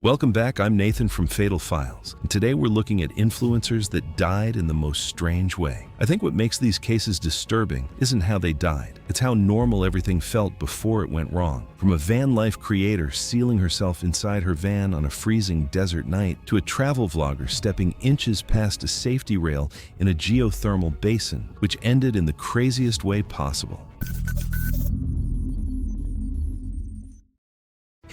Welcome back, I'm Nathan from Fatal Files, and today we're looking at influencers that died in the most strange way. I think what makes these cases disturbing isn't how they died, it's how normal everything felt before it went wrong. From a van life creator sealing herself inside her van on a freezing desert night, to a travel vlogger stepping inches past a safety rail in a geothermal basin, which ended in the craziest way possible.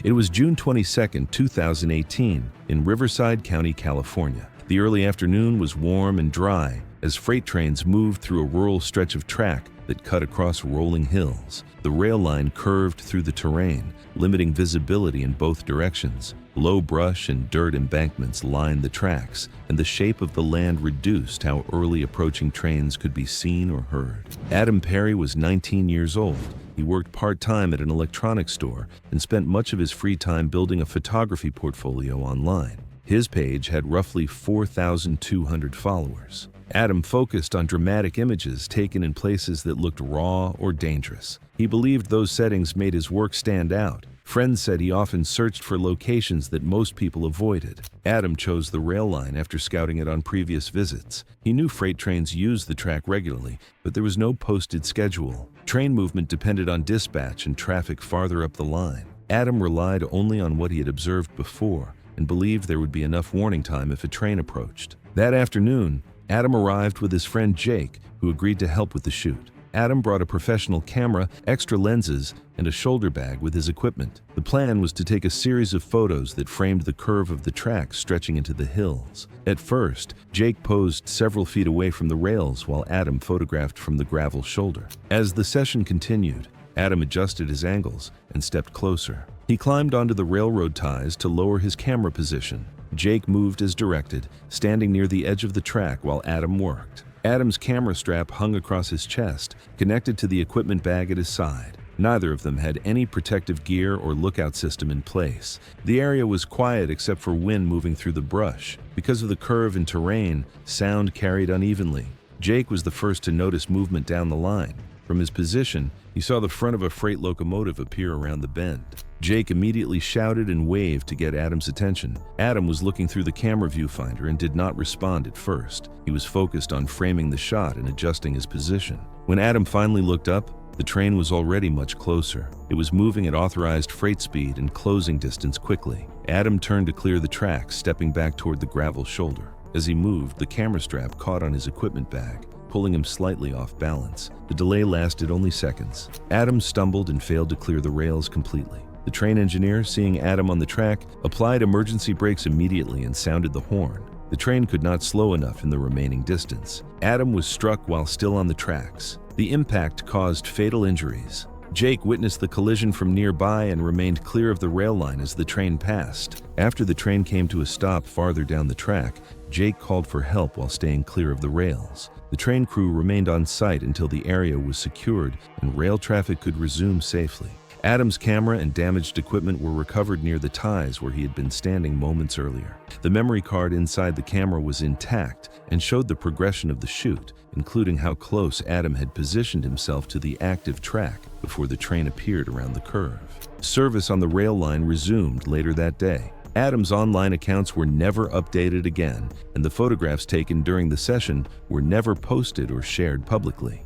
It was June 22, 2018, in Riverside County, California. The early afternoon was warm and dry as freight trains moved through a rural stretch of track that cut across rolling hills. The rail line curved through the terrain, limiting visibility in both directions. Low brush and dirt embankments lined the tracks, and the shape of the land reduced how early approaching trains could be seen or heard. Adam Perry was 19 years old. He worked part-time at an electronics store and spent much of his free time building a photography portfolio online. His page had roughly 4,200 followers. Adam focused on dramatic images taken in places that looked raw or dangerous. He believed those settings made his work stand out. Friends said he often searched for locations that most people avoided. Adam chose the rail line after scouting it on previous visits. He knew freight trains used the track regularly, but there was no posted schedule. Train movement depended on dispatch and traffic farther up the line. Adam relied only on what he had observed before and believed there would be enough warning time if a train approached. That afternoon, Adam arrived with his friend Jake, who agreed to help with the shoot. Adam brought a professional camera, extra lenses, and a shoulder bag with his equipment. The plan was to take a series of photos that framed the curve of the track stretching into the hills. At first, Jake posed several feet away from the rails while Adam photographed from the gravel shoulder. As the session continued, Adam adjusted his angles and stepped closer. He climbed onto the railroad ties to lower his camera position. Jake moved as directed, standing near the edge of the track while Adam worked. Adam's camera strap hung across his chest, connected to the equipment bag at his side. Neither of them had any protective gear or lookout system in place. The area was quiet except for wind moving through the brush. Because of the curve in terrain, sound carried unevenly. Jake was the first to notice movement down the line. From his position, he saw the front of a freight locomotive appear around the bend. Jake immediately shouted and waved to get Adam's attention. Adam was looking through the camera viewfinder and did not respond at first. He was focused on framing the shot and adjusting his position. When Adam finally looked up, the train was already much closer. It was moving at authorized freight speed and closing distance quickly. Adam turned to clear the track, stepping back toward the gravel shoulder. As he moved, the camera strap caught on his equipment bag, pulling him slightly off balance. The delay lasted only seconds. Adam stumbled and failed to clear the rails completely. The train engineer, seeing Adam on the track, applied emergency brakes immediately and sounded the horn. The train could not slow enough in the remaining distance. Adam was struck while still on the tracks. The impact caused fatal injuries. Jake witnessed the collision from nearby and remained clear of the rail line as the train passed. After the train came to a stop farther down the track, Jake called for help while staying clear of the rails. The train crew remained on site until the area was secured and rail traffic could resume safely. Adam's camera and damaged equipment were recovered near the ties where he had been standing moments earlier. The memory card inside the camera was intact and showed the progression of the shoot, including how close Adam had positioned himself to the active track before the train appeared around the curve. Service on the rail line resumed later that day. Adam's online accounts were never updated again, and the photographs taken during the session were never posted or shared publicly.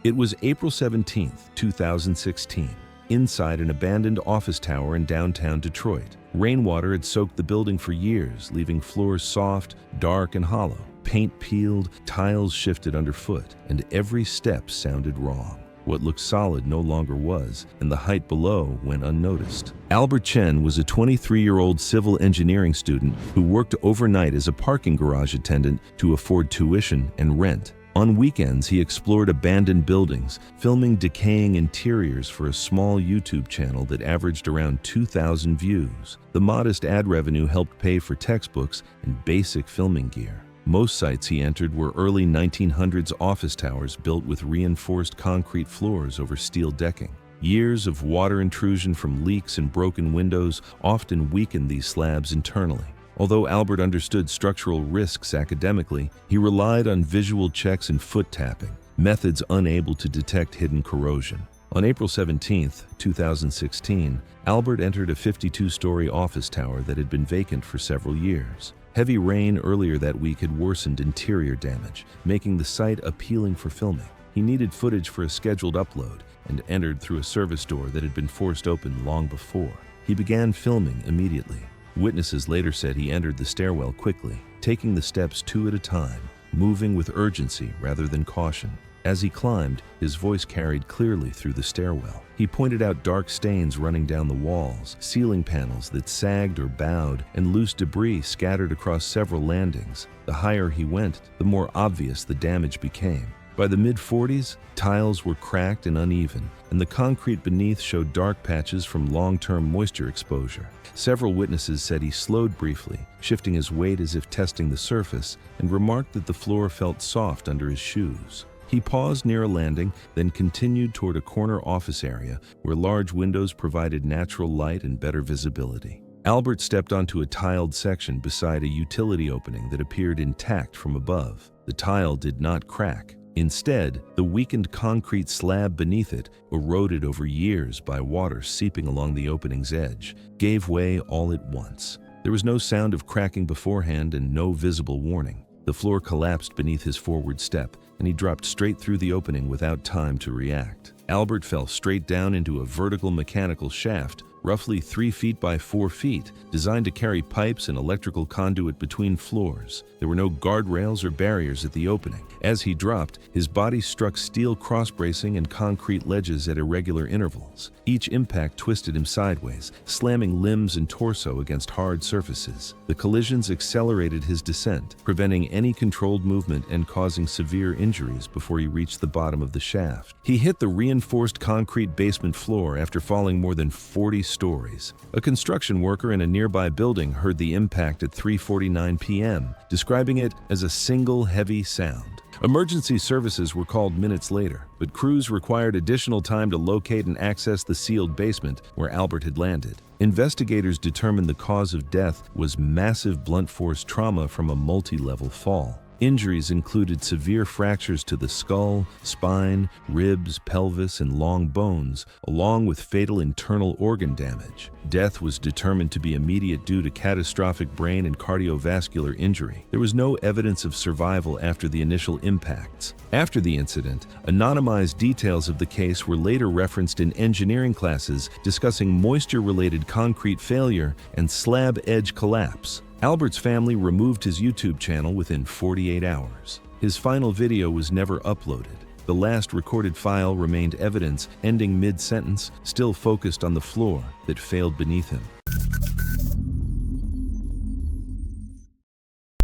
It was April 17, 2016, inside an abandoned office tower in downtown Detroit. Rainwater had soaked the building for years, leaving floors soft, dark, and hollow. Paint peeled, tiles shifted underfoot, and every step sounded wrong. What looked solid no longer was, and the height below went unnoticed. Albert Chen was a 23-year-old civil engineering student who worked overnight as a parking garage attendant to afford tuition and rent. On weekends, he explored abandoned buildings, filming decaying interiors for a small YouTube channel that averaged around 2,000 views. The modest ad revenue helped pay for textbooks and basic filming gear. Most sites he entered were early 1900s office towers built with reinforced concrete floors over steel decking. Years of water intrusion from leaks and broken windows often weakened these slabs internally. Although Albert understood structural risks academically, he relied on visual checks and foot tapping, methods unable to detect hidden corrosion. On April 17, 2016, Albert entered a 52-story office tower that had been vacant for several years. Heavy rain earlier that week had worsened interior damage, making the site appealing for filming. He needed footage for a scheduled upload and entered through a service door that had been forced open long before. He began filming immediately. Witnesses later said he entered the stairwell quickly, taking the steps two at a time, moving with urgency rather than caution. As he climbed, his voice carried clearly through the stairwell. He pointed out dark stains running down the walls, ceiling panels that sagged or bowed, and loose debris scattered across several landings. The higher he went, the more obvious the damage became. By the mid-40s, tiles were cracked and uneven, and the concrete beneath showed dark patches from long-term moisture exposure. Several witnesses said he slowed briefly, shifting his weight as if testing the surface, and remarked that the floor felt soft under his shoes. He paused near a landing, then continued toward a corner office area where large windows provided natural light and better visibility. Albert stepped onto a tiled section beside a utility opening that appeared intact from above. The tile did not crack. Instead, the weakened concrete slab beneath it, eroded over years by water seeping along the opening's edge, gave way all at once. There was no sound of cracking beforehand and no visible warning. The floor collapsed beneath his forward step, and he dropped straight through the opening without time to react. Albert fell straight down into a vertical mechanical shaft, roughly 3 feet by 4 feet, designed to carry pipes and electrical conduit between floors. There were no guardrails or barriers at the opening. As he dropped, his body struck steel cross-bracing and concrete ledges at irregular intervals. Each impact twisted him sideways, slamming limbs and torso against hard surfaces. The collisions accelerated his descent, preventing any controlled movement and causing severe injuries before he reached the bottom of the shaft. He hit the reinforced concrete basement floor after falling more than 40 stories. A construction worker in a nearby building heard the impact at 3:49 p.m., describing it as a single heavy sound. Emergency services were called minutes later, but crews required additional time to locate and access the sealed basement where Albert had landed. Investigators determined the cause of death was massive blunt force trauma from a multi-level fall. Injuries included severe fractures to the skull, spine, ribs, pelvis, and long bones, along with fatal internal organ damage. Death was determined to be immediate due to catastrophic brain and cardiovascular injury. There was no evidence of survival after the initial impacts. After the incident, anonymized details of the case were later referenced in engineering classes discussing moisture-related concrete failure and slab edge collapse. Albert's family removed his YouTube channel within 48 hours. His final video was never uploaded. The last recorded file remained evidence, ending mid-sentence, still focused on the floor that failed beneath him.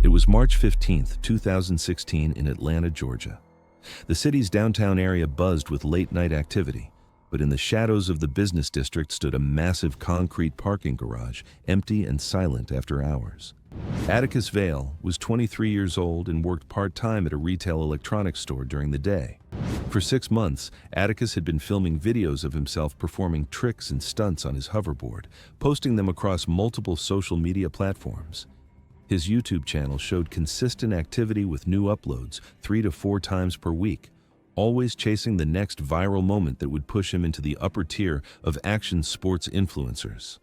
It was March 15, 2016 in Atlanta, Georgia. The city's downtown area buzzed with late-night activity, but in the shadows of the business district stood a massive concrete parking garage, empty and silent after hours. Atticus Vale was 23 years old and worked part-time at a retail electronics store during the day. For 6 months, Atticus had been filming videos of himself performing tricks and stunts on his hoverboard, posting them across multiple social media platforms. His YouTube channel showed consistent activity with new uploads 3 to 4 times per week, always chasing the next viral moment that would push him into the upper tier of action sports influencers.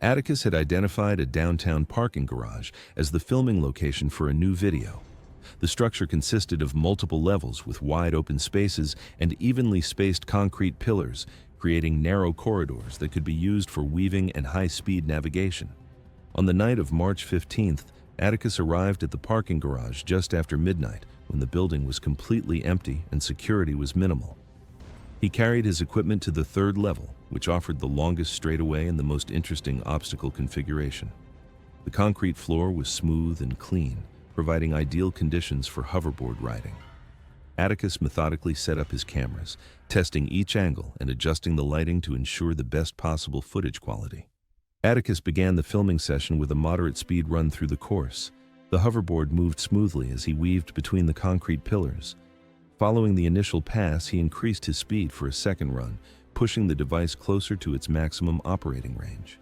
Atticus had identified a downtown parking garage as the filming location for a new video. The structure consisted of multiple levels with wide open spaces and evenly spaced concrete pillars, creating narrow corridors that could be used for weaving and high-speed navigation. On the night of March 15th, Atticus arrived at the parking garage just after midnight, when the building was completely empty and security was minimal. He carried his equipment to the 3rd level, which offered the longest straightaway and the most interesting obstacle configuration. The concrete floor was smooth and clean, providing ideal conditions for hoverboard riding. Atticus methodically set up his cameras, testing each angle and adjusting the lighting to ensure the best possible footage quality. Atticus began the filming session with a moderate speed run through the course. The hoverboard moved smoothly as he weaved between the concrete pillars. Following the initial pass, he increased his speed for a second run, pushing the device closer to its maximum operating range.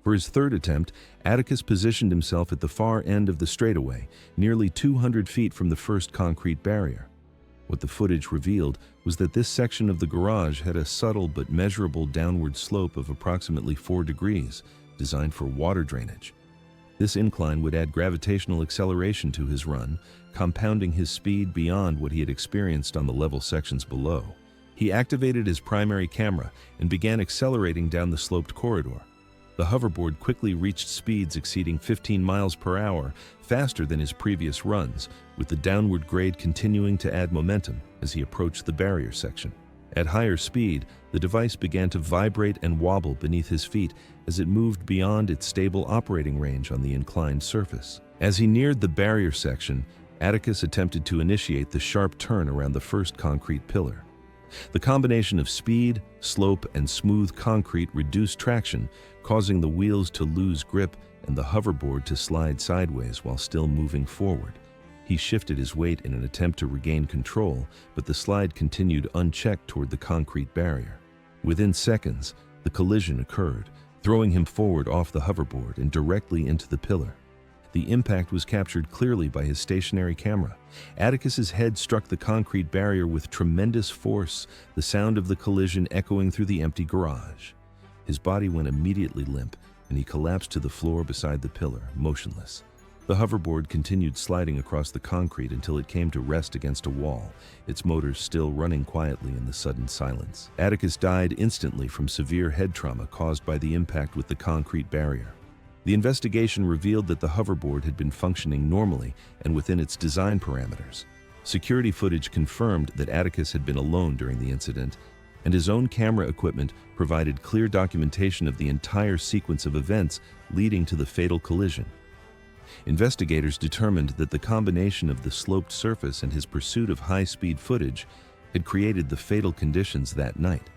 For his 3rd attempt, Atticus positioned himself at the far end of the straightaway, nearly 200 feet from the first concrete barrier. What the footage revealed was that this section of the garage had a subtle but measurable downward slope of approximately 4 degrees, designed for water drainage. This incline would add gravitational acceleration to his run, compounding his speed beyond what he had experienced on the level sections below. He activated his primary camera and began accelerating down the sloped corridor. The hoverboard quickly reached speeds exceeding 15 miles per hour, faster than his previous runs, with the downward grade continuing to add momentum as he approached the barrier section. At higher speed, the device began to vibrate and wobble beneath his feet as it moved beyond its stable operating range on the inclined surface. As he neared the barrier section, Atticus attempted to initiate the sharp turn around the first concrete pillar. The combination of speed, slope, and smooth concrete reduced traction, causing the wheels to lose grip and the hoverboard to slide sideways while still moving forward. He shifted his weight in an attempt to regain control, but the slide continued unchecked toward the concrete barrier. Within seconds, the collision occurred, throwing him forward off the hoverboard and directly into the pillar. The impact was captured clearly by his stationary camera. Atticus's head struck the concrete barrier with tremendous force, the sound of the collision echoing through the empty garage. His body went immediately limp, and he collapsed to the floor beside the pillar, motionless. The hoverboard continued sliding across the concrete until it came to rest against a wall, its motors still running quietly in the sudden silence. Atticus died instantly from severe head trauma caused by the impact with the concrete barrier. The investigation revealed that the hoverboard had been functioning normally and within its design parameters. Security footage confirmed that Atticus had been alone during the incident, and his own camera equipment provided clear documentation of the entire sequence of events leading to the fatal collision. Investigators determined that the combination of the sloped surface and his pursuit of high-speed footage had created the fatal conditions that night.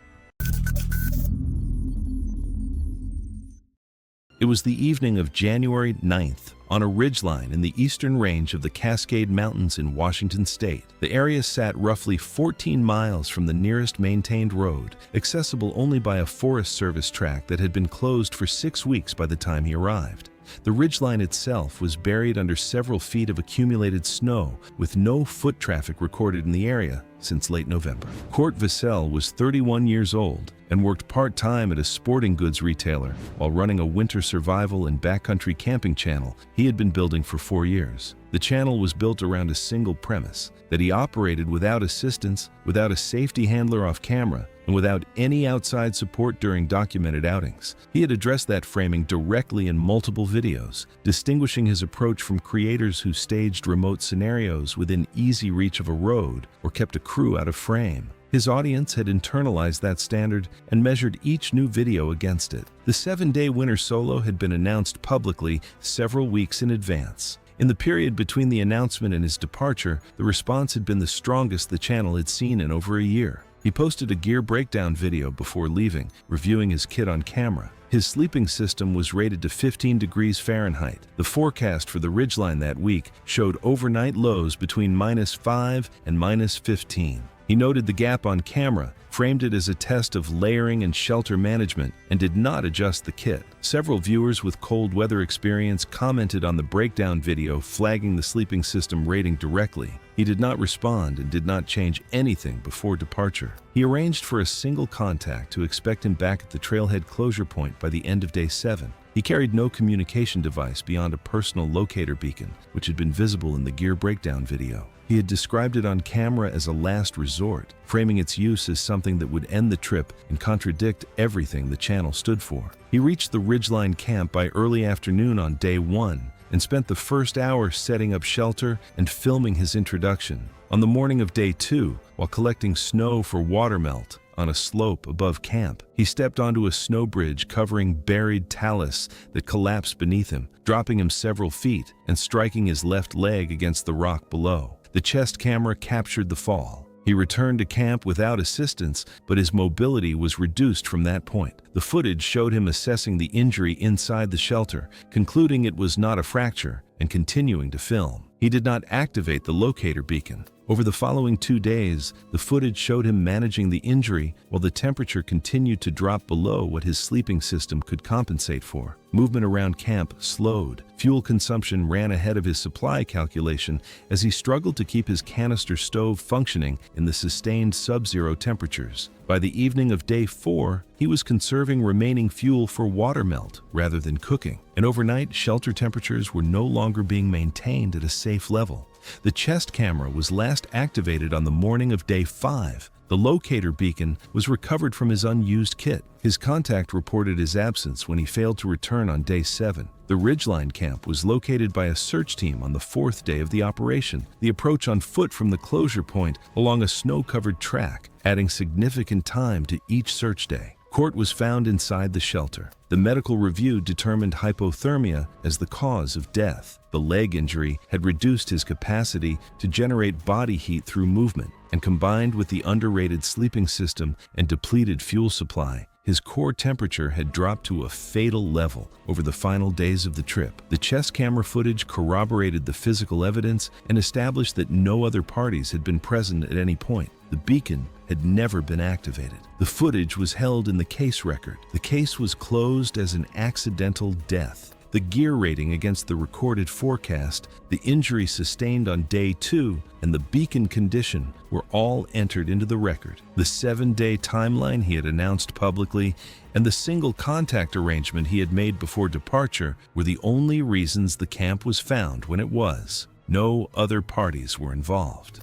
It was the evening of January 9th, on a ridgeline in the eastern range of the Cascade Mountains in Washington state. The area sat roughly 14 miles from the nearest maintained road, accessible only by a Forest Service track that had been closed for 6 weeks by the time he arrived. The ridgeline itself was buried under several feet of accumulated snow, with no foot traffic recorded in the area since late November. Court Vassell was 31 years old and worked part-time at a sporting goods retailer while running a winter survival and backcountry camping channel he had been building for 4 years. The channel was built around a single premise, that he operated without assistance, without a safety handler off camera, and without any outside support during documented outings. He had addressed that framing directly in multiple videos, distinguishing his approach from creators who staged remote scenarios within easy reach of a road or kept a crew out of frame. His audience had internalized that standard and measured each new video against it. The 7-day winter solo had been announced publicly several weeks in advance. In the period between the announcement and his departure, the response had been the strongest the channel had seen in over a year. He posted a gear breakdown video before leaving, reviewing his kit on camera. His sleeping system was rated to 15 degrees Fahrenheit. The forecast for the ridgeline that week showed overnight lows between -5 and -15. He noted the gap on camera, framed it as a test of layering and shelter management, and did not adjust the kit. Several viewers with cold weather experience commented on the breakdown video, flagging the sleeping system rating directly. He did not respond and did not change anything before departure. He arranged for a single contact to expect him back at the trailhead closure point by the end of day 7. He carried no communication device beyond a personal locator beacon, which had been visible in the gear breakdown video. He had described it on camera as a last resort, framing its use as something that would end the trip and contradict everything the channel stood for. He reached the ridgeline camp by early afternoon on day 1 and spent the first hour setting up shelter and filming his introduction. On the morning of day 2, while collecting snow for water melt on a slope above camp, he stepped onto a snow bridge covering buried talus that collapsed beneath him, dropping him several feet and striking his left leg against the rock below. The chest camera captured the fall. He returned to camp without assistance, but his mobility was reduced from that point. The footage showed him assessing the injury inside the shelter, concluding it was not a fracture, and continuing to film. He did not activate the locator beacon. Over the following 2 days, the footage showed him managing the injury while the temperature continued to drop below what his sleeping system could compensate for. Movement around camp slowed. Fuel consumption ran ahead of his supply calculation as he struggled to keep his canister stove functioning in the sustained sub-zero temperatures. By the evening of day 4, he was conserving remaining fuel for water melt rather than cooking. And overnight, shelter temperatures were no longer being maintained at a safe level. The chest camera was last activated on the morning of day 5. The locator beacon was recovered from his unused kit. His contact reported his absence when he failed to return on day 7. The Ridgeline camp was located by a search team on the 4th day of the operation. The approach on foot from the closure point along a snow-covered track, adding significant time to each search day. Court was found inside the shelter. The medical review determined hypothermia as the cause of death. The leg injury had reduced his capacity to generate body heat through movement, and combined with the underrated sleeping system and depleted fuel supply, his core temperature had dropped to a fatal level over the final days of the trip. The chest camera footage corroborated the physical evidence and established that no other parties had been present at any point. The beacon had never been activated. The footage was held in the case record. The case was closed as an accidental death. The gear rating against the recorded forecast, the injury sustained on day 2, and the beacon condition were all entered into the record. The 7-day timeline he had announced publicly and the single contact arrangement he had made before departure were the only reasons the camp was found when it was. No other parties were involved.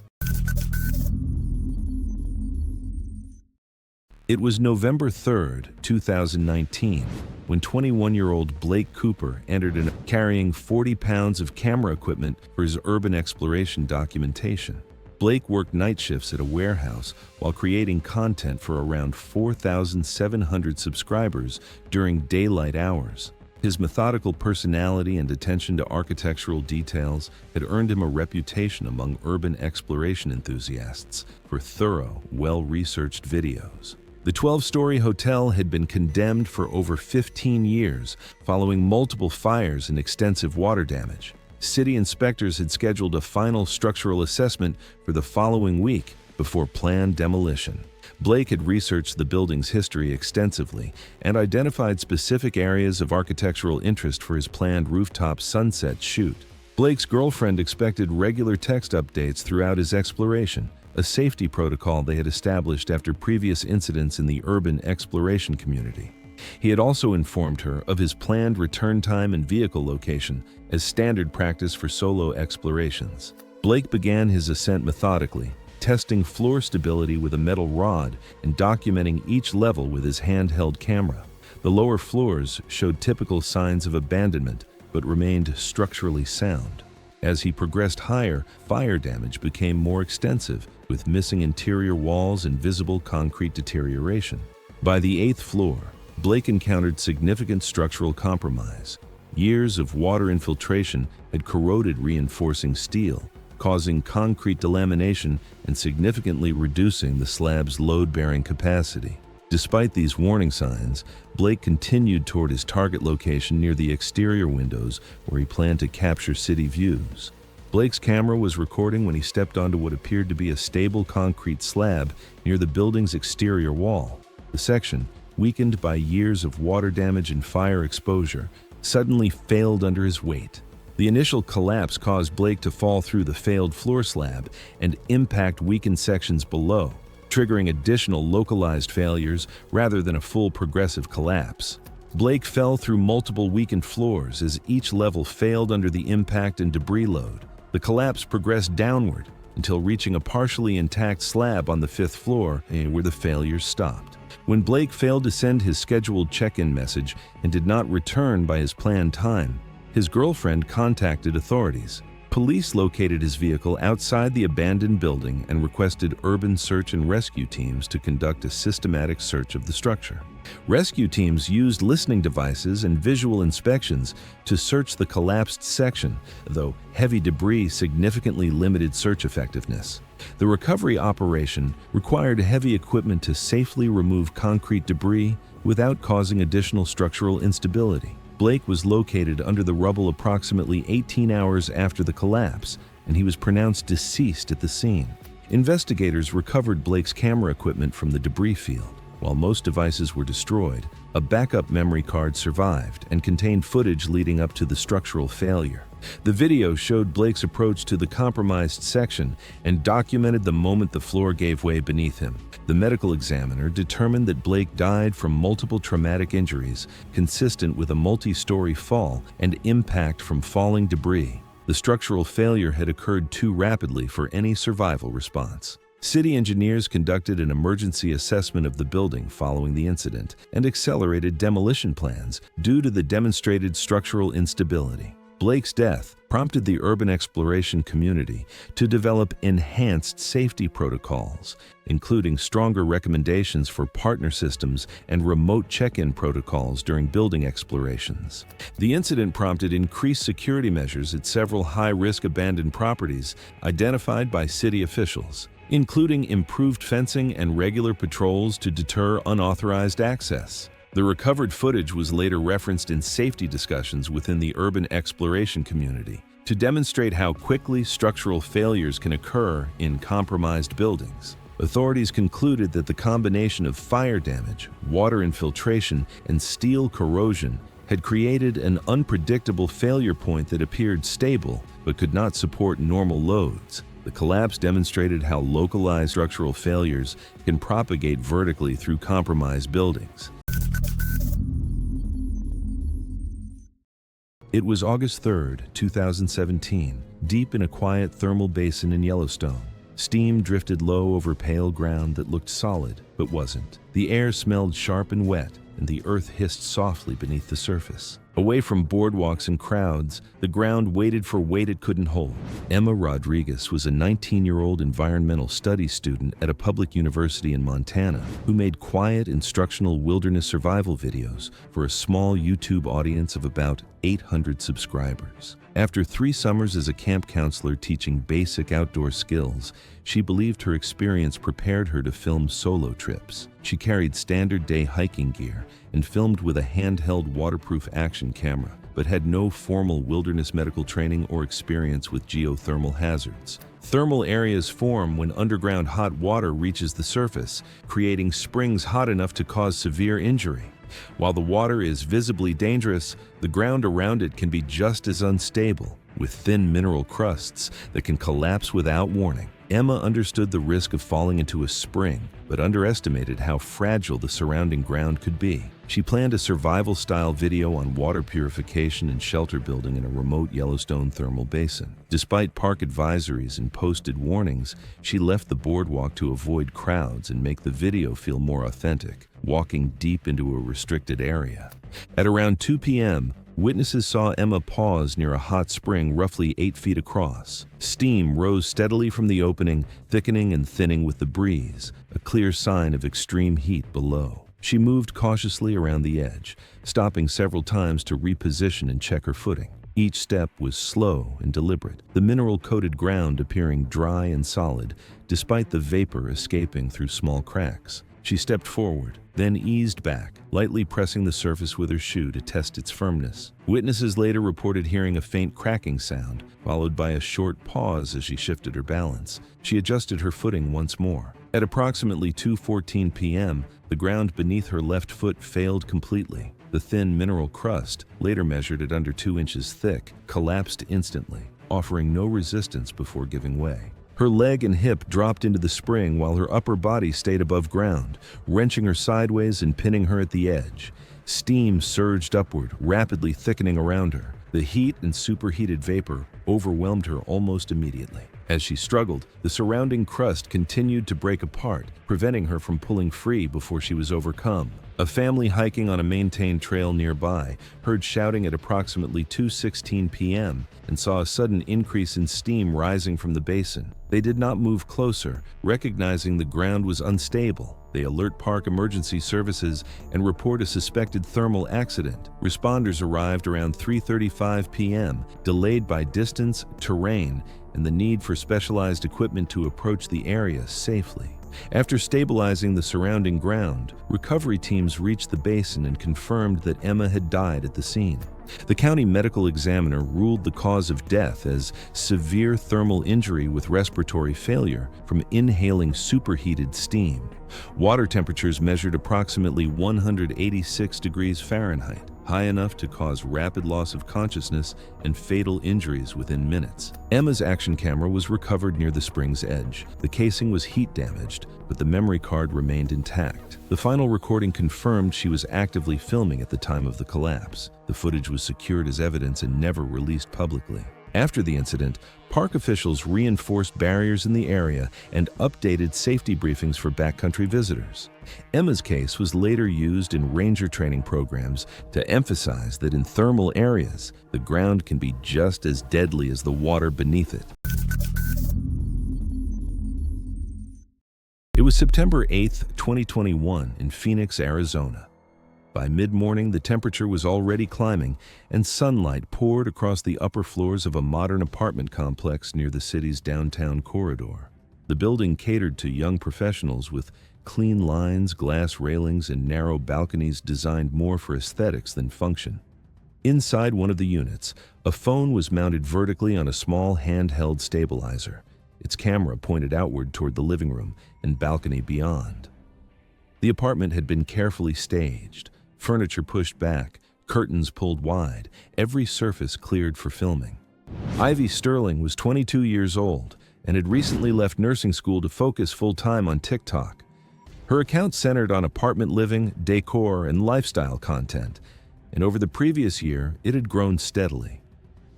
It was November 3rd, 2019, when 21-year-old Blake Cooper entered carrying 40 pounds of camera equipment for his urban exploration documentation. Blake worked night shifts at a warehouse while creating content for around 4,700 subscribers during daylight hours. His methodical personality and attention to architectural details had earned him a reputation among urban exploration enthusiasts for thorough, well-researched videos. The 12-story hotel had been condemned for over 15 years following multiple fires and extensive water damage. City inspectors had scheduled a final structural assessment for the following week before planned demolition. Blake had researched the building's history extensively and identified specific areas of architectural interest for his planned rooftop sunset shoot. Blake's girlfriend expected regular text updates throughout his exploration, a safety protocol they had established after previous incidents in the urban exploration community. He had also informed her of his planned return time and vehicle location as standard practice for solo explorations. Blake began his ascent methodically, testing floor stability with a metal rod and documenting each level with his handheld camera. The lower floors showed typical signs of abandonment, but remained structurally sound. As he progressed higher, fire damage became more extensive, with missing interior walls and visible concrete deterioration. By the 8th floor, Blake encountered significant structural compromise. Years of water infiltration had corroded reinforcing steel, causing concrete delamination and significantly reducing the slab's load-bearing capacity. Despite these warning signs, Blake continued toward his target location near the exterior windows where he planned to capture city views. Blake's camera was recording when he stepped onto what appeared to be a stable concrete slab near the building's exterior wall. The section, weakened by years of water damage and fire exposure, suddenly failed under his weight. The initial collapse caused Blake to fall through the failed floor slab and impact weakened sections below, triggering additional localized failures rather than a full progressive collapse. Blake fell through multiple weakened floors as each level failed under the impact and debris load. The collapse progressed downward until reaching a partially intact slab on the 5th floor where the failures stopped. When Blake failed to send his scheduled check-in message and did not return by his planned time, his girlfriend contacted authorities. Police located his vehicle outside the abandoned building and requested urban search and rescue teams to conduct a systematic search of the structure. Rescue teams used listening devices and visual inspections to search the collapsed section, though heavy debris significantly limited search effectiveness. The recovery operation required heavy equipment to safely remove concrete debris without causing additional structural instability. Blake was located under the rubble approximately 18 hours after the collapse, and he was pronounced deceased at the scene. Investigators recovered Blake's camera equipment from the debris field. While most devices were destroyed, a backup memory card survived and contained footage leading up to the structural failure. The video showed Blake's approach to the compromised section and documented the moment the floor gave way beneath him. The medical examiner determined that Blake died from multiple traumatic injuries consistent with a multi-story fall and impact from falling debris. The structural failure had occurred too rapidly for any survival response. City engineers conducted an emergency assessment of the building following the incident and accelerated demolition plans due to the demonstrated structural instability. Blake's death prompted the urban exploration community to develop enhanced safety protocols, including stronger recommendations for partner systems and remote check-in protocols during building explorations. The incident prompted increased security measures at several high-risk abandoned properties identified by city officials, including improved fencing and regular patrols to deter unauthorized access. The recovered footage was later referenced in safety discussions within the urban exploration community to demonstrate how quickly structural failures can occur in compromised buildings. Authorities concluded that the combination of fire damage, water infiltration, and steel corrosion had created an unpredictable failure point that appeared stable but could not support normal loads. The collapse demonstrated how localized structural failures can propagate vertically through compromised buildings. It was August 3, 2017, deep in a quiet thermal basin in Yellowstone. Steam drifted low over pale ground that looked solid but wasn't. The air smelled sharp and wet, and the earth hissed softly beneath the surface. Away from boardwalks and crowds, the ground waited for weight it couldn't hold. Emma Rodriguez was a 19-year-old environmental studies student at a public university in Montana who made quiet, instructional wilderness survival videos for a small YouTube audience of about 800 subscribers. After 3 summers as a camp counselor teaching basic outdoor skills, she believed her experience prepared her to film solo trips. She carried standard day hiking gear and filmed with a handheld waterproof action camera, but had no formal wilderness medical training or experience with geothermal hazards. Thermal areas form when underground hot water reaches the surface, creating springs hot enough to cause severe injury. While the water is visibly dangerous, the ground around it can be just as unstable, with thin mineral crusts that can collapse without warning. Emma understood the risk of falling into a spring, but underestimated how fragile the surrounding ground could be. She planned a survival-style video on water purification and shelter building in a remote Yellowstone thermal basin. Despite park advisories and posted warnings, she left the boardwalk to avoid crowds and make the video feel more authentic, walking deep into a restricted area. At around 2 p.m., witnesses saw Emma pause near a hot spring roughly 8 feet across. Steam rose steadily from the opening, thickening and thinning with the breeze, a clear sign of extreme heat below. She moved cautiously around the edge, stopping several times to reposition and check her footing. Each step was slow and deliberate, the mineral-coated ground appearing dry and solid, despite the vapor escaping through small cracks. She stepped forward, then eased back, lightly pressing the surface with her shoe to test its firmness. Witnesses later reported hearing a faint cracking sound, followed by a short pause as she shifted her balance. She adjusted her footing once more. At approximately 2:14 p.m., the ground beneath her left foot failed completely. The thin mineral crust, later measured at under 2 inches thick, collapsed instantly, offering no resistance before giving way. Her leg and hip dropped into the spring while her upper body stayed above ground, wrenching her sideways and pinning her at the edge. Steam surged upward, rapidly thickening around her. The heat and superheated vapor overwhelmed her almost immediately. As she struggled, the surrounding crust continued to break apart, preventing her from pulling free before she was overcome. A family hiking on a maintained trail nearby heard shouting at approximately 2:16 p.m. and saw a sudden increase in steam rising from the basin. They did not move closer, recognizing the ground was unstable. They alert park emergency services and report a suspected thermal accident. Responders arrived around 3:35 p.m., delayed by distance, terrain, and the need for specialized equipment to approach the area safely. After stabilizing the surrounding ground, recovery teams reached the basin and confirmed that Emma had died at the scene. The county medical examiner ruled the cause of death as severe thermal injury with respiratory failure from inhaling superheated steam. Water temperatures measured approximately 186 degrees Fahrenheit, high enough to cause rapid loss of consciousness and fatal injuries within minutes. Emma's action camera was recovered near the spring's edge. The casing was heat damaged, but the memory card remained intact. The final recording confirmed she was actively filming at the time of the collapse. The footage was secured as evidence and never released publicly. After the incident, park officials reinforced barriers in the area and updated safety briefings for backcountry visitors. Emma's case was later used in ranger training programs to emphasize that in thermal areas, the ground can be just as deadly as the water beneath it. It was September 8, 2021, in Phoenix, Arizona. By mid-morning, the temperature was already climbing, and sunlight poured across the upper floors of a modern apartment complex near the city's downtown corridor. The building catered to young professionals with clean lines, glass railings, and narrow balconies designed more for aesthetics than function. Inside one of the units, a phone was mounted vertically on a small handheld stabilizer, its camera pointed outward toward the living room and balcony beyond. The apartment had been carefully staged, furniture pushed back, curtains pulled wide, every surface cleared for filming. Ivy Sterling was 22 years old and had recently left nursing school to focus full-time on TikTok. Her account centered on apartment living, decor, and lifestyle content, and over the previous year, it had grown steadily.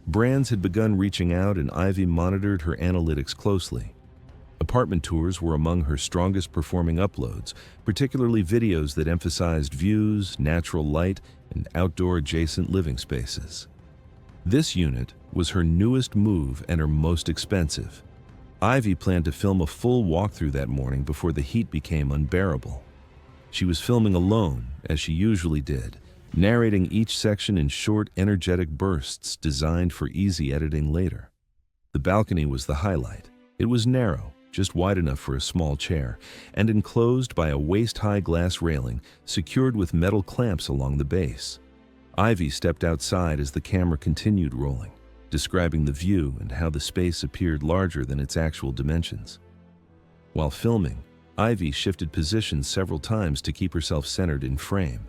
Brands had begun reaching out, and Ivy monitored her analytics closely. Apartment tours were among her strongest performing uploads, particularly videos that emphasized views, natural light, and outdoor adjacent living spaces. This unit was her newest move and her most expensive. Ivy planned to film a full walkthrough that morning before the heat became unbearable. She was filming alone, as she usually did, narrating each section in short, energetic bursts designed for easy editing later. The balcony was the highlight. It was narrow, just wide enough for a small chair, and enclosed by a waist-high glass railing secured with metal clamps along the base. Ivy stepped outside as the camera continued rolling, describing the view and how the space appeared larger than its actual dimensions. While filming, Ivy shifted positions several times to keep herself centered in frame.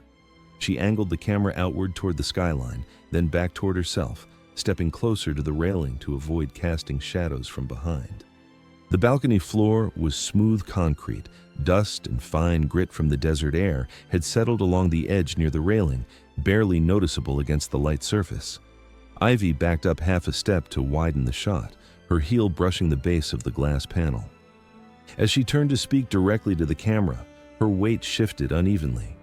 She angled the camera outward toward the skyline, then back toward herself, stepping closer to the railing to avoid casting shadows from behind. The balcony floor was smooth concrete. Dust and fine grit from the desert air had settled along the edge near the railing, barely noticeable against the light surface. Ivy backed up half a step to widen the shot, her heel brushing the base of the glass panel. As she turned to speak directly to the camera, her weight shifted unevenly.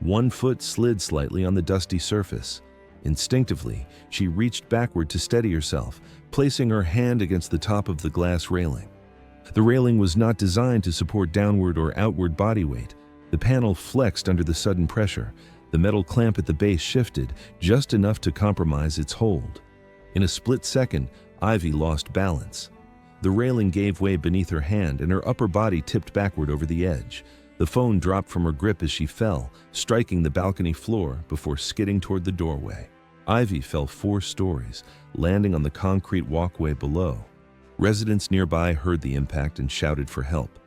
One foot slid slightly on the dusty surface. Instinctively, she reached backward to steady herself, placing her hand against the top of the glass railing. The railing was not designed to support downward or outward body weight. The panel flexed under the sudden pressure. The metal clamp at the base shifted, just enough to compromise its hold. In a split second, Ivy lost balance. The railing gave way beneath her hand, and her upper body tipped backward over the edge. The phone dropped from her grip as she fell, striking the balcony floor before skidding toward the doorway. Ivy fell 4 stories, landing on the concrete walkway below. Residents nearby heard the impact and shouted for help.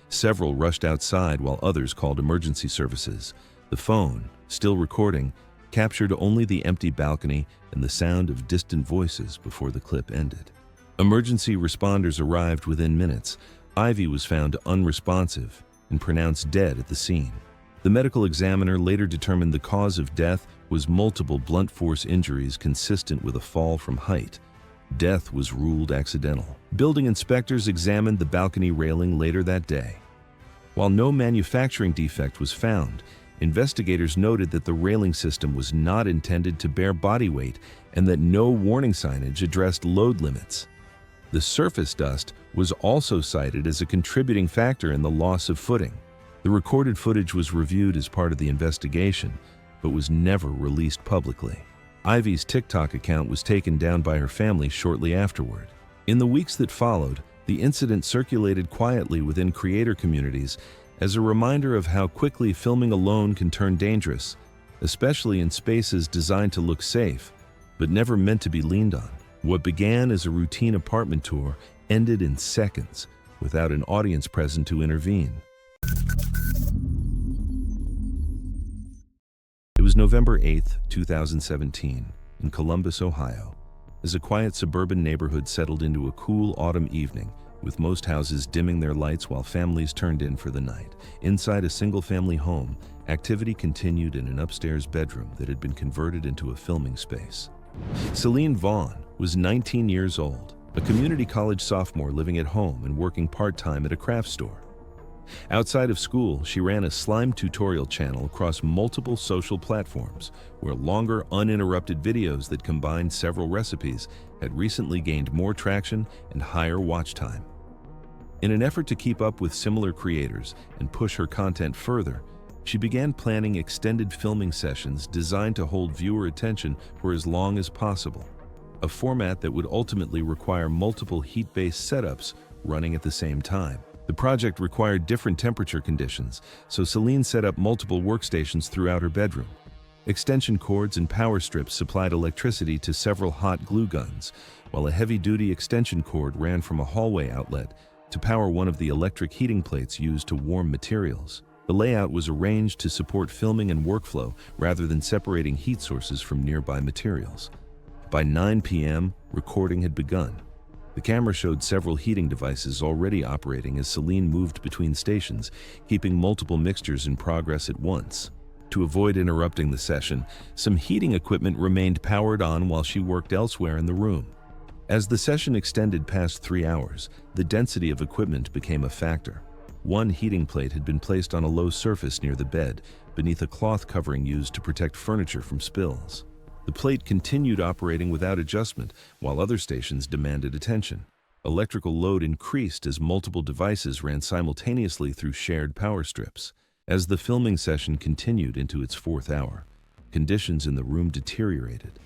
Several rushed outside while others called emergency services. The phone, still recording, captured only the empty balcony and the sound of distant voices before the clip ended. Emergency responders arrived within minutes. Ivy was found unresponsive and pronounced dead at the scene. The medical examiner later determined the cause of death was multiple blunt force injuries consistent with a fall from height. Death was ruled accidental. Building inspectors examined the balcony railing later that day. While no manufacturing defect was found, investigators noted that the railing system was not intended to bear body weight and that no warning signage addressed load limits. The surface dust was also cited as a contributing factor in the loss of footing. The recorded footage was reviewed as part of the investigation, but was never released publicly. Ivy's TikTok account was taken down by her family shortly afterward. In the weeks that followed, the incident circulated quietly within creator communities as a reminder of how quickly filming alone can turn dangerous, especially in spaces designed to look safe, but never meant to be leaned on. What began as a routine apartment tour ended in seconds, without an audience present to intervene. It was November 8, 2017, in Columbus, Ohio, as a quiet suburban neighborhood settled into a cool autumn evening, with most houses dimming their lights while families turned in for the night. Inside a single-family home, activity continued in an upstairs bedroom that had been converted into a filming space. Celine Vaughn was 19 years old, a community college sophomore living at home and working part-time at a craft store. Outside of school, she ran a slime tutorial channel across multiple social platforms, where longer, uninterrupted videos that combined several recipes had recently gained more traction and higher watch time. In an effort to keep up with similar creators and push her content further, she began planning extended filming sessions designed to hold viewer attention for as long as possible, a format that would ultimately require multiple heat-based setups running at the same time. The project required different temperature conditions, so Celine set up multiple workstations throughout her bedroom. Extension cords and power strips supplied electricity to several hot glue guns, while a heavy-duty extension cord ran from a hallway outlet to power one of the electric heating plates used to warm materials. The layout was arranged to support filming and workflow rather than separating heat sources from nearby materials. By 9 p.m., recording had begun. The camera showed several heating devices already operating as Celine moved between stations, keeping multiple mixtures in progress at once. To avoid interrupting the session, some heating equipment remained powered on while she worked elsewhere in the room. As the session extended past 3 hours, the density of equipment became a factor. One heating plate had been placed on a low surface near the bed, beneath a cloth covering used to protect furniture from spills. The plate continued operating without adjustment, while other stations demanded attention. Electrical load increased as multiple devices ran simultaneously through shared power strips. As the filming session continued into its 4th hour, conditions in the room deteriorated.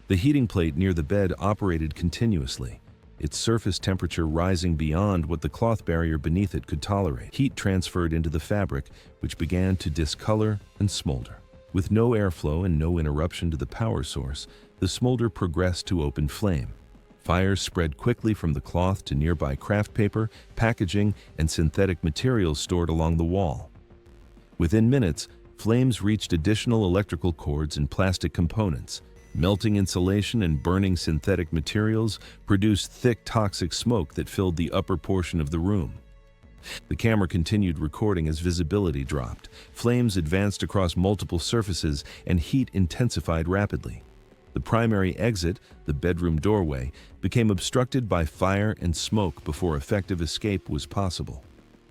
The heating plate near the bed operated continuously, its surface temperature rising beyond what the cloth barrier beneath it could tolerate. Heat transferred into the fabric, which began to discolor and smolder. With no airflow and no interruption to the power source, the smolder progressed to open flame. Fire spread quickly from the cloth to nearby craft paper, packaging, and synthetic materials stored along the wall. Within minutes, flames reached additional electrical cords and plastic components. Melting insulation and burning synthetic materials produced thick, toxic smoke that filled the upper portion of the room. The camera continued recording as visibility dropped. Flames advanced across multiple surfaces and heat intensified rapidly. The primary exit, the bedroom doorway, became obstructed by fire and smoke before effective escape was possible.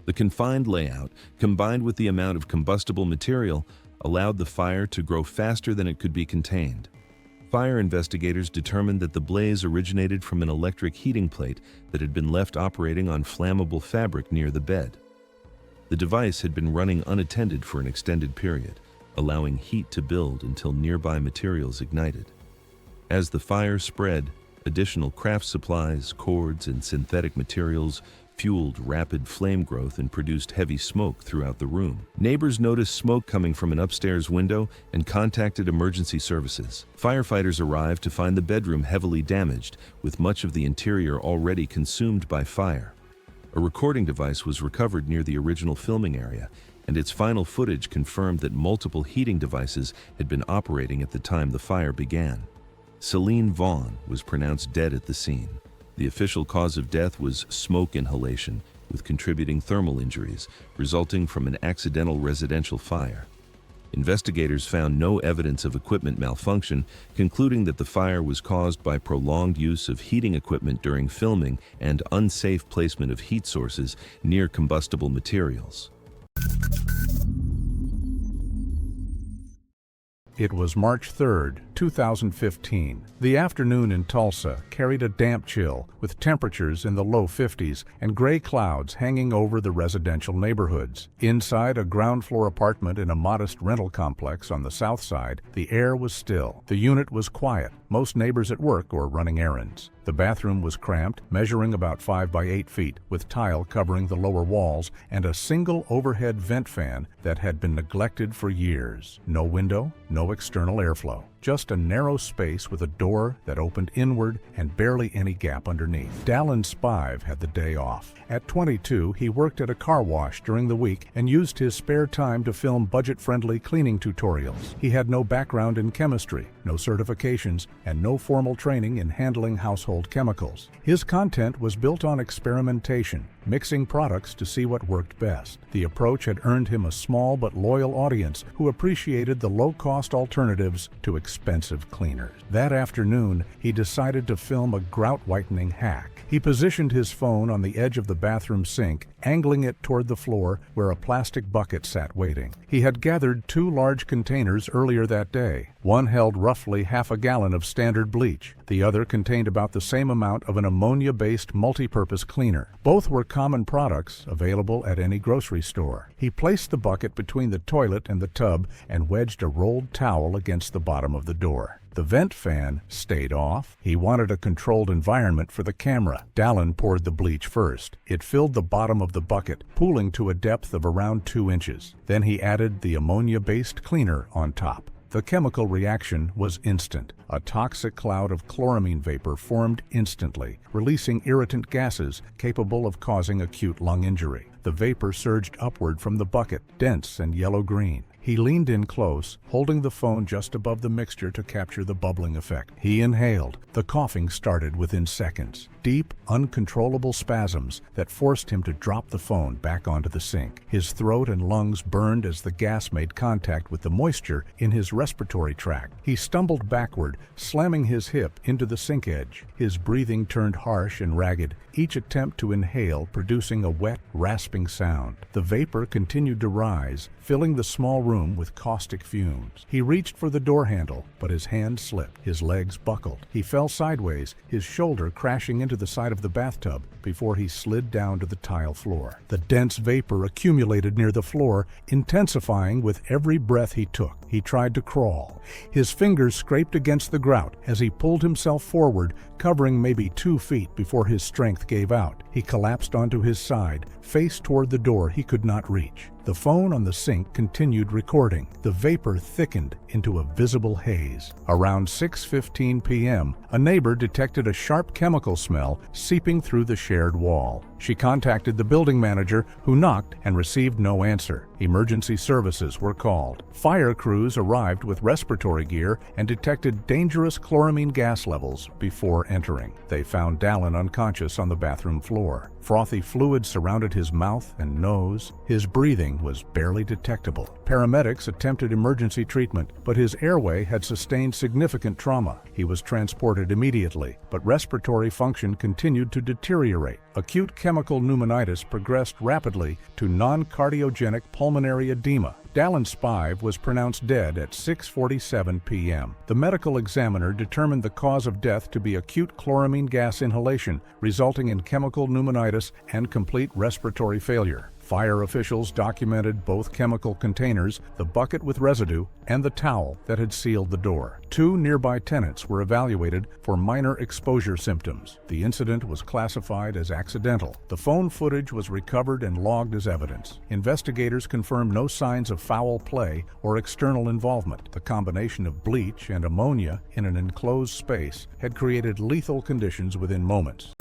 The confined layout, combined with the amount of combustible material, allowed the fire to grow faster than it could be contained. Fire investigators determined that the blaze originated from an electric heating plate that had been left operating on flammable fabric near the bed. The device had been running unattended for an extended period, allowing heat to build until nearby materials ignited. As the fire spread, additional craft supplies, cords, and synthetic materials fueled rapid flame growth and produced heavy smoke throughout the room. Neighbors noticed smoke coming from an upstairs window and contacted emergency services. Firefighters arrived to find the bedroom heavily damaged, with much of the interior already consumed by fire. A recording device was recovered near the original filming area, and its final footage confirmed that multiple heating devices had been operating at the time the fire began. Celine Vaughn was pronounced dead at the scene. The official cause of death was smoke inhalation, with contributing thermal injuries, resulting from an accidental residential fire. Investigators found no evidence of equipment malfunction, concluding that the fire was caused by prolonged use of heating equipment during filming and unsafe placement of heat sources near combustible materials. It was March 3, 2015. The afternoon in Tulsa carried a damp chill with temperatures in the low 50s and gray clouds hanging over the residential neighborhoods. Inside a ground-floor apartment in a modest rental complex on the south side, the air was still. The unit was quiet, most neighbors at work or running errands. The bathroom was cramped, measuring about 5 by 8 feet, with tile covering the lower walls and a single overhead vent fan that had been neglected for years. No window, no external airflow. just a narrow space with a door that opened inward and barely any gap underneath. Dallin Spive had the day off. At 22, he worked at a car wash during the week and used his spare time to film budget-friendly cleaning tutorials. He had no background in chemistry, no certifications, and no formal training in handling household chemicals. His content was built on experimentation, mixing products to see what worked best. The approach had earned him a small but loyal audience who appreciated the low-cost alternatives to expensive cleaners. That afternoon, he decided to film a grout-whitening hack. He positioned his phone on the edge of the bathroom sink, angling it toward the floor where a plastic bucket sat waiting. He had gathered 2 large containers earlier that day. One held roughly half a gallon of standard bleach. The other contained about the same amount of an ammonia-based multi-purpose cleaner. Both were common products available at any grocery store. He placed the bucket between the toilet and the tub and wedged a rolled towel against the bottom of the door. The vent fan stayed off. He wanted a controlled environment for the camera. Dallin poured the bleach first. It filled the bottom of the bucket, pooling to a depth of around 2 inches. Then he added the ammonia-based cleaner on top. The chemical reaction was instant. A toxic cloud of chloramine vapor formed instantly, releasing irritant gases capable of causing acute lung injury. The vapor surged upward from the bucket, dense and yellow-green. He leaned in close, holding the phone just above the mixture to capture the bubbling effect. He inhaled. The coughing started within seconds. Deep, uncontrollable spasms that forced him to drop the phone back onto the sink. His throat and lungs burned as the gas made contact with the moisture in his respiratory tract. He stumbled backward, slamming his hip into the sink edge. His breathing turned harsh and ragged, each attempt to inhale producing a wet, rasping sound. The vapor continued to rise, filling the small room with caustic fumes. He reached for the door handle, but his hand slipped. His legs buckled. He fell sideways, his shoulder crashing into the side of the bathtub before he slid down to the tile floor. The dense vapor accumulated near the floor, intensifying with every breath he took. He tried to crawl. His fingers scraped against the grout as he pulled himself forward, covering maybe 2 feet before his strength gave out. He collapsed onto his side, face toward the door he could not reach. The phone on the sink continued recording. The vapor thickened into a visible haze. Around 6:15 p.m., a neighbor detected a sharp chemical smell seeping through the shared wall. She contacted the building manager, who knocked and received no answer. Emergency services were called. Fire crews arrived with respiratory gear and detected dangerous chloramine gas levels before entering. They found Dallin unconscious on the bathroom floor. Frothy fluid surrounded his mouth and nose. His breathing was barely detectable. Paramedics attempted emergency treatment, but his airway had sustained significant trauma. He was transported immediately, but respiratory function continued to deteriorate. Acute chemical pneumonitis progressed rapidly to non-cardiogenic pulmonary edema. Dallin Spive was pronounced dead at 6:47 p.m. The medical examiner determined the cause of death to be acute chloramine gas inhalation, resulting in chemical pneumonitis and complete respiratory failure. Fire officials documented both chemical containers, the bucket with residue, and the towel that had sealed the door. 2 nearby tenants were evaluated for minor exposure symptoms. The incident was classified as accidental. The phone footage was recovered and logged as evidence. Investigators confirmed no signs of foul play or external involvement. The combination of bleach and ammonia in an enclosed space had created lethal conditions within moments.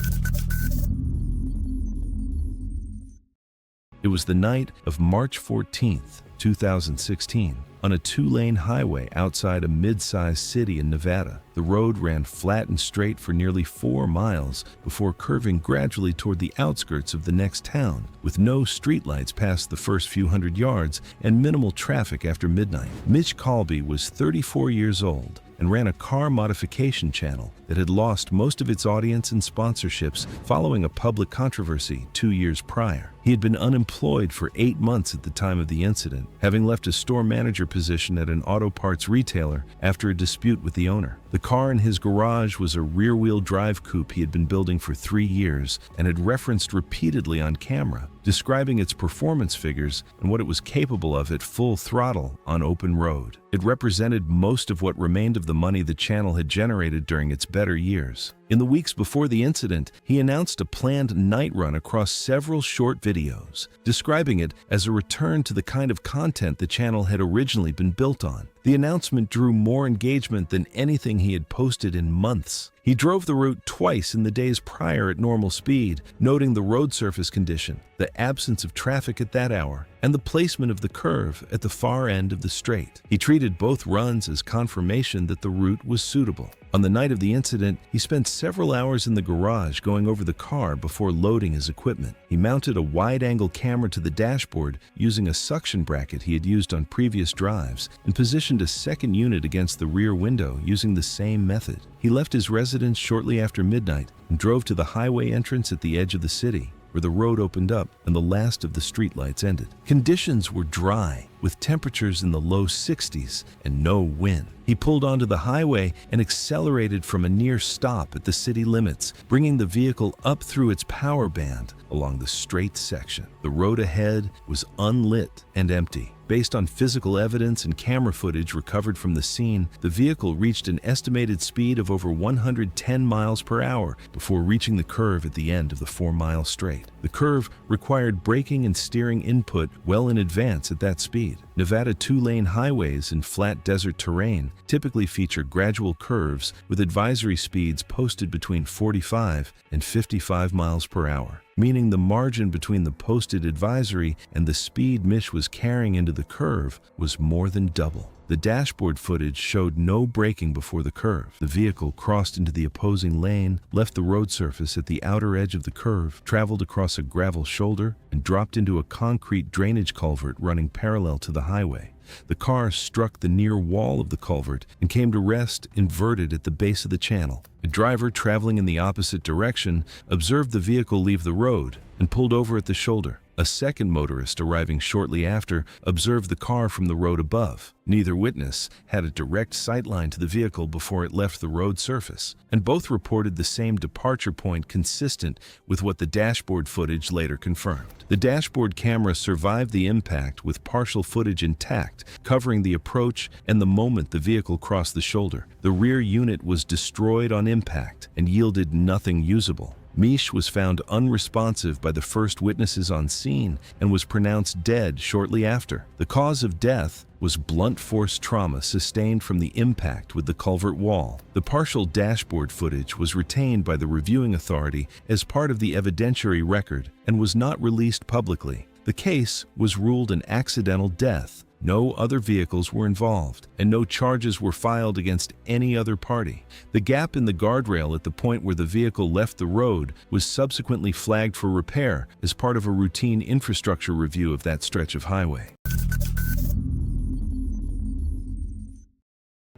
It was the night of March 14th, 2016. On a 2-lane highway outside a mid-sized city in Nevada, the road ran flat and straight for nearly 4 miles before curving gradually toward the outskirts of the next town, with no streetlights past the first few hundred yards and minimal traffic after midnight. Mitch Colby was 34 years old and ran a car modification channel that had lost most of its audience and sponsorships following a public controversy 2 years prior. He had been unemployed for 8 months at the time of the incident, having left a store manager position at an auto parts retailer after a dispute with the owner. The car in his garage was a rear-wheel drive coupe he had been building for 3 years and had referenced repeatedly on camera, describing its performance figures and what it was capable of at full throttle on open road. It represented most of what remained of the money the channel had generated during its better years. In the weeks before the incident, he announced a planned night run across several short videos, describing it as a return to the kind of content the channel had originally been built on. The announcement drew more engagement than anything he had posted in months. He drove the route twice in the days prior at normal speed, noting the road surface condition, the absence of traffic at that hour, and the placement of the curve at the far end of the straight. He treated both runs as confirmation that the route was suitable. On the night of the incident, he spent several hours in the garage going over the car before loading his equipment. He mounted a wide-angle camera to the dashboard using a suction bracket he had used on previous drives and positioned a second unit against the rear window using the same method. He left his residence shortly after midnight and drove to the highway entrance at the edge of the city, where the road opened up and the last of the streetlights ended. Conditions were dry, with temperatures in the low 60s and no wind. He pulled onto the highway and accelerated from a near stop at the city limits, bringing the vehicle up through its power band along the straight section. The road ahead was unlit and empty. Based on physical evidence and camera footage recovered from the scene, the vehicle reached an estimated speed of over 110 miles per hour before reaching the curve at the end of the 4-mile straight. The curve required braking and steering input well in advance at that speed. Nevada 2-lane highways in flat desert terrain typically feature gradual curves with advisory speeds posted between 45 and 55 miles per hour, meaning the margin between the posted advisory and the speed Mish was carrying into the curve was more than double. The dashboard footage showed no braking before the curve. The vehicle crossed into the opposing lane, left the road surface at the outer edge of the curve, traveled across a gravel shoulder, and dropped into a concrete drainage culvert running parallel to the highway. The car struck the near wall of the culvert and came to rest inverted at the base of the channel. A driver traveling in the opposite direction observed the vehicle leave the road and pulled over at the shoulder. A second motorist arriving shortly after observed the car from the road above. Neither witness had a direct sightline to the vehicle before it left the road surface, and both reported the same departure point consistent with what the dashboard footage later confirmed. The dashboard camera survived the impact with partial footage intact, covering the approach and the moment the vehicle crossed the shoulder. The rear unit was destroyed on impact and yielded nothing usable. Mish was found unresponsive by the first witnesses on scene and was pronounced dead shortly after. The cause of death was blunt force trauma sustained from the impact with the culvert wall. The partial dashboard footage was retained by the reviewing authority as part of the evidentiary record and was not released publicly. The case was ruled an accidental death. No other vehicles were involved, and no charges were filed against any other party. The gap in the guardrail at the point where the vehicle left the road was subsequently flagged for repair as part of a routine infrastructure review of that stretch of highway.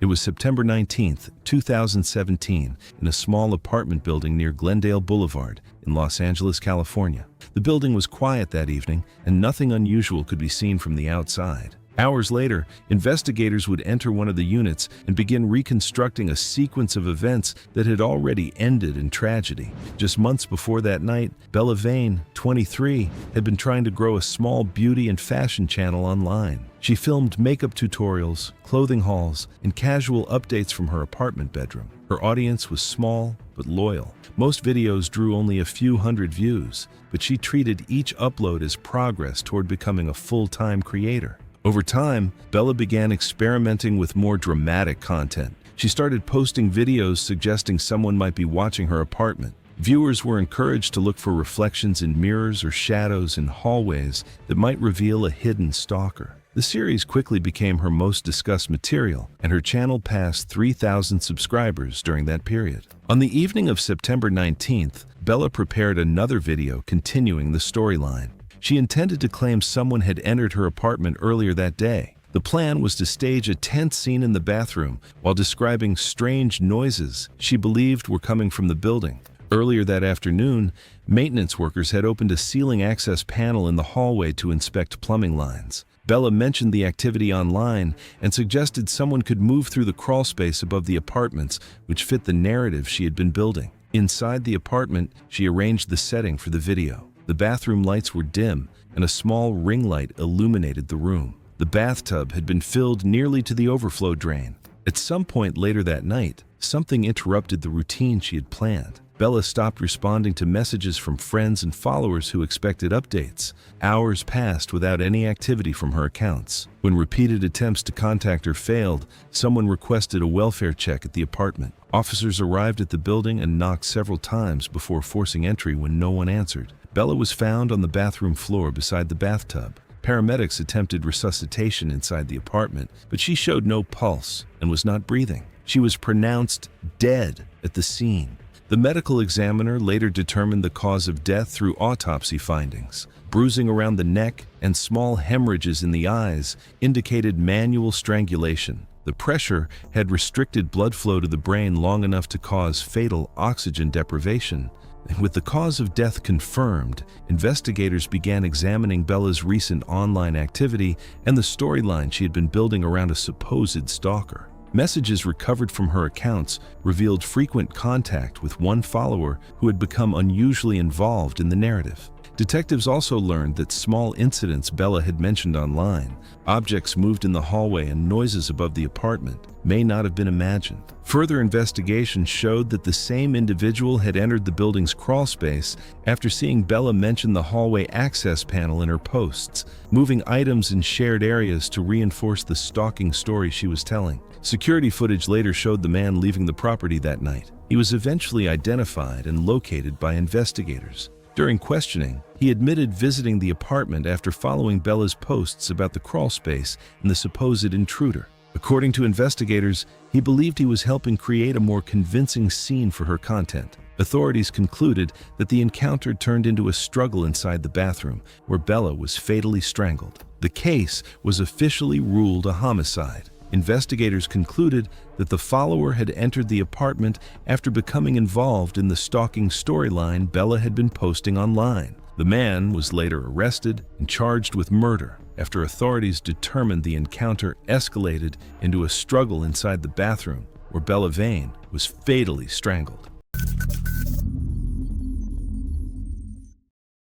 It was September 19, 2017, in a small apartment building near Glendale Boulevard in Los Angeles, California. The building was quiet that evening, and nothing unusual could be seen from the outside. Hours later, investigators would enter one of the units and begin reconstructing a sequence of events that had already ended in tragedy. Just months before that night, Bella Vane, 23, had been trying to grow a small beauty and fashion channel online. She filmed makeup tutorials, clothing hauls, and casual updates from her apartment bedroom. Her audience was small but loyal. Most videos drew only a few hundred views, but she treated each upload as progress toward becoming a full-time creator. Over time, Bella began experimenting with more dramatic content. She started posting videos suggesting someone might be watching her apartment. Viewers were encouraged to look for reflections in mirrors or shadows in hallways that might reveal a hidden stalker. The series quickly became her most discussed material, and her channel passed 3,000 subscribers during that period. On the evening of September 19th, Bella prepared another video continuing the storyline. She intended to claim someone had entered her apartment earlier that day. The plan was to stage a tense scene in the bathroom while describing strange noises she believed were coming from the building. Earlier that afternoon, maintenance workers had opened a ceiling access panel in the hallway to inspect plumbing lines. Bella mentioned the activity online and suggested someone could move through the crawl space above the apartments, which fit the narrative she had been building. Inside the apartment, she arranged the setting for the video. The bathroom lights were dim, and a small ring light illuminated the room. The bathtub had been filled nearly to the overflow drain. At some point later that night, something interrupted the routine she had planned. Bella stopped responding to messages from friends and followers who expected updates. Hours passed without any activity from her accounts. When repeated attempts to contact her failed, someone requested a welfare check at the apartment. Officers arrived at the building and knocked several times before forcing entry when no one answered. Bella was found on the bathroom floor beside the bathtub. Paramedics attempted resuscitation inside the apartment, but she showed no pulse and was not breathing. She was pronounced dead at the scene. The medical examiner later determined the cause of death through autopsy findings. Bruising around the neck and small hemorrhages in the eyes indicated manual strangulation. The pressure had restricted blood flow to the brain long enough to cause fatal oxygen deprivation. And with the cause of death confirmed, investigators began examining Bella's recent online activity and the storyline she had been building around a supposed stalker. Messages recovered from her accounts revealed frequent contact with one follower who had become unusually involved in the narrative. Detectives also learned that small incidents Bella had mentioned online, objects moved in the hallway and noises above the apartment, may not have been imagined. Further investigation showed that the same individual had entered the building's crawl space after seeing Bella mention the hallway access panel in her posts, moving items in shared areas to reinforce the stalking story she was telling. Security footage later showed the man leaving the property that night. He was eventually identified and located by investigators. During questioning, he admitted visiting the apartment after following Bella's posts about the crawl space and the supposed intruder. According to investigators, he believed he was helping create a more convincing scene for her content. Authorities concluded that the encounter turned into a struggle inside the bathroom, where Bella was fatally strangled. The case was officially ruled a homicide. Investigators concluded that the follower had entered the apartment after becoming involved in the stalking storyline Bella had been posting online. The man was later arrested and charged with murder after authorities determined the encounter escalated into a struggle inside the bathroom where Bella Vane was fatally strangled.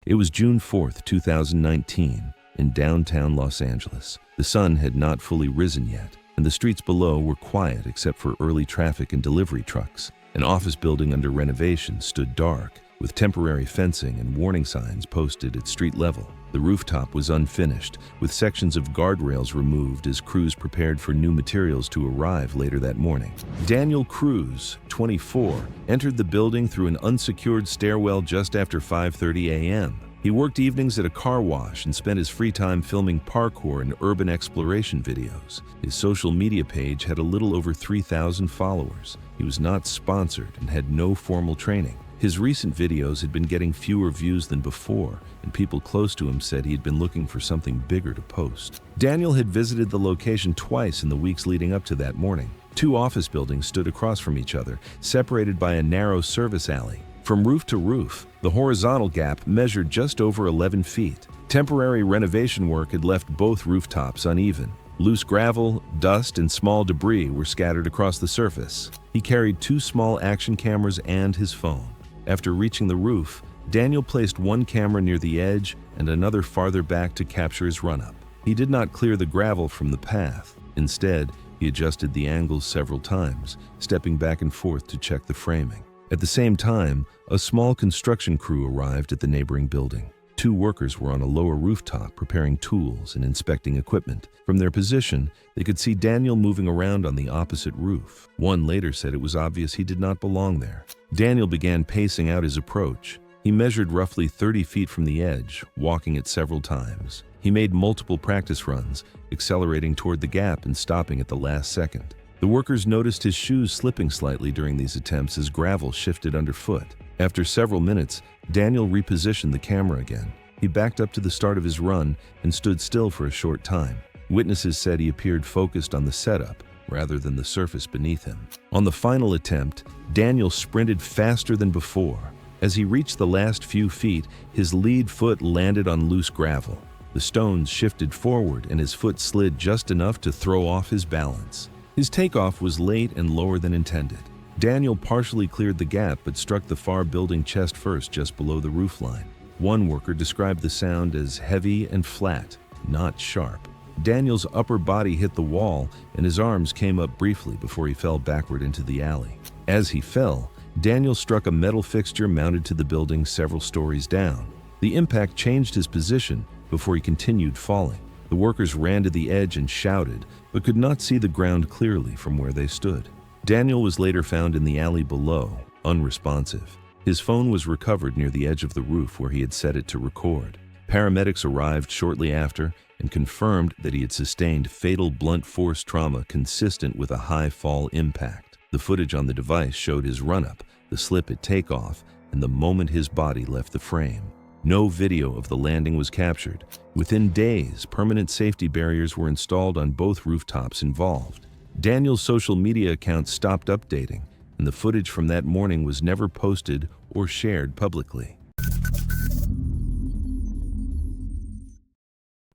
It was June 4th, 2019, in downtown Los Angeles. The sun had not fully risen yet, and the streets below were quiet except for early traffic and delivery trucks. An office building under renovation stood dark, with temporary fencing and warning signs posted at street level. The rooftop was unfinished, with sections of guardrails removed as crews prepared for new materials to arrive later that morning. Daniel Cruz, 24, entered the building through an unsecured stairwell just after 5:30 a.m. He worked evenings at a car wash and spent his free time filming parkour and urban exploration videos. His social media page had a little over 3,000 followers. He was not sponsored and had no formal training. His recent videos had been getting fewer views than before, and people close to him said he had been looking for something bigger to post. Daniel had visited the location twice in the weeks leading up to that morning. Two office buildings stood across from each other, separated by a narrow service alley. From roof to roof, the horizontal gap measured just over 11 feet. Temporary renovation work had left both rooftops uneven. Loose gravel, dust, and small debris were scattered across the surface. He carried two small action cameras and his phone. After reaching the roof, Daniel placed one camera near the edge and another farther back to capture his run-up. He did not clear the gravel from the path. Instead, he adjusted the angles several times, stepping back and forth to check the framing. At the same time, a small construction crew arrived at the neighboring building. Two workers were on a lower rooftop preparing tools and inspecting equipment. From their position, they could see Daniel moving around on the opposite roof. One later said it was obvious he did not belong there. Daniel began pacing out his approach. He measured roughly 30 feet from the edge, walking it several times. He made multiple practice runs, accelerating toward the gap and stopping at the last second. The workers noticed his shoes slipping slightly during these attempts as gravel shifted underfoot. After several minutes, Daniel repositioned the camera again. He backed up to the start of his run and stood still for a short time. Witnesses said he appeared focused on the setup rather than the surface beneath him. On the final attempt, Daniel sprinted faster than before. As he reached the last few feet, his lead foot landed on loose gravel. The stones shifted forward and his foot slid just enough to throw off his balance. His takeoff was late and lower than intended. Daniel partially cleared the gap but struck the far building chest first just below the roofline. One worker described the sound as heavy and flat, not sharp. Daniel's upper body hit the wall and his arms came up briefly before he fell backward into the alley. As he fell, Daniel struck a metal fixture mounted to the building several stories down. The impact changed his position before he continued falling. The workers ran to the edge and shouted, but could not see the ground clearly from where they stood. Daniel was later found in the alley below, unresponsive. His phone was recovered near the edge of the roof where he had set it to record. Paramedics arrived shortly after and confirmed that he had sustained fatal blunt force trauma consistent with a high fall impact. The footage on the device showed his run-up, the slip at takeoff, and the moment his body left the frame. No video of the landing was captured. Within days, permanent safety barriers were installed on both rooftops involved. Daniel's social media account stopped updating, and the footage from that morning was never posted or shared publicly.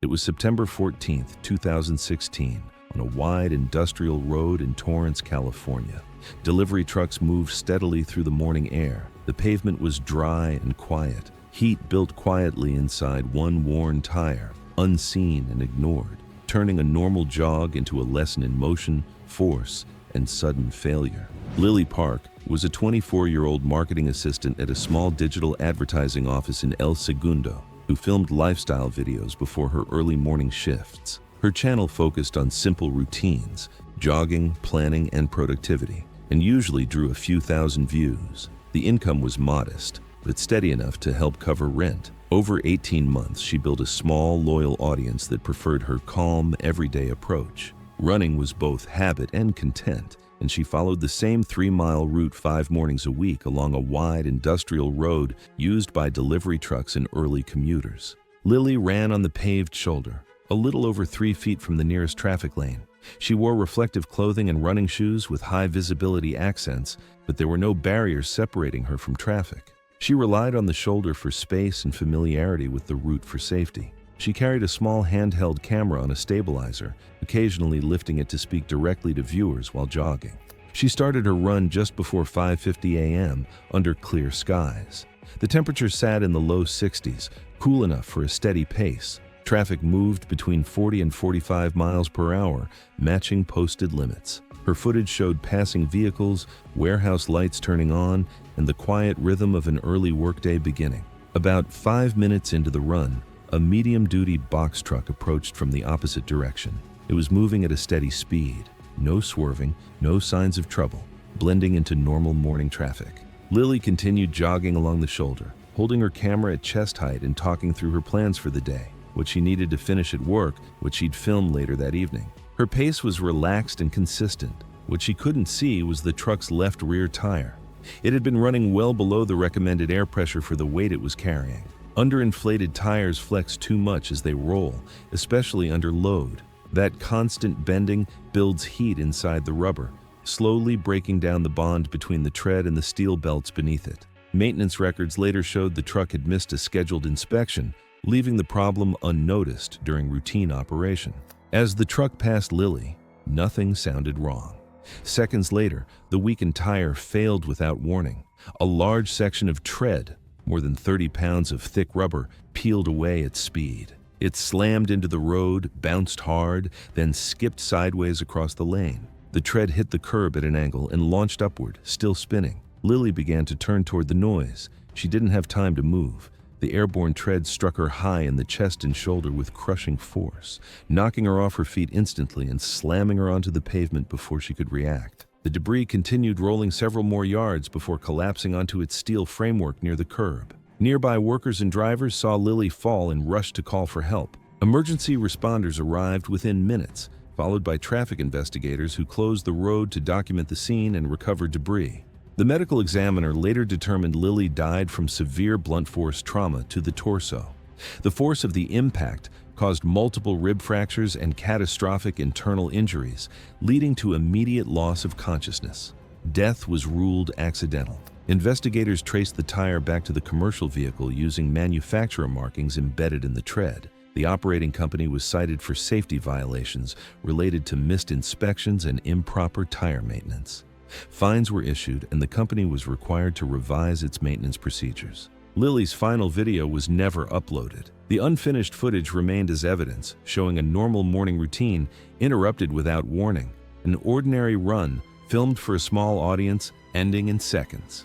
It was September 14, 2016, on a wide industrial road in Torrance, California. Delivery trucks moved steadily through the morning air. The pavement was dry and quiet. Heat built quietly inside one worn tire, unseen and ignored, turning a normal jog into a lesson in motion, force, and sudden failure. Lily Park was a 24-year-old marketing assistant at a small digital advertising office in El Segundo, who filmed lifestyle videos before her early morning shifts. Her channel focused on simple routines, jogging, planning, and productivity, and usually drew a few thousand views. The income was modest, but steady enough to help cover rent. Over 18 months, she built a small, loyal audience that preferred her calm, everyday approach. Running was both habit and content, and she followed the same 3-mile route 5 mornings a week along a wide industrial road used by delivery trucks and early commuters. Lily ran on the paved shoulder, a little over 3 feet from the nearest traffic lane. She wore reflective clothing and running shoes with high visibility accents, but there were no barriers separating her from traffic. She relied on the shoulder for space and familiarity with the route for safety. She carried a small handheld camera on a stabilizer, occasionally lifting it to speak directly to viewers while jogging. She started her run just before 5:50 a.m. under clear skies. The temperature sat in the low 60s, cool enough for a steady pace. Traffic moved between 40 and 45 miles per hour, matching posted limits. Her footage showed passing vehicles, warehouse lights turning on, and the quiet rhythm of an early workday beginning. About 5 minutes into the run, a medium-duty box truck approached from the opposite direction. It was moving at a steady speed, no swerving, no signs of trouble, blending into normal morning traffic. Lily continued jogging along the shoulder, holding her camera at chest height and talking through her plans for the day, what she needed to finish at work, what she'd film later that evening. Her pace was relaxed and consistent. What she couldn't see was the truck's left rear tire. It had been running well below the recommended air pressure for the weight it was carrying. Underinflated tires flex too much as they roll, especially under load. That constant bending builds heat inside the rubber, slowly breaking down the bond between the tread and the steel belts beneath it. Maintenance records later showed the truck had missed a scheduled inspection, leaving the problem unnoticed during routine operation. As the truck passed Lily, nothing sounded wrong. Seconds later, the weakened tire failed without warning. A large section of tread, more than 30 pounds of thick rubber, peeled away at speed. It slammed into the road, bounced hard, then skipped sideways across the lane. The tread hit the curb at an angle and launched upward, still spinning. Lily began to turn toward the noise. She didn't have time to move. The airborne tread struck her high in the chest and shoulder with crushing force, knocking her off her feet instantly and slamming her onto the pavement before she could react. The debris continued rolling several more yards before collapsing onto its steel framework near the curb. Nearby workers and drivers saw Lily fall and rushed to call for help. Emergency responders arrived within minutes, followed by traffic investigators who closed the road to document the scene and recover debris. The medical examiner later determined Lily died from severe blunt force trauma to the torso. The force of the impact caused multiple rib fractures and catastrophic internal injuries, leading to immediate loss of consciousness. Death was ruled accidental. Investigators traced the tire back to the commercial vehicle using manufacturer markings embedded in the tread. The operating company was cited for safety violations related to missed inspections and improper tire maintenance. Fines were issued and the company was required to revise its maintenance procedures. Lily's final video was never uploaded. The unfinished footage remained as evidence, showing a normal morning routine interrupted without warning, an ordinary run filmed for a small audience, ending in seconds.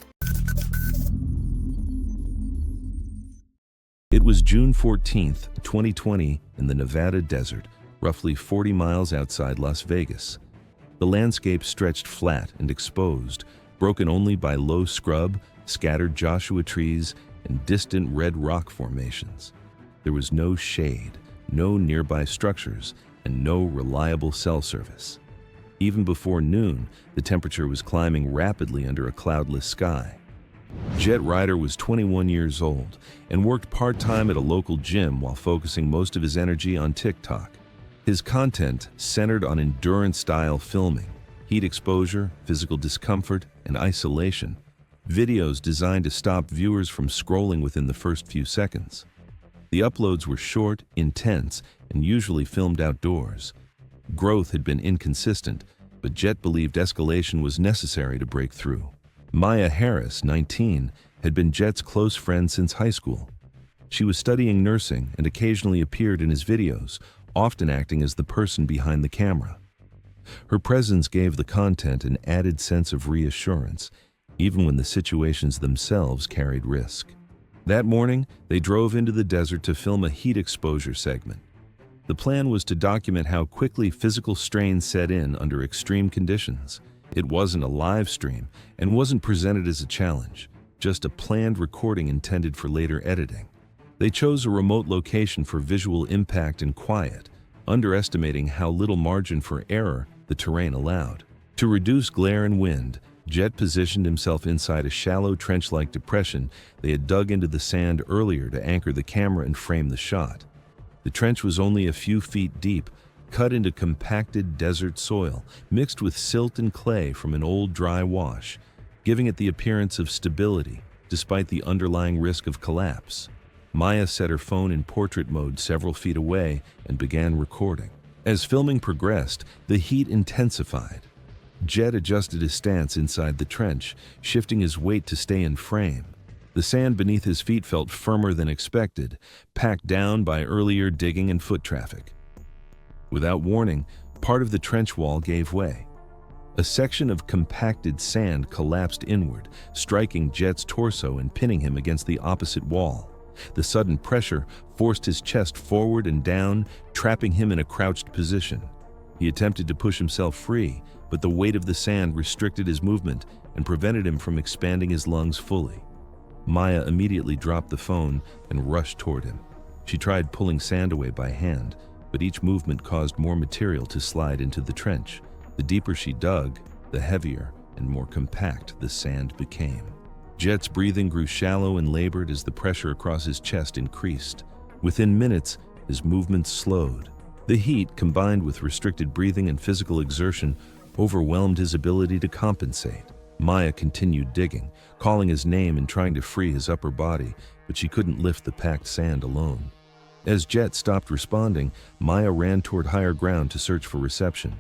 It was June 14, 2020, in the Nevada desert, roughly 40 miles outside Las Vegas. The landscape stretched flat and exposed, broken only by low scrub, scattered Joshua trees, and distant red rock formations. There was no shade, no nearby structures, and no reliable cell service. Even before noon, the temperature was climbing rapidly under a cloudless sky. Jet Ryder was 21 years old and worked part-time at a local gym while focusing most of his energy on TikTok. His content centered on endurance-style filming, heat exposure, physical discomfort, and isolation. Videos designed to stop viewers from scrolling within the first few seconds. The uploads were short, intense, and usually filmed outdoors. Growth had been inconsistent, but Jet believed escalation was necessary to break through. Maya Harris, 19, had been Jet's close friend since high school. She was studying nursing and occasionally appeared in his videos, often acting as the person behind the camera. Her presence gave the content an added sense of reassurance, even when the situations themselves carried risk. That morning, they drove into the desert to film a heat exposure segment. The plan was to document how quickly physical strain set in under extreme conditions. It wasn't a live stream and wasn't presented as a challenge, just a planned recording intended for later editing. They chose a remote location for visual impact and quiet, underestimating how little margin for error the terrain allowed. To reduce glare and wind, Jet positioned himself inside a shallow trench-like depression they had dug into the sand earlier to anchor the camera and frame the shot. The trench was only a few feet deep, cut into compacted desert soil, mixed with silt and clay from an old dry wash, giving it the appearance of stability, despite the underlying risk of collapse. Maya set her phone in portrait mode several feet away and began recording. As filming progressed, the heat intensified. Jet adjusted his stance inside the trench, shifting his weight to stay in frame. The sand beneath his feet felt firmer than expected, packed down by earlier digging and foot traffic. Without warning, part of the trench wall gave way. A section of compacted sand collapsed inward, striking Jet's torso and pinning him against the opposite wall. The sudden pressure forced his chest forward and down, trapping him in a crouched position. He attempted to push himself free, but the weight of the sand restricted his movement and prevented him from expanding his lungs fully. Maya immediately dropped the phone and rushed toward him. She tried pulling sand away by hand, but each movement caused more material to slide into the trench. The deeper she dug, the heavier and more compact the sand became. Jet's breathing grew shallow and labored as the pressure across his chest increased. Within minutes, his movements slowed. The heat, combined with restricted breathing and physical exertion, overwhelmed his ability to compensate. Maya continued digging, calling his name and trying to free his upper body, but she couldn't lift the packed sand alone. As Jet stopped responding, Maya ran toward higher ground to search for reception.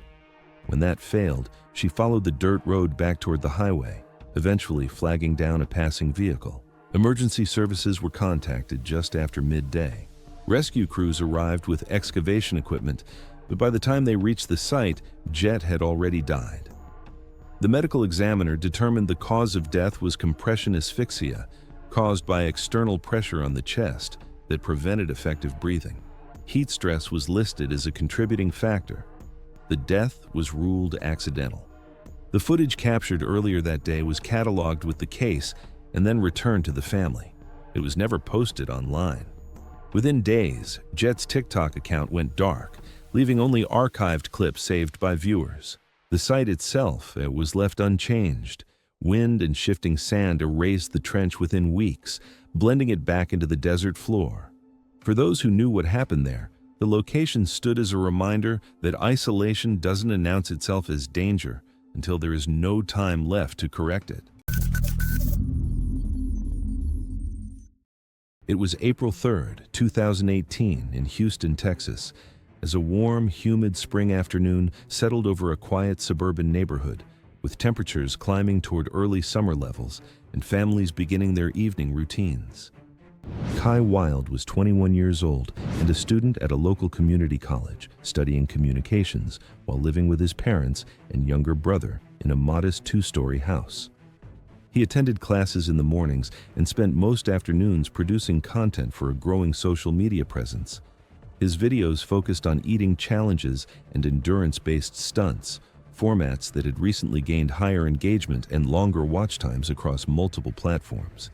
When that failed, she followed the dirt road back toward the highway, eventually flagging down a passing vehicle. Emergency services were contacted just after midday. Rescue crews arrived with excavation equipment, but by the time they reached the site, Jet had already died. The medical examiner determined the cause of death was compression asphyxia, caused by external pressure on the chest that prevented effective breathing. Heat stress was listed as a contributing factor. The death was ruled accidental. The footage captured earlier that day was cataloged with the case and then returned to the family. It was never posted online. Within days, Jet's TikTok account went dark, leaving only archived clips saved by viewers. The site itself was left unchanged. Wind and shifting sand erased the trench within weeks, blending it back into the desert floor. For those who knew what happened there, the location stood as a reminder that isolation doesn't announce itself as danger until there is no time left to correct it. It was April 3rd, 2018, in Houston, Texas, as a warm, humid spring afternoon settled over a quiet suburban neighborhood, with temperatures climbing toward early summer levels and families beginning their evening routines. Kai Wilde was 21 years old and a student at a local community college, studying communications while living with his parents and younger brother in a modest two-story house. He attended classes in the mornings and spent most afternoons producing content for a growing social media presence. His videos focused on eating challenges and endurance-based stunts, formats that had recently gained higher engagement and longer watch times across multiple platforms.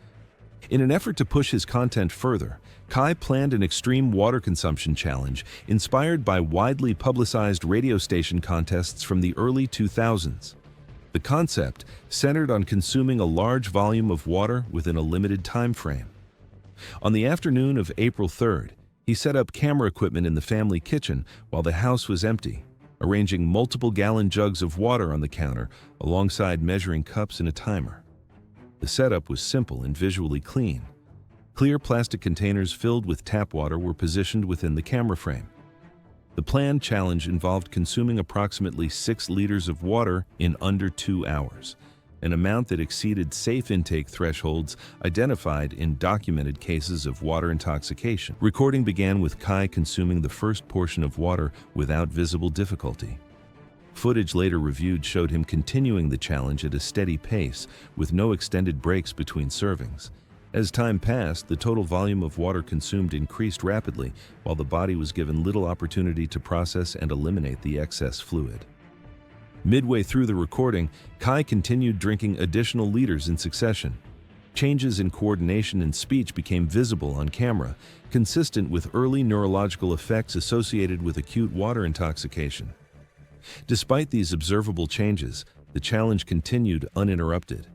In an effort to push his content further, Kai planned an extreme water consumption challenge inspired by widely publicized radio station contests from the early 2000s. The concept centered on consuming a large volume of water within a limited time frame. On the afternoon of April 3rd, he set up camera equipment in the family kitchen while the house was empty, arranging multiple gallon jugs of water on the counter alongside measuring cups and a timer. The setup was simple and visually clean. Clear plastic containers filled with tap water were positioned within the camera frame. The planned challenge involved consuming approximately 6 liters of water in under 2 hours, an amount that exceeded safe intake thresholds identified in documented cases of water intoxication. Recording began with Kai consuming the first portion of water without visible difficulty. Footage later reviewed showed him continuing the challenge at a steady pace, with no extended breaks between servings. As time passed, the total volume of water consumed increased rapidly, while the body was given little opportunity to process and eliminate the excess fluid. Midway through the recording, Kai continued drinking additional liters in succession. Changes in coordination and speech became visible on camera, consistent with early neurological effects associated with acute water intoxication. Despite these observable changes, the challenge continued uninterrupted.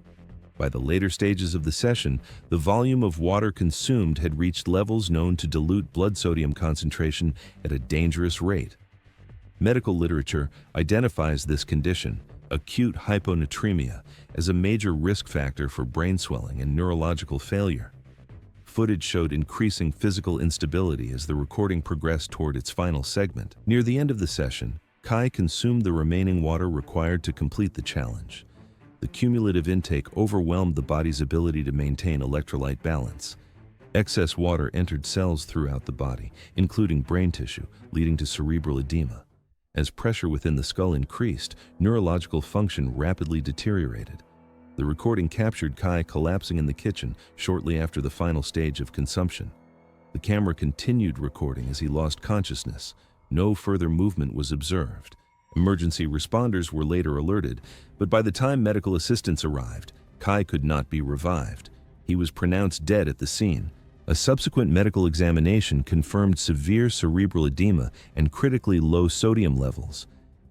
By the later stages of the session, the volume of water consumed had reached levels known to dilute blood sodium concentration at a dangerous rate. Medical literature identifies this condition, acute hyponatremia, as a major risk factor for brain swelling and neurological failure. Footage showed increasing physical instability as the recording progressed toward its final segment. Near the end of the session, Kai consumed the remaining water required to complete the challenge. The cumulative intake overwhelmed the body's ability to maintain electrolyte balance. Excess water entered cells throughout the body, including brain tissue, leading to cerebral edema. As pressure within the skull increased, neurological function rapidly deteriorated. The recording captured Kai collapsing in the kitchen shortly after the final stage of consumption. The camera continued recording as he lost consciousness. No further movement was observed. Emergency responders were later alerted, but by the time medical assistance arrived, Kai could not be revived. He was pronounced dead at the scene. A subsequent medical examination confirmed severe cerebral edema and critically low sodium levels.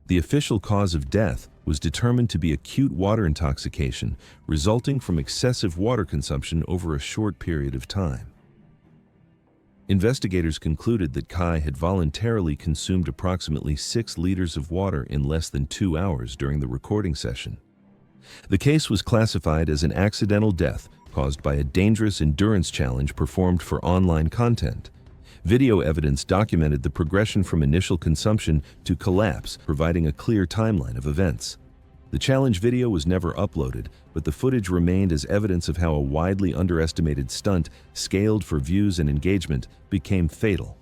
The official cause of death was determined to be acute water intoxication, resulting from excessive water consumption over a short period of time. Investigators concluded that Kai had voluntarily consumed approximately 6 liters of water in less than 2 hours during the recording session. The case was classified as an accidental death caused by a dangerous endurance challenge performed for online content. Video evidence documented the progression from initial consumption to collapse, providing a clear timeline of events. The challenge video was never uploaded, but the footage remained as evidence of how a widely underestimated stunt, scaled for views and engagement, became fatal.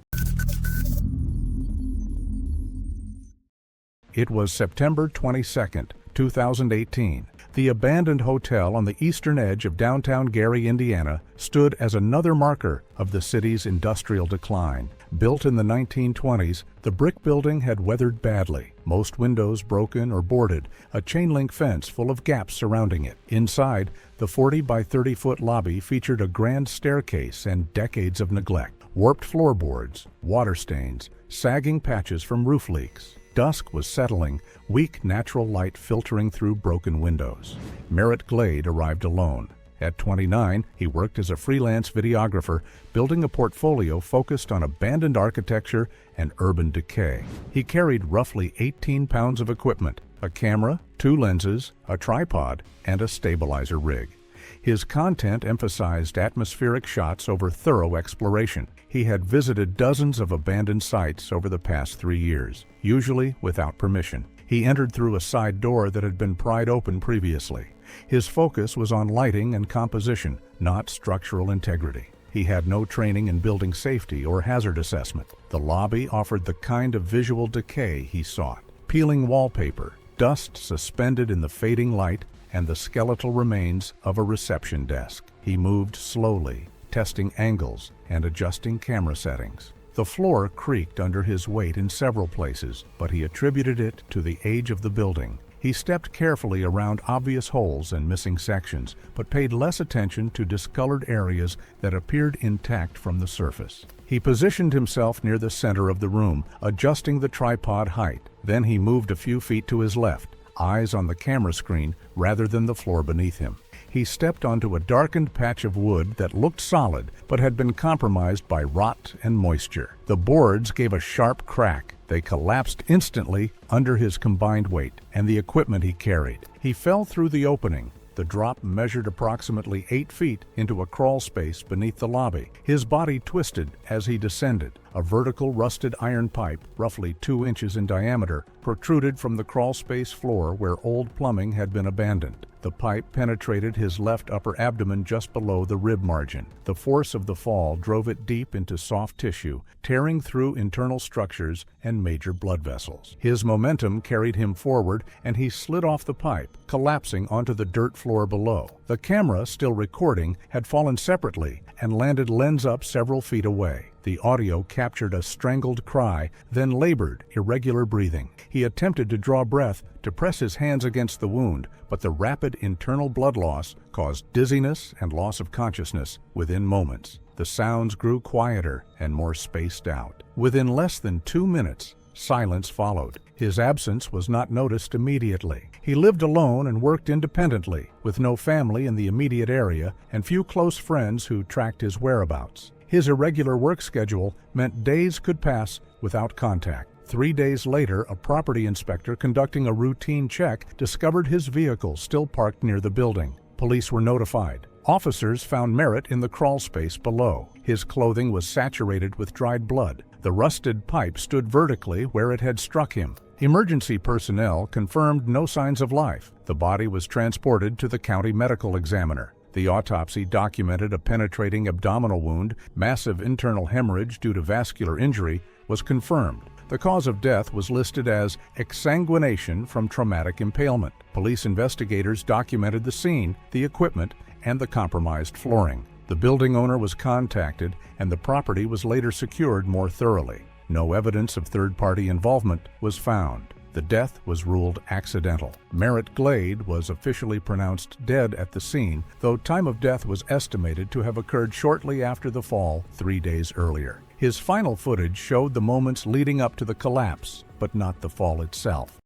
It was September 22, 2018. The abandoned hotel on the eastern edge of downtown Gary, Indiana, stood as another marker of the city's industrial decline. Built in the 1920s, the brick building had weathered badly, most windows broken or boarded, a chain-link fence full of gaps surrounding it. Inside, the 40 by 30-foot lobby featured a grand staircase and decades of neglect. Warped floorboards, water stains, sagging patches from roof leaks. Dusk was settling, weak natural light filtering through broken windows. Merritt Glade arrived alone. At 29, he worked as a freelance videographer, building a portfolio focused on abandoned architecture and urban decay. He carried roughly 18 pounds of equipment, a camera, 2 lenses, a tripod, and a stabilizer rig. His content emphasized atmospheric shots over thorough exploration. He had visited dozens of abandoned sites over the past 3 years, usually without permission. He entered through a side door that had been pried open previously. His focus was on lighting and composition, not structural integrity. He had no training in building safety or hazard assessment. The lobby offered the kind of visual decay he sought. Peeling wallpaper, dust suspended in the fading light, and the skeletal remains of a reception desk. He moved slowly, testing angles and adjusting camera settings. The floor creaked under his weight in several places, but he attributed it to the age of the building. He stepped carefully around obvious holes and missing sections, but paid less attention to discolored areas that appeared intact from the surface. He positioned himself near the center of the room, adjusting the tripod height. Then he moved a few feet to his left, eyes on the camera screen rather than the floor beneath him. He stepped onto a darkened patch of wood that looked solid but had been compromised by rot and moisture. The boards gave a sharp crack. They collapsed instantly under his combined weight and the equipment he carried. He fell through the opening. The drop measured approximately 8 feet into a crawl space beneath the lobby. His body twisted as he descended. A vertical rusted iron pipe, roughly 2 inches in diameter, protruded from the crawl space floor where old plumbing had been abandoned. The pipe penetrated his left upper abdomen just below the rib margin. The force of the fall drove it deep into soft tissue, tearing through internal structures and major blood vessels. His momentum carried him forward, and he slid off the pipe, collapsing onto the dirt floor below. The camera, still recording, had fallen separately and landed lens up several feet away. The audio captured a strangled cry, then labored, irregular breathing. He attempted to draw breath, to press his hands against the wound, but the rapid internal blood loss caused dizziness and loss of consciousness within moments. The sounds grew quieter and more spaced out. Within less than 2 minutes, silence followed. His absence was not noticed immediately. He lived alone and worked independently, with no family in the immediate area and few close friends who tracked his whereabouts. His irregular work schedule meant days could pass without contact. 3 days later, a property inspector conducting a routine check discovered his vehicle still parked near the building. Police were notified. Officers found Merritt in the crawl space below. His clothing was saturated with dried blood. The rusted pipe stood vertically where it had struck him. Emergency personnel confirmed no signs of life. The body was transported to the county medical examiner. The autopsy documented a penetrating abdominal wound. Massive internal hemorrhage due to vascular injury was confirmed. The cause of death was listed as exsanguination from traumatic impalement. Police investigators documented the scene, the equipment, and the compromised flooring. The building owner was contacted, and the property was later secured more thoroughly. No evidence of third-party involvement was found. The death was ruled accidental. Merritt Glade was officially pronounced dead at the scene, though time of death was estimated to have occurred shortly after the fall 3 days earlier. His final footage showed the moments leading up to the collapse, but not the fall itself.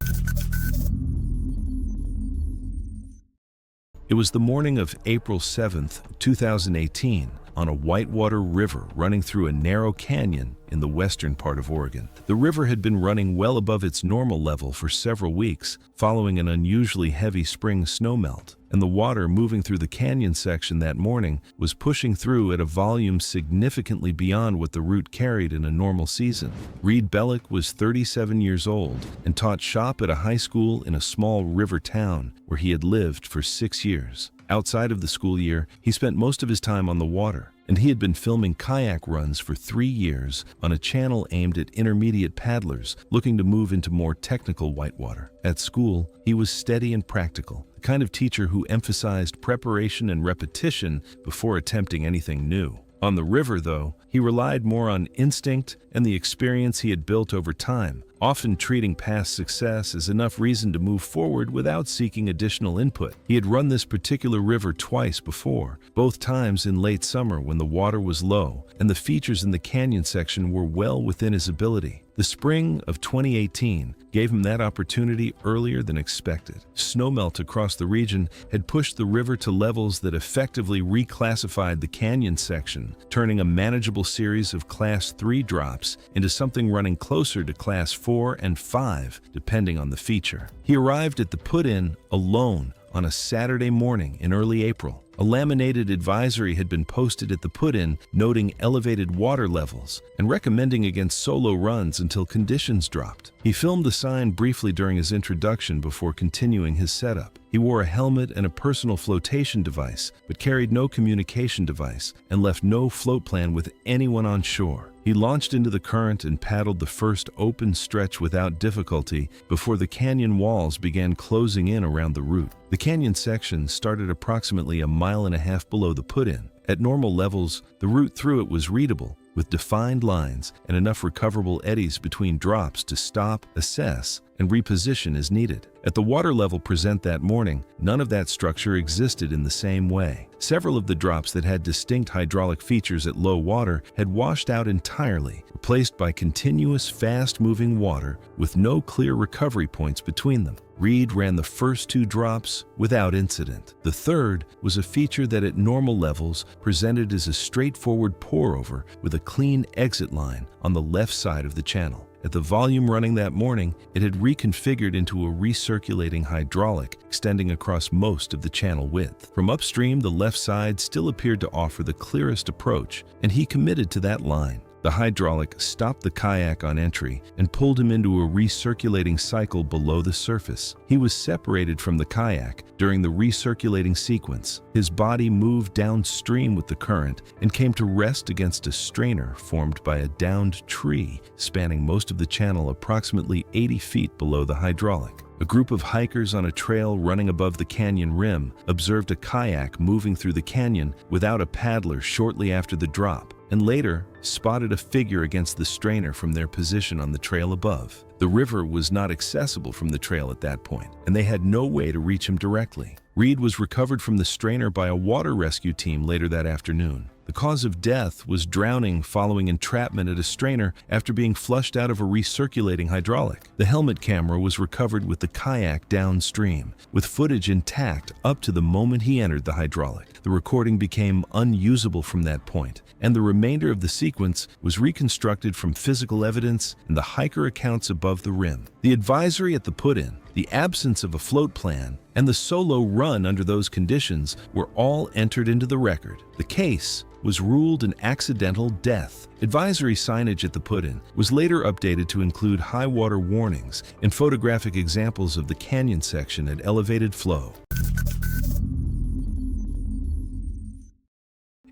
It was the morning of April 7th, 2018, on a whitewater river running through a narrow canyon in the western part of Oregon. The river had been running well above its normal level for several weeks, following an unusually heavy spring snowmelt, and the water moving through the canyon section that morning was pushing through at a volume significantly beyond what the route carried in a normal season. Reed Bellick was 37 years old and taught shop at a high school in a small river town where he had lived for 6 years. Outside of the school year, he spent most of his time on the water, and he had been filming kayak runs for 3 years on a channel aimed at intermediate paddlers looking to move into more technical whitewater. At school, he was steady and practical, the kind of teacher who emphasized preparation and repetition before attempting anything new. On the river, though, he relied more on instinct and the experience he had built over time, often treating past success as enough reason to move forward without seeking additional input. He had run this particular river twice before, both times in late summer when the water was low and the features in the canyon section were well within his ability. The spring of 2018 gave him that opportunity earlier than expected. Snowmelt across the region had pushed the river to levels that effectively reclassified the canyon section, turning a manageable series of Class 3 drops into something running closer to Class 4 and 5, depending on the feature. He arrived at the put-in alone on a Saturday morning in early April. A laminated advisory had been posted at the put-in noting elevated water levels and recommending against solo runs until conditions dropped. He filmed the sign briefly during his introduction before continuing his setup. He wore a helmet and a personal flotation device, but carried no communication device and left no float plan with anyone on shore. He launched into the current and paddled the first open stretch without difficulty before the canyon walls began closing in around the route. The canyon section started approximately a mile and a half below the put-in. At normal levels, the route through it was readable, with defined lines and enough recoverable eddies between drops to stop, assess, and reposition as needed. At the water level present that morning, none of that structure existed in the same way. Several of the drops that had distinct hydraulic features at low water had washed out entirely, replaced by continuous, fast-moving water with no clear recovery points between them. Reed ran the first 2 drops without incident. The third was a feature that at normal levels presented as a straightforward pour-over with a clean exit line on the left side of the channel. At the volume running that morning, it had reconfigured into a recirculating hydraulic extending across most of the channel width. From upstream, the left side still appeared to offer the clearest approach, and he committed to that line. The hydraulic stopped the kayak on entry and pulled him into a recirculating cycle below the surface. He was separated from the kayak during the recirculating sequence. His body moved downstream with the current and came to rest against a strainer formed by a downed tree spanning most of the channel approximately 80 feet below the hydraulic. A group of hikers on a trail running above the canyon rim observed a kayak moving through the canyon without a paddler shortly after the drop, and later spotted a figure against the strainer from their position on the trail above. The river was not accessible from the trail at that point, and they had no way to reach him directly. Reed was recovered from the strainer by a water rescue team later that afternoon. The cause of death was drowning following entrapment at a strainer after being flushed out of a recirculating hydraulic. The helmet camera was recovered with the kayak downstream, with footage intact up to the moment he entered the hydraulic. The recording became unusable from that point, and the remainder of the sequence was reconstructed from physical evidence and the hiker accounts above the rim. The advisory at the put-in, the absence of a float plan, and the solo run under those conditions were all entered into the record. The case was ruled an accidental death. Advisory signage at the put-in was later updated to include high water warnings and photographic examples of the canyon section at elevated flow.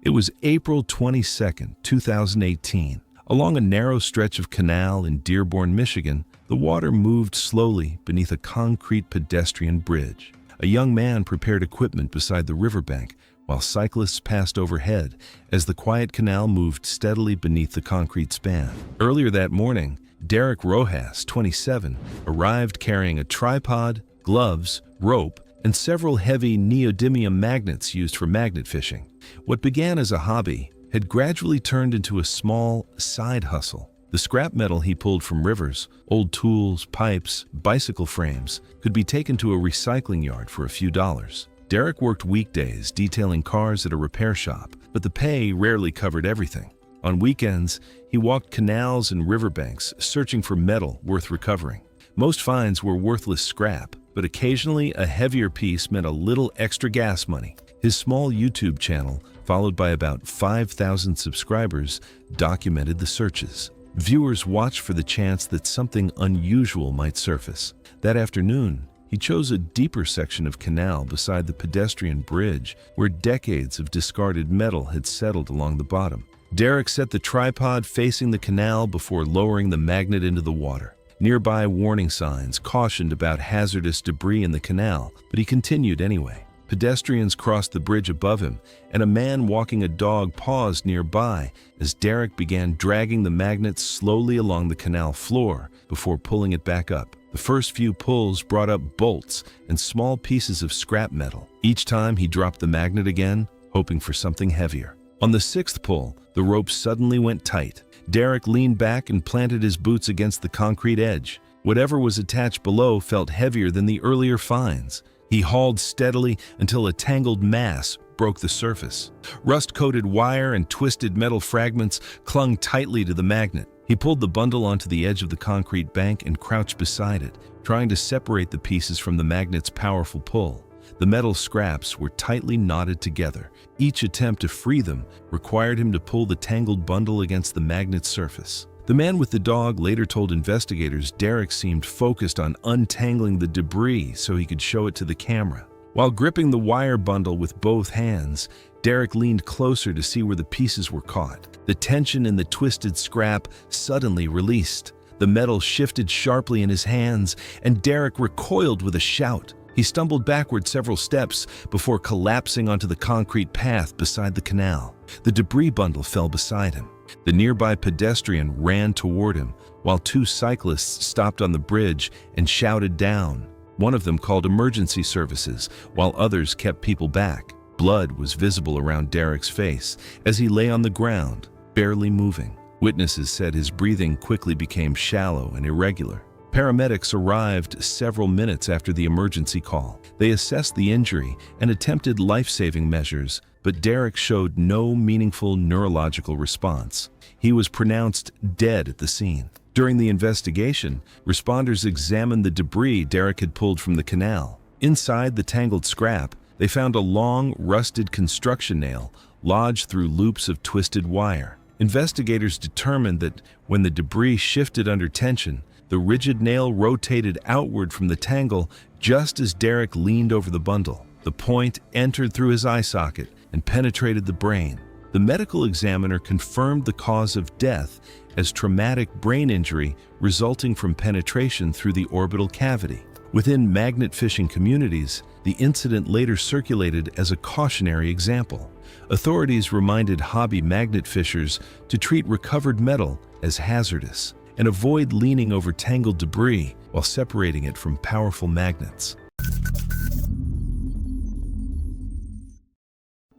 It was April 22, 2018. Along a narrow stretch of canal in Dearborn, Michigan, the water moved slowly beneath a concrete pedestrian bridge. A young man prepared equipment beside the riverbank while cyclists passed overhead as the quiet canal moved steadily beneath the concrete span. Earlier that morning, Derek Rojas, 27, arrived carrying a tripod, gloves, rope, and several heavy neodymium magnets used for magnet fishing. What began as a hobby had gradually turned into a small side hustle. The scrap metal he pulled from rivers, old tools, pipes, bicycle frames, could be taken to a recycling yard for a few dollars. Derek worked weekdays detailing cars at a repair shop, but the pay rarely covered everything. On weekends, he walked canals and riverbanks searching for metal worth recovering. Most finds were worthless scrap, but occasionally a heavier piece meant a little extra gas money. His small YouTube channel, followed by about 5,000 subscribers, documented the searches. Viewers watched for the chance that something unusual might surface. That afternoon, he chose a deeper section of canal beside the pedestrian bridge where decades of discarded metal had settled along the bottom. Derek set the tripod facing the canal before lowering the magnet into the water. Nearby warning signs cautioned about hazardous debris in the canal, but he continued anyway. Pedestrians crossed the bridge above him, and a man walking a dog paused nearby as Derek began dragging the magnet slowly along the canal floor before pulling it back up. The first few pulls brought up bolts and small pieces of scrap metal. Each time he dropped the magnet again, hoping for something heavier. On the sixth pull, the rope suddenly went tight. Derek leaned back and planted his boots against the concrete edge. Whatever was attached below felt heavier than the earlier finds. He hauled steadily until a tangled mass broke the surface. Rust-coated wire and twisted metal fragments clung tightly to the magnet. He pulled the bundle onto the edge of the concrete bank and crouched beside it, trying to separate the pieces from the magnet's powerful pull. The metal scraps were tightly knotted together. Each attempt to free them required him to pull the tangled bundle against the magnet's surface. The man with the dog later told investigators Derek seemed focused on untangling the debris so he could show it to the camera. While gripping the wire bundle with both hands, Derek leaned closer to see where the pieces were caught. The tension in the twisted scrap suddenly released. The metal shifted sharply in his hands, and Derek recoiled with a shout. He stumbled backward several steps before collapsing onto the concrete path beside the canal. The debris bundle fell beside him. The nearby pedestrian ran toward him, while two cyclists stopped on the bridge and shouted down. One of them called emergency services, while others kept people back. Blood was visible around Derek's face as he lay on the ground, barely moving. Witnesses said his breathing quickly became shallow and irregular. Paramedics arrived several minutes after the emergency call. They assessed the injury and attempted life-saving measures, but Derek showed no meaningful neurological response. He was pronounced dead at the scene. During the investigation, responders examined the debris Derek had pulled from the canal. Inside the tangled scrap, they found a long, rusted construction nail lodged through loops of twisted wire. Investigators determined that when the debris shifted under tension, the rigid nail rotated outward from the tangle just as Derek leaned over the bundle. The point entered through his eye socket and penetrated the brain. The medical examiner confirmed the cause of death as traumatic brain injury resulting from penetration through the orbital cavity. Within magnet fishing communities, the incident later circulated as a cautionary example. Authorities reminded hobby magnet fishers to treat recovered metal as hazardous and avoid leaning over tangled debris while separating it from powerful magnets.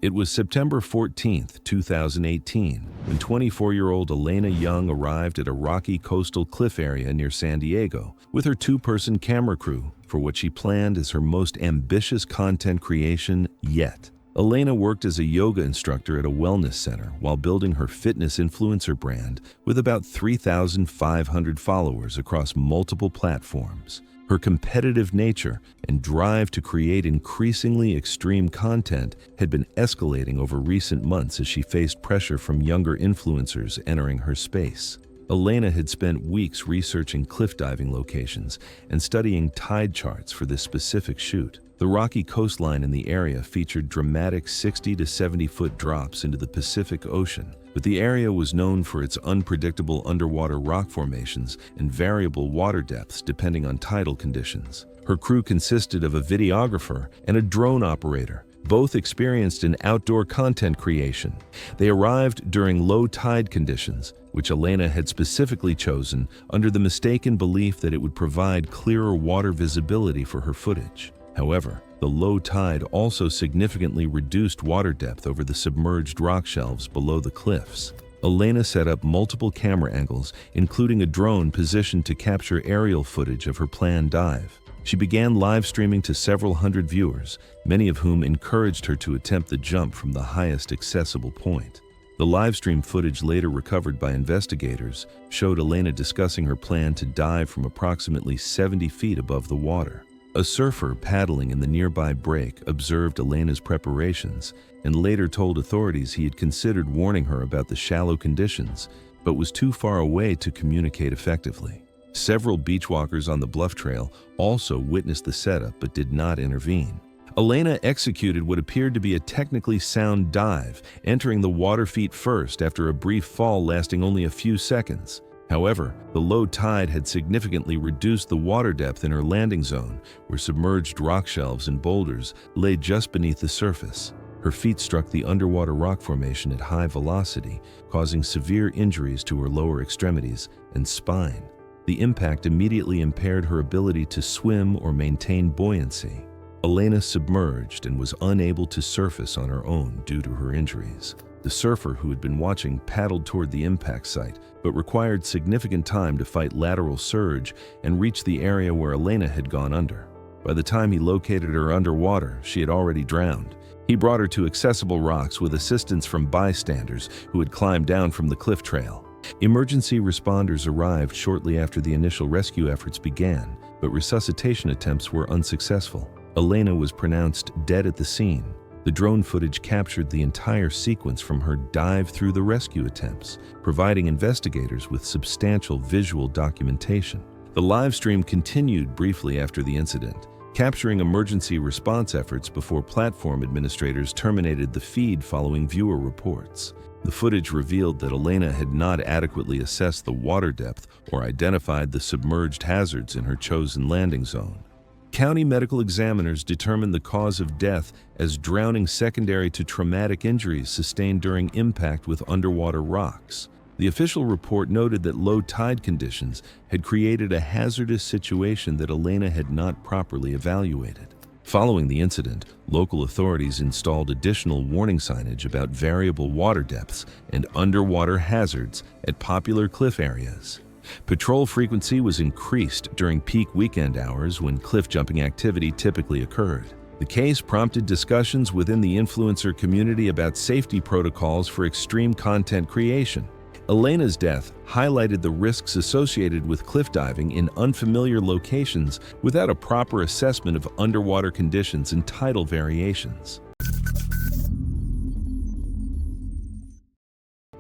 It was September 14, 2018, when 24-year-old Elena Young arrived at a rocky coastal cliff area near San Diego with her two-person camera crew for what she planned as her most ambitious content creation yet. Elena worked as a yoga instructor at a wellness center while building her fitness influencer brand with about 3,500 followers across multiple platforms. Her competitive nature and drive to create increasingly extreme content had been escalating over recent months as she faced pressure from younger influencers entering her space. Elena had spent weeks researching cliff diving locations and studying tide charts for this specific shoot. The rocky coastline in the area featured dramatic 60 to 70-foot drops into the Pacific Ocean, but the area was known for its unpredictable underwater rock formations and variable water depths depending on tidal conditions. Her crew consisted of a videographer and a drone operator, both experienced in outdoor content creation. They arrived during low tide conditions, which Elena had specifically chosen under the mistaken belief that it would provide clearer water visibility for her footage. However, the low tide also significantly reduced water depth over the submerged rock shelves below the cliffs. Elena set up multiple camera angles, including a drone positioned to capture aerial footage of her planned dive. She began live streaming to several hundred viewers, many of whom encouraged her to attempt the jump from the highest accessible point. The live stream footage later recovered by investigators showed Elena discussing her plan to dive from approximately 70 feet above the water. A surfer paddling in the nearby break observed Elena's preparations and later told authorities he had considered warning her about the shallow conditions, but was too far away to communicate effectively. Several beachwalkers on the bluff trail also witnessed the setup but did not intervene. Elena executed what appeared to be a technically sound dive, entering the water feet first after a brief fall lasting only a few seconds. However, the low tide had significantly reduced the water depth in her landing zone, where submerged rock shelves and boulders lay just beneath the surface. Her feet struck the underwater rock formation at high velocity, causing severe injuries to her lower extremities and spine. The impact immediately impaired her ability to swim or maintain buoyancy. Elena submerged and was unable to surface on her own due to her injuries. The surfer who had been watching paddled toward the impact site, but required significant time to fight lateral surge and reach the area where Elena had gone under. By the time he located her underwater, she had already drowned. He brought her to accessible rocks with assistance from bystanders who had climbed down from the cliff trail. Emergency responders arrived shortly after the initial rescue efforts began, but resuscitation attempts were unsuccessful. Elena was pronounced dead at the scene. The drone footage captured the entire sequence from her dive through the rescue attempts, providing investigators with substantial visual documentation. The live stream continued briefly after the incident, capturing emergency response efforts before platform administrators terminated the feed following viewer reports. The footage revealed that Elena had not adequately assessed the water depth or identified the submerged hazards in her chosen landing zone. County medical examiners determined the cause of death as drowning secondary to traumatic injuries sustained during impact with underwater rocks. The official report noted that low tide conditions had created a hazardous situation that Elena had not properly evaluated. Following the incident, local authorities installed additional warning signage about variable water depths and underwater hazards at popular cliff areas. Patrol frequency was increased during peak weekend hours when cliff jumping activity typically occurred. The case prompted discussions within the influencer community about safety protocols for extreme content creation. Elena's death highlighted the risks associated with cliff diving in unfamiliar locations without a proper assessment of underwater conditions and tidal variations.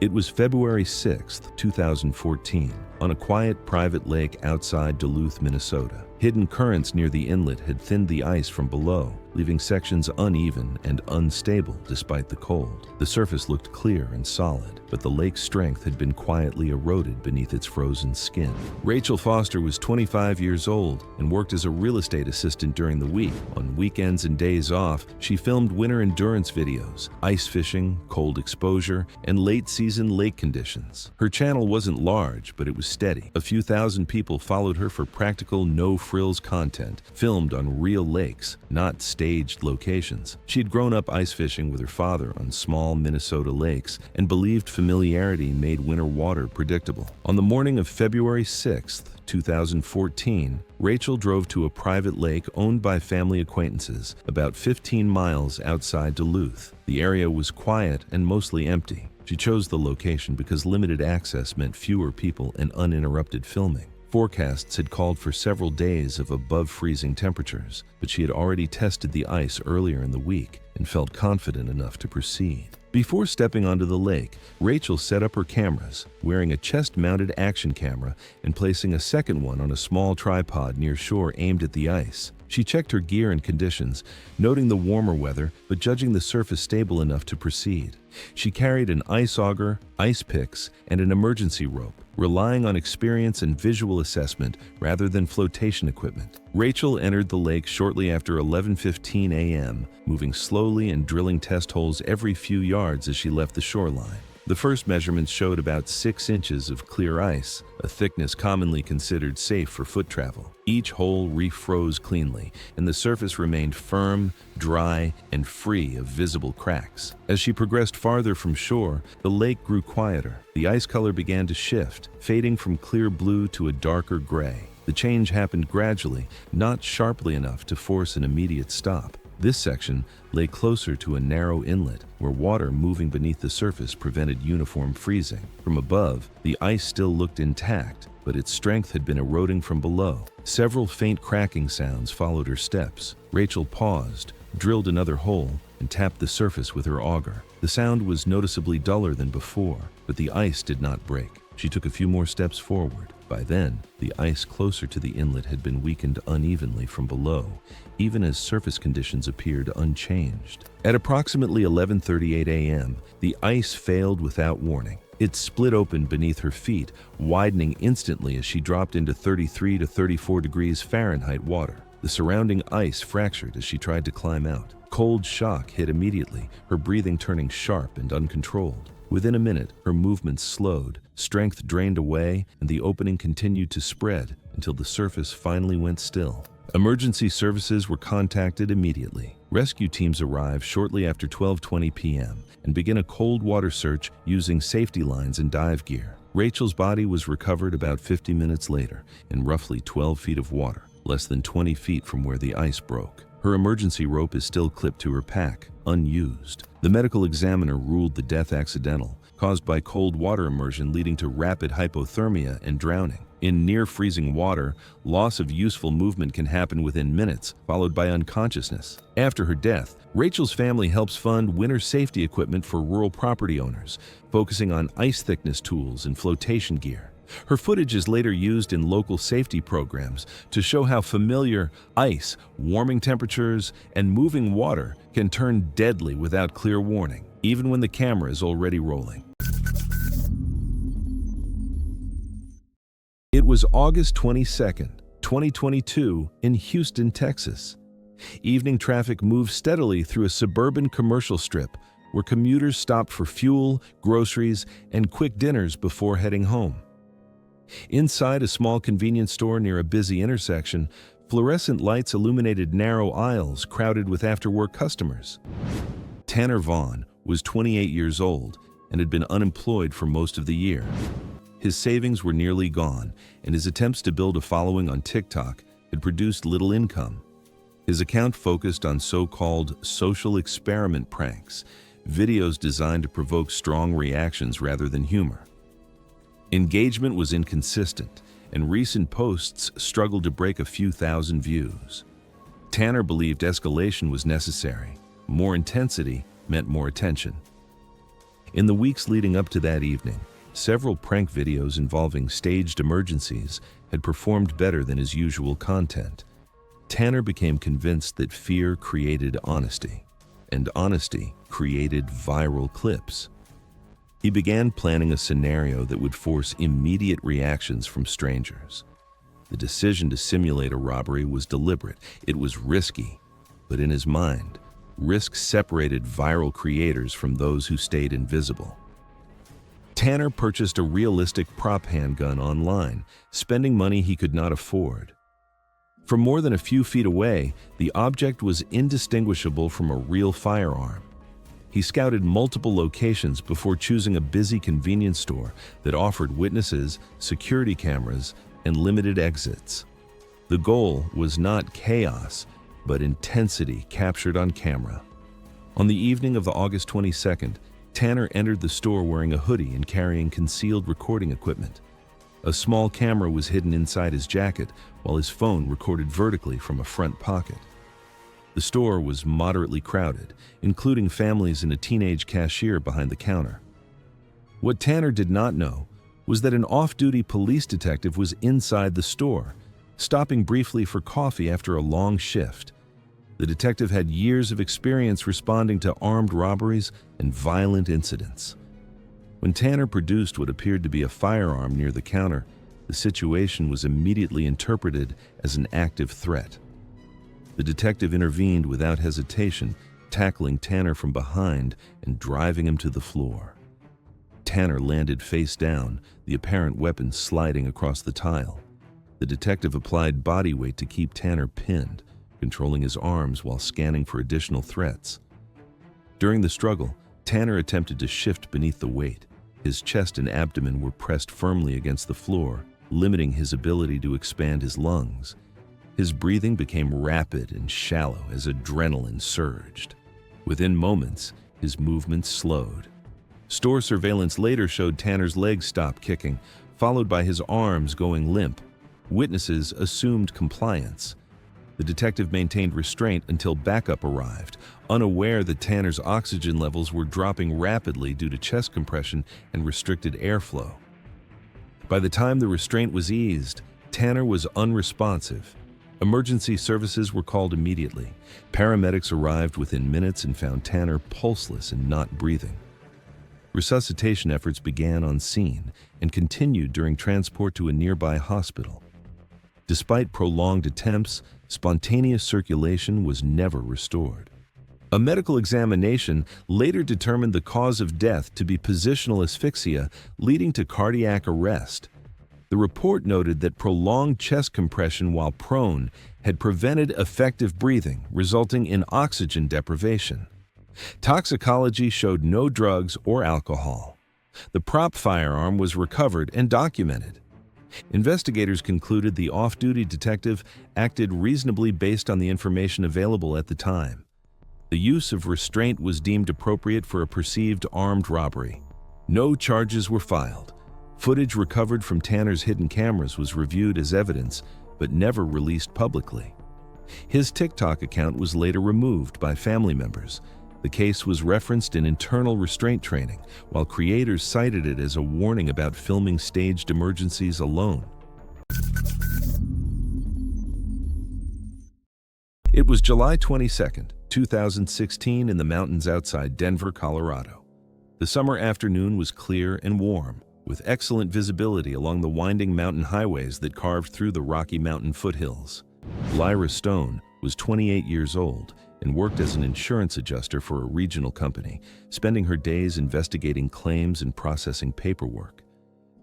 It was February 6, 2014, on a quiet private lake outside Duluth, Minnesota. Hidden currents near the inlet had thinned the ice from below, leaving sections uneven and unstable despite the cold. The surface looked clear and solid, but the lake's strength had been quietly eroded beneath its frozen skin. Rachel Foster was 25 years old and worked as a real estate assistant during the week. On weekends and days off, she filmed winter endurance videos, ice fishing, cold exposure, and late-season lake conditions. Her channel wasn't large, but it was steady. A few thousand people followed her for practical, no-frills content, filmed on real lakes, not staged locations. She had grown up ice fishing with her father on small Minnesota lakes and believed familiarity made winter water predictable. On the morning of February 6, 2014, Rachel drove to a private lake owned by family acquaintances about 15 miles outside Duluth. The area was quiet and mostly empty. She chose the location because limited access meant fewer people and uninterrupted filming. Forecasts had called for several days of above-freezing temperatures, but she had already tested the ice earlier in the week and felt confident enough to proceed. Before stepping onto the lake, Rachel set up her cameras, wearing a chest-mounted action camera and placing a second one on a small tripod near shore aimed at the ice. She checked her gear and conditions, noting the warmer weather but judging the surface stable enough to proceed. She carried an ice auger, ice picks, and an emergency rope, relying on experience and visual assessment rather than flotation equipment. Rachel entered the lake shortly after 11:15 a.m., moving slowly and drilling test holes every few yards as she left the shoreline. The first measurements showed about 6 inches of clear ice, a thickness commonly considered safe for foot travel. Each hole refroze cleanly, and the surface remained firm, dry, and free of visible cracks. As she progressed farther from shore, the lake grew quieter. The ice color began to shift, fading from clear blue to a darker gray. The change happened gradually, not sharply enough to force an immediate stop. This section lay closer to a narrow inlet where water moving beneath the surface prevented uniform freezing. From above, the ice still looked intact, but its strength had been eroding from below. Several faint cracking sounds followed her steps. Rachel paused, drilled another hole, and tapped the surface with her auger. The sound was noticeably duller than before, but the ice did not break. She took a few more steps forward. By then, the ice closer to the inlet had been weakened unevenly from below, even as surface conditions appeared unchanged. At approximately 11:38 a.m., the ice failed without warning. It split open beneath her feet, widening instantly as she dropped into 33 to 34 degrees Fahrenheit water. The surrounding ice fractured as she tried to climb out. Cold shock hit immediately, her breathing turning sharp and uncontrolled. Within a minute, her movements slowed, strength drained away, and the opening continued to spread until the surface finally went still. Emergency services were contacted immediately. Rescue teams arrived shortly after 12:20 p.m. and began a cold water search using safety lines and dive gear. Rachel's body was recovered about 50 minutes later in roughly 12 feet of water, less than 20 feet from where the ice broke. Her emergency rope is still clipped to her pack, unused. The medical examiner ruled the death accidental, caused by cold water immersion leading to rapid hypothermia and drowning. In near-freezing water, loss of useful movement can happen within minutes, followed by unconsciousness. After her death, Rachel's family helps fund winter safety equipment for rural property owners, focusing on ice thickness tools and flotation gear. Her footage is later used in local safety programs to show how familiar ice, warming temperatures, and moving water can turn deadly without clear warning, even when the camera is already rolling. It was August 22, 2022, in Houston, Texas. Evening traffic moved steadily through a suburban commercial strip where commuters stopped for fuel, groceries, and quick dinners before heading home. Inside a small convenience store near a busy intersection, fluorescent lights illuminated narrow aisles crowded with after-work customers. Tanner Vaughn was 28 years old and had been unemployed for most of the year. His savings were nearly gone, and his attempts to build a following on TikTok had produced little income. His account focused on so-called social experiment pranks, videos designed to provoke strong reactions rather than humor. Engagement was inconsistent, and recent posts struggled to break a few thousand views. Tanner believed escalation was necessary. More intensity meant more attention. In the weeks leading up to that evening, several prank videos involving staged emergencies had performed better than his usual content. Tanner became convinced that fear created honesty, and honesty created viral clips. He began planning a scenario that would force immediate reactions from strangers. The decision to simulate a robbery was deliberate. It was risky, but in his mind, risk separated viral creators from those who stayed invisible. Tanner purchased a realistic prop handgun online, spending money he could not afford. From more than a few feet away, the object was indistinguishable from a real firearm. He scouted multiple locations before choosing a busy convenience store that offered witnesses, security cameras, and limited exits. The goal was not chaos, but intensity captured on camera. On the evening of the August 22nd, Tanner entered the store wearing a hoodie and carrying concealed recording equipment. A small camera was hidden inside his jacket, while his phone recorded vertically from a front pocket. The store was moderately crowded, including families and a teenage cashier behind the counter. What Tanner did not know was that an off-duty police detective was inside the store, stopping briefly for coffee after a long shift. The detective had years of experience responding to armed robberies and violent incidents. When Tanner produced what appeared to be a firearm near the counter, the situation was immediately interpreted as an active threat. The detective intervened without hesitation, tackling Tanner from behind and driving him to the floor. Tanner landed face down, the apparent weapon sliding across the tile. The detective applied body weight to keep Tanner pinned, controlling his arms while scanning for additional threats. During the struggle, Tanner attempted to shift beneath the weight. His chest and abdomen were pressed firmly against the floor, limiting his ability to expand his lungs. His breathing became rapid and shallow as adrenaline surged. Within moments, his movements slowed. Store surveillance later showed Tanner's legs stop kicking, followed by his arms going limp. Witnesses assumed compliance. The detective maintained restraint until backup arrived, unaware that Tanner's oxygen levels were dropping rapidly due to chest compression and restricted airflow. By the time the restraint was eased, Tanner was unresponsive. Emergency services were called immediately. Paramedics arrived within minutes and found Tanner pulseless and not breathing. Resuscitation efforts began on scene and continued during transport to a nearby hospital. Despite prolonged attempts, spontaneous circulation was never restored. A medical examination later determined the cause of death to be positional asphyxia, leading to cardiac arrest. The report noted that prolonged chest compression while prone had prevented effective breathing, resulting in oxygen deprivation. Toxicology showed no drugs or alcohol. The prop firearm was recovered and documented. Investigators concluded the off-duty detective acted reasonably based on the information available at the time. The use of restraint was deemed appropriate for a perceived armed robbery. No charges were filed. Footage recovered from Tanner's hidden cameras was reviewed as evidence, but never released publicly. His TikTok account was later removed by family members. The case was referenced in internal restraint training, while creators cited it as a warning about filming staged emergencies alone. It was July 22, 2016, in the mountains outside Denver, Colorado. The summer afternoon was clear and warm, with excellent visibility along the winding mountain highways that carved through the Rocky Mountain foothills. Lyra Stone was 28 years old and worked as an insurance adjuster for a regional company, spending her days investigating claims and processing paperwork.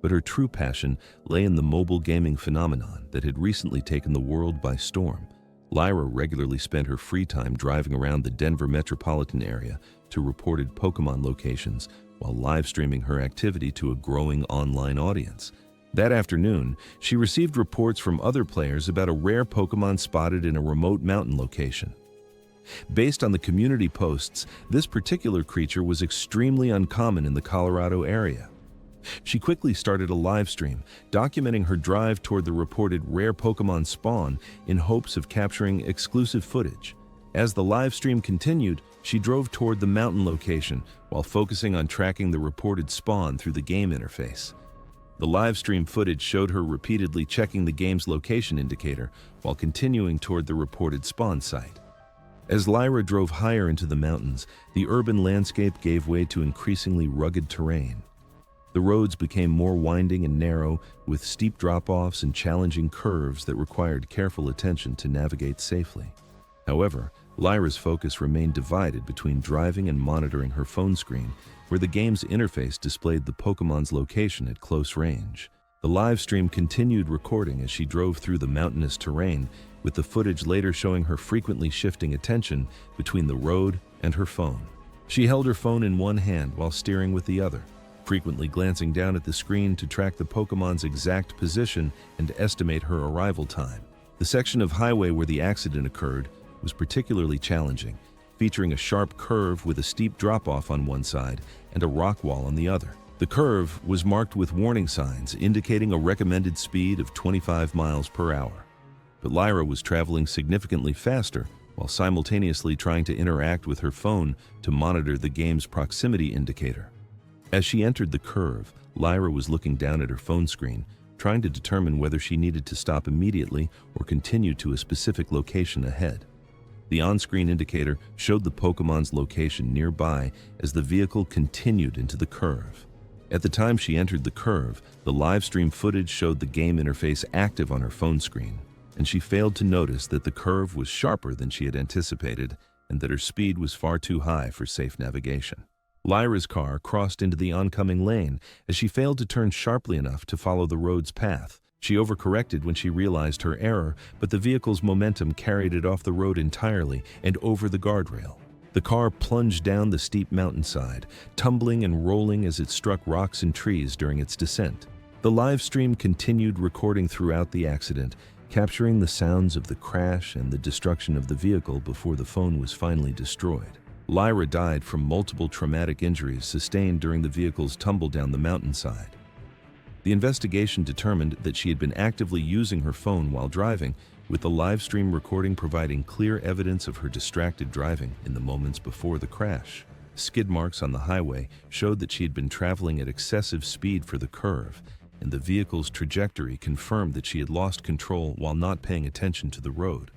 But her true passion lay in the mobile gaming phenomenon that had recently taken the world by storm. Lyra regularly spent her free time driving around the Denver metropolitan area to reported Pokémon locations while live streaming her activity to a growing online audience. That afternoon, she received reports from other players about a rare Pokémon spotted in a remote mountain location. Based on the community posts, this particular creature was extremely uncommon in the Colorado area. She quickly started a live stream, documenting her drive toward the reported rare Pokémon spawn in hopes of capturing exclusive footage. As the live stream continued, she drove toward the mountain location while focusing on tracking the reported spawn through the game interface. The live stream footage showed her repeatedly checking the game's location indicator while continuing toward the reported spawn site. As Lyra drove higher into the mountains, the urban landscape gave way to increasingly rugged terrain. The roads became more winding and narrow, with steep drop-offs and challenging curves that required careful attention to navigate safely. However, Lyra's focus remained divided between driving and monitoring her phone screen, where the game's interface displayed the Pokémon's location at close range. The live stream continued recording as she drove through the mountainous terrain, with the footage later showing her frequently shifting attention between the road and her phone. She held her phone in one hand while steering with the other, frequently glancing down at the screen to track the Pokémon's exact position and estimate her arrival time. The section of highway where the accident occurred was particularly challenging, featuring a sharp curve with a steep drop-off on one side and a rock wall on the other. The curve was marked with warning signs indicating a recommended speed of 25 miles per hour. But Lyra was traveling significantly faster while simultaneously trying to interact with her phone to monitor the game's proximity indicator. As she entered the curve, Lyra was looking down at her phone screen, trying to determine whether she needed to stop immediately or continue to a specific location ahead. The on-screen indicator showed the Pokémon's location nearby as the vehicle continued into the curve. At the time she entered the curve, the live stream footage showed the game interface active on her phone screen, and she failed to notice that the curve was sharper than she had anticipated and that her speed was far too high for safe navigation. Lyra's car crossed into the oncoming lane as she failed to turn sharply enough to follow the road's path. She overcorrected when she realized her error, but the vehicle's momentum carried it off the road entirely and over the guardrail. The car plunged down the steep mountainside, tumbling and rolling as it struck rocks and trees during its descent. The live stream continued recording throughout the accident, capturing the sounds of the crash and the destruction of the vehicle before the phone was finally destroyed. Lyra died from multiple traumatic injuries sustained during the vehicle's tumble down the mountainside. The investigation determined that she had been actively using her phone while driving, with the live stream recording providing clear evidence of her distracted driving in the moments before the crash. Skid marks on the highway showed that she had been traveling at excessive speed for the curve, and the vehicle's trajectory confirmed that she had lost control while not paying attention to the road.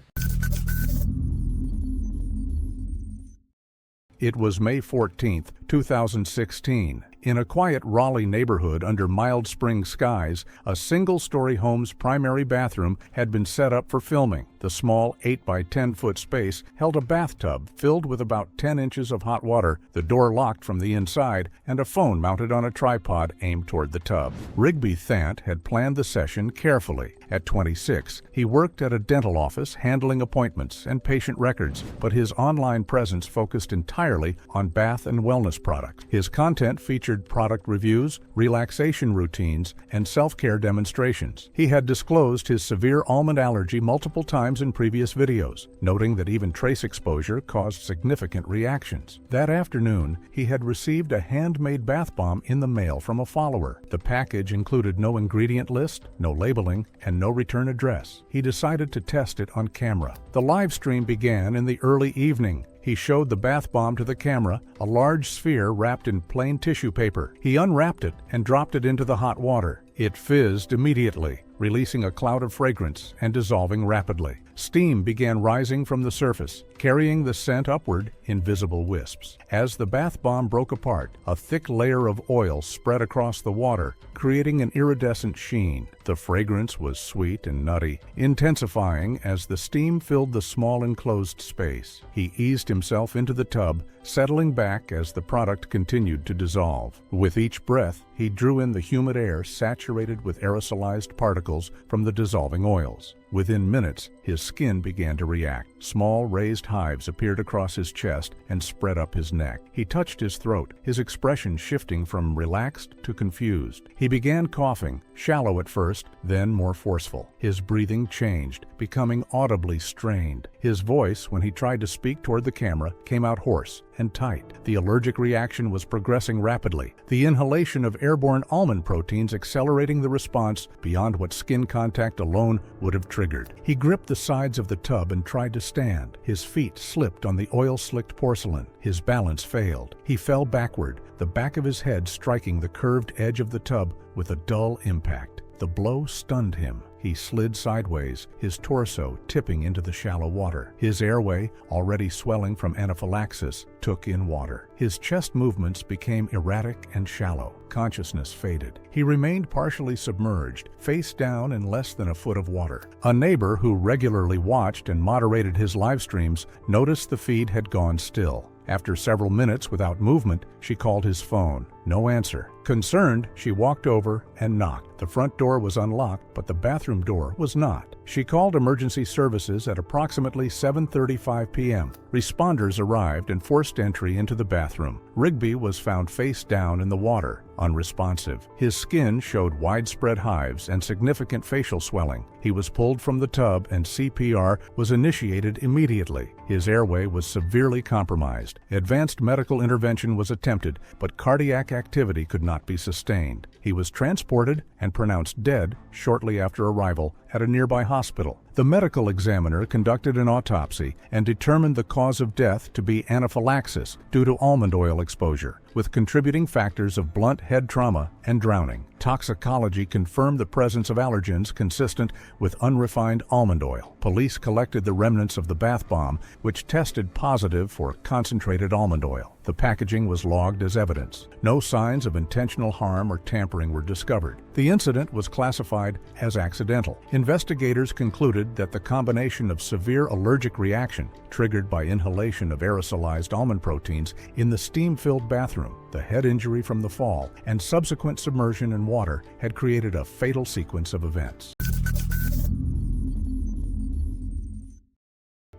It was May 14, 2016. In a quiet Raleigh neighborhood under mild spring skies, a single-story home's primary bathroom had been set up for filming. The small 8 by 10-foot space held a bathtub filled with about 10 inches of hot water, the door locked from the inside, and a phone mounted on a tripod aimed toward the tub. Rigby Thant had planned the session carefully At 26, he worked at a dental office handling appointments and patient records, but his online presence focused entirely on bath and wellness products. His content featured product reviews, relaxation routines, and self-care demonstrations. He had disclosed his severe almond allergy multiple times in previous videos, noting that even trace exposure caused significant reactions. That afternoon, he had received a handmade bath bomb in the mail from a follower. The package included no ingredient list, no labeling, and no return address. He decided to test it on camera. The live stream began in the early evening. He showed the bath bomb to the camera, a large sphere wrapped in plain tissue paper. He unwrapped it and dropped it into the hot water. It fizzed immediately, releasing a cloud of fragrance and dissolving rapidly. Steam began rising from the surface, carrying the scent upward in visible wisps. As the bath bomb broke apart, a thick layer of oil spread across the water, creating an iridescent sheen. The fragrance was sweet and nutty, intensifying as the steam filled the small enclosed space. He eased himself into the tub, settling back as the product continued to dissolve. With each breath, he drew in the humid air saturated with aerosolized particles from the dissolving oils. Within minutes, his skin began to react. Small raised hives appeared across his chest and spread up his neck. He touched his throat, his expression shifting from relaxed to confused. He began coughing, shallow at first, then more forceful. His breathing changed, becoming audibly strained. His voice, when he tried to speak toward the camera, came out hoarse and tight. The allergic reaction was progressing rapidly, the inhalation of airborne almond proteins accelerating the response beyond what skin contact alone would have triggered. He gripped the sides of the tub and tried to stand. His feet slipped on the oil-slicked porcelain. His balance failed. He fell backward, the back of his head striking the curved edge of the tub with a dull impact. The blow stunned him. He slid sideways, his torso tipping into the shallow water. His airway, already swelling from anaphylaxis, took in water. His chest movements became erratic and shallow. Consciousness faded. He remained partially submerged, face down in less than a foot of water. A neighbor who regularly watched and moderated his live streams noticed the feed had gone still. After several minutes without movement, she called his phone. No answer. Concerned, she walked over and knocked. The front door was unlocked, but the bathroom door was not. She called emergency services at approximately 7:35 p.m. Responders arrived and forced entry into the bathroom. Rigby was found face down in the water, unresponsive. His skin showed widespread hives and significant facial swelling. He was pulled from the tub and CPR was initiated immediately. His airway was severely compromised. Advanced medical intervention was attempted, but cardiac activity could not be sustained. He was transported and pronounced dead shortly after arrival at a nearby hospital. The medical examiner conducted an autopsy and determined the cause of death to be anaphylaxis due to almond oil exposure, with contributing factors of blunt head trauma and drowning. Toxicology confirmed the presence of allergens consistent with unrefined almond oil. Police collected the remnants of the bath bomb, which tested positive for concentrated almond oil. The packaging was logged as evidence. No signs of intentional harm or tampering were discovered. The incident was classified as accidental. Investigators concluded that the combination of severe allergic reaction triggered by inhalation of aerosolized almond proteins in the steam-filled bathroom, the head injury from the fall, and subsequent submersion in water had created a fatal sequence of events.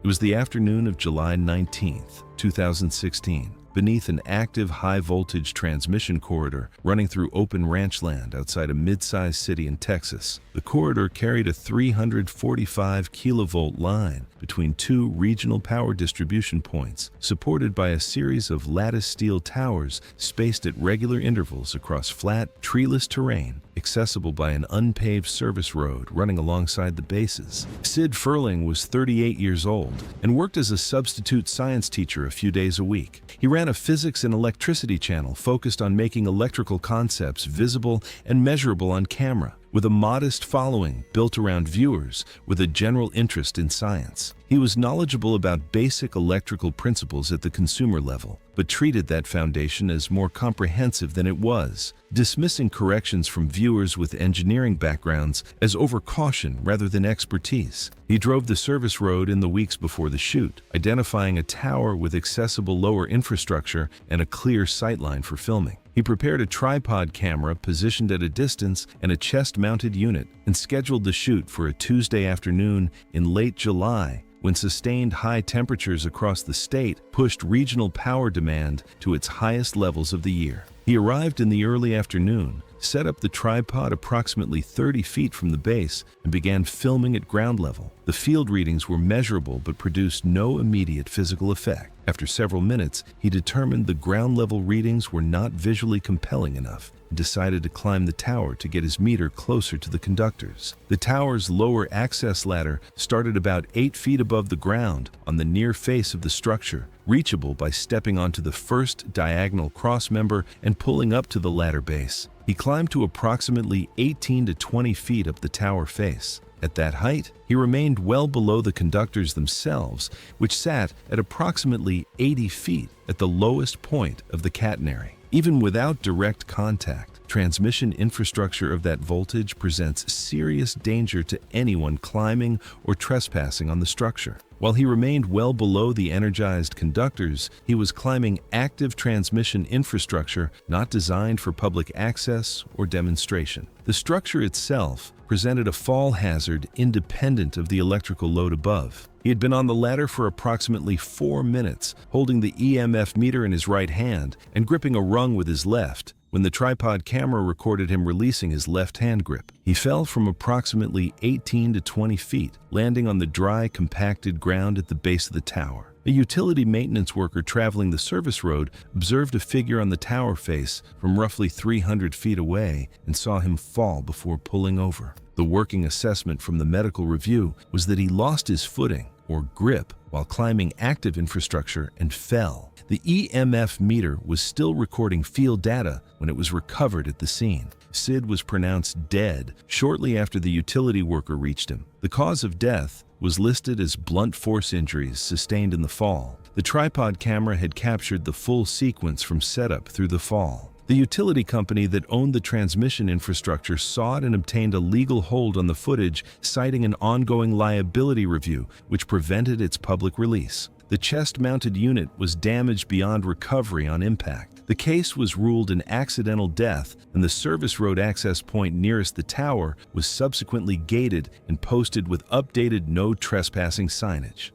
It was the afternoon of July 19th, 2016. Beneath an active high-voltage transmission corridor running through open ranch land outside a mid-sized city in Texas. The corridor carried a 345 kilovolt line between two regional power distribution points, supported by a series of lattice steel towers spaced at regular intervals across flat, treeless terrain, accessible by an unpaved service road running alongside the bases. Sid Furling was 38 years old and worked as a substitute science teacher a few days a week. He ran a physics and electricity channel focused on making electrical concepts visible and measurable on camera, with a modest following built around viewers with a general interest in science. He He was knowledgeable about basic electrical principles at the consumer level, but treated that foundation as more comprehensive than it was, dismissing corrections from viewers with engineering backgrounds as overcaution rather than expertise. He drove the service road in the weeks before the shoot, identifying a tower with accessible lower infrastructure and a clear sightline for filming. He prepared a tripod camera positioned at a distance and a chest-mounted unit, and scheduled the shoot for a Tuesday afternoon in late July, when sustained high temperatures across the state pushed regional power demand to its highest levels of the year. He arrived in the early afternoon, set up the tripod approximately 30 feet from the base, and began filming at ground level. The field readings were measurable but produced no immediate physical effect. After several minutes, he determined the ground-level readings were not visually compelling enough and decided to climb the tower to get his meter closer to the conductors. The tower's lower access ladder started about 8 feet above the ground on the near face of the structure, reachable by stepping onto the first diagonal crossmember and pulling up to the ladder base. He climbed to approximately 18 to 20 feet up the tower face. At that height, he remained well below the conductors themselves, which sat at approximately 80 feet at the lowest point of the catenary. Even without direct contact, transmission infrastructure of that voltage presents serious danger to anyone climbing or trespassing on the structure. While he remained well below the energized conductors, he was climbing active transmission infrastructure not designed for public access or demonstration. The structure itself presented a fall hazard independent of the electrical load above. He had been on the ladder for approximately 4 minutes, holding the EMF meter in his right hand and gripping a rung with his left, when the tripod camera recorded him releasing his left-hand grip. He fell from approximately 18 to 20 feet, landing on the dry, compacted ground at the base of the tower. A utility maintenance worker traveling the service road observed a figure on the tower face from roughly 300 feet away and saw him fall before pulling over. The working assessment from the medical review was that he lost his footing, or grip, while climbing active infrastructure and fell. The EMF meter was still recording field data when it was recovered at the scene. Sid was pronounced dead shortly after the utility worker reached him. The cause of death was listed as blunt force injuries sustained in the fall. The tripod camera had captured the full sequence from setup through the fall. The utility company that owned the transmission infrastructure saw it and obtained a legal hold on the footage, citing an ongoing liability review, which prevented its public release. The chest-mounted unit was damaged beyond recovery on impact. The case was ruled an accidental death, and the service road access point nearest the tower was subsequently gated and posted with updated no trespassing signage.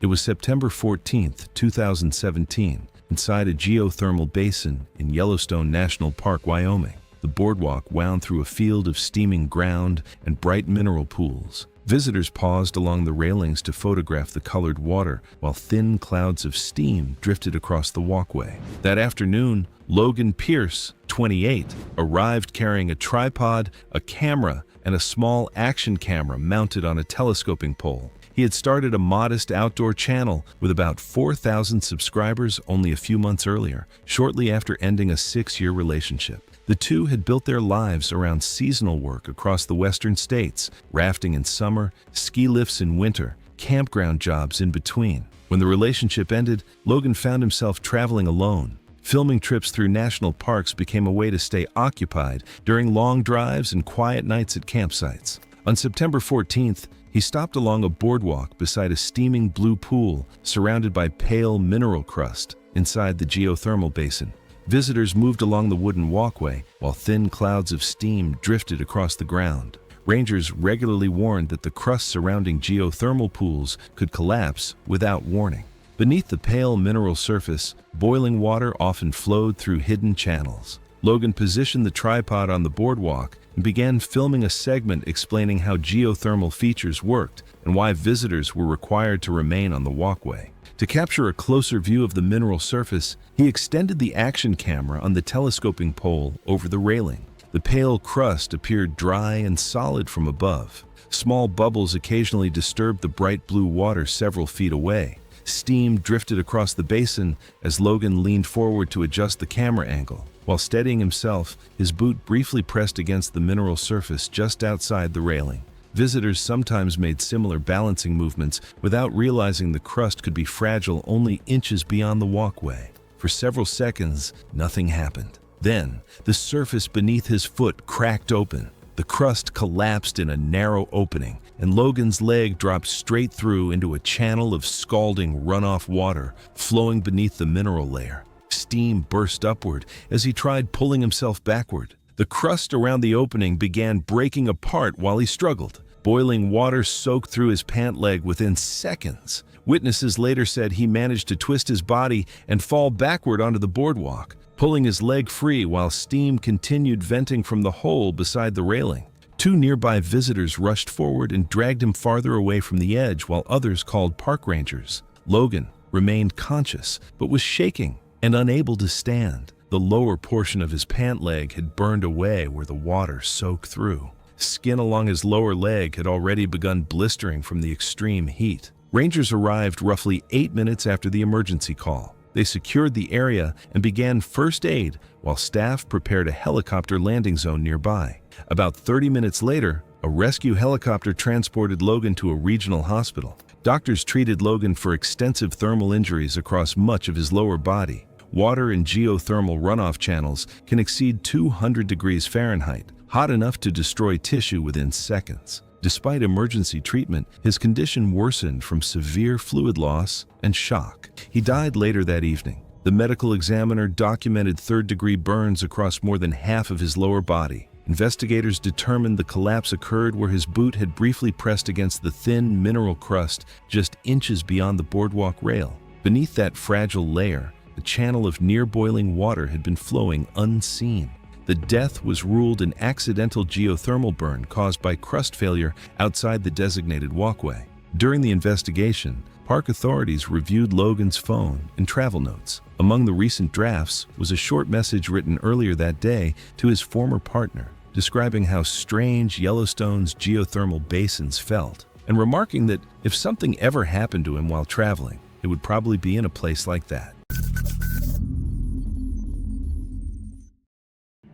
It was September 14, 2017, inside a geothermal basin in Yellowstone National Park, Wyoming. The boardwalk wound through a field of steaming ground and bright mineral pools. Visitors paused along the railings to photograph the colored water, while thin clouds of steam drifted across the walkway. That afternoon, Logan Pierce, 28, arrived carrying a tripod, a camera, and a small action camera mounted on a telescoping pole. He had started a modest outdoor channel with about 4,000 subscribers only a few months earlier, shortly after ending a 6-year relationship. The two had built their lives around seasonal work across the western states, rafting in summer, ski lifts in winter, campground jobs in between. When the relationship ended, Logan found himself traveling alone. Filming trips through national parks became a way to stay occupied during long drives and quiet nights at campsites. On September 14th, he stopped along a boardwalk beside a steaming blue pool surrounded by pale mineral crust inside the geothermal basin. Visitors moved along the wooden walkway while thin clouds of steam drifted across the ground. Rangers regularly warned that the crust surrounding geothermal pools could collapse without warning. Beneath the pale mineral surface, boiling water often flowed through hidden channels. Logan positioned the tripod on the boardwalk and began filming a segment explaining how geothermal features worked and why visitors were required to remain on the walkway. To capture a closer view of the mineral surface, he extended the action camera on the telescoping pole over the railing. The pale crust appeared dry and solid from above. Small bubbles occasionally disturbed the bright blue water several feet away. Steam drifted across the basin as Logan leaned forward to adjust the camera angle. While steadying himself, his boot briefly pressed against the mineral surface just outside the railing. Visitors sometimes made similar balancing movements without realizing the crust could be fragile only inches beyond the walkway. For several seconds, nothing happened. Then, the surface beneath his foot cracked open. The crust collapsed in a narrow opening, and Logan's leg dropped straight through into a channel of scalding runoff water flowing beneath the mineral layer. Steam burst upward as he tried pulling himself backward. The crust around the opening began breaking apart while he struggled. Boiling water soaked through his pant leg within seconds. Witnesses later said he managed to twist his body and fall backward onto the boardwalk, pulling his leg free while steam continued venting from the hole beside the railing. Two nearby visitors rushed forward and dragged him farther away from the edge while others called park rangers. Logan remained conscious but was shaking and unable to stand. The lower portion of his pant leg had burned away where the water soaked through. Skin along his lower leg had already begun blistering from the extreme heat. Rangers arrived roughly 8 minutes after the emergency call. They secured the area and began first aid while staff prepared a helicopter landing zone nearby. About 30 minutes later, a rescue helicopter transported Logan to a regional hospital. Doctors treated Logan for extensive thermal injuries across much of his lower body. Water in geothermal runoff channels can exceed 200 degrees Fahrenheit, hot enough to destroy tissue within seconds. Despite emergency treatment, his condition worsened from severe fluid loss and shock. He died later that evening. The medical examiner documented third-degree burns across more than half of his lower body. Investigators determined the collapse occurred where his boot had briefly pressed against the thin mineral crust just inches beyond the boardwalk rail. Beneath that fragile layer, a channel of near-boiling water had been flowing unseen. The death was ruled an accidental geothermal burn caused by crust failure outside the designated walkway. During the investigation, park authorities reviewed Logan's phone and travel notes. Among the recent drafts was a short message written earlier that day to his former partner, describing how strange Yellowstone's geothermal basins felt, and remarking that if something ever happened to him while traveling, it would probably be in a place like that.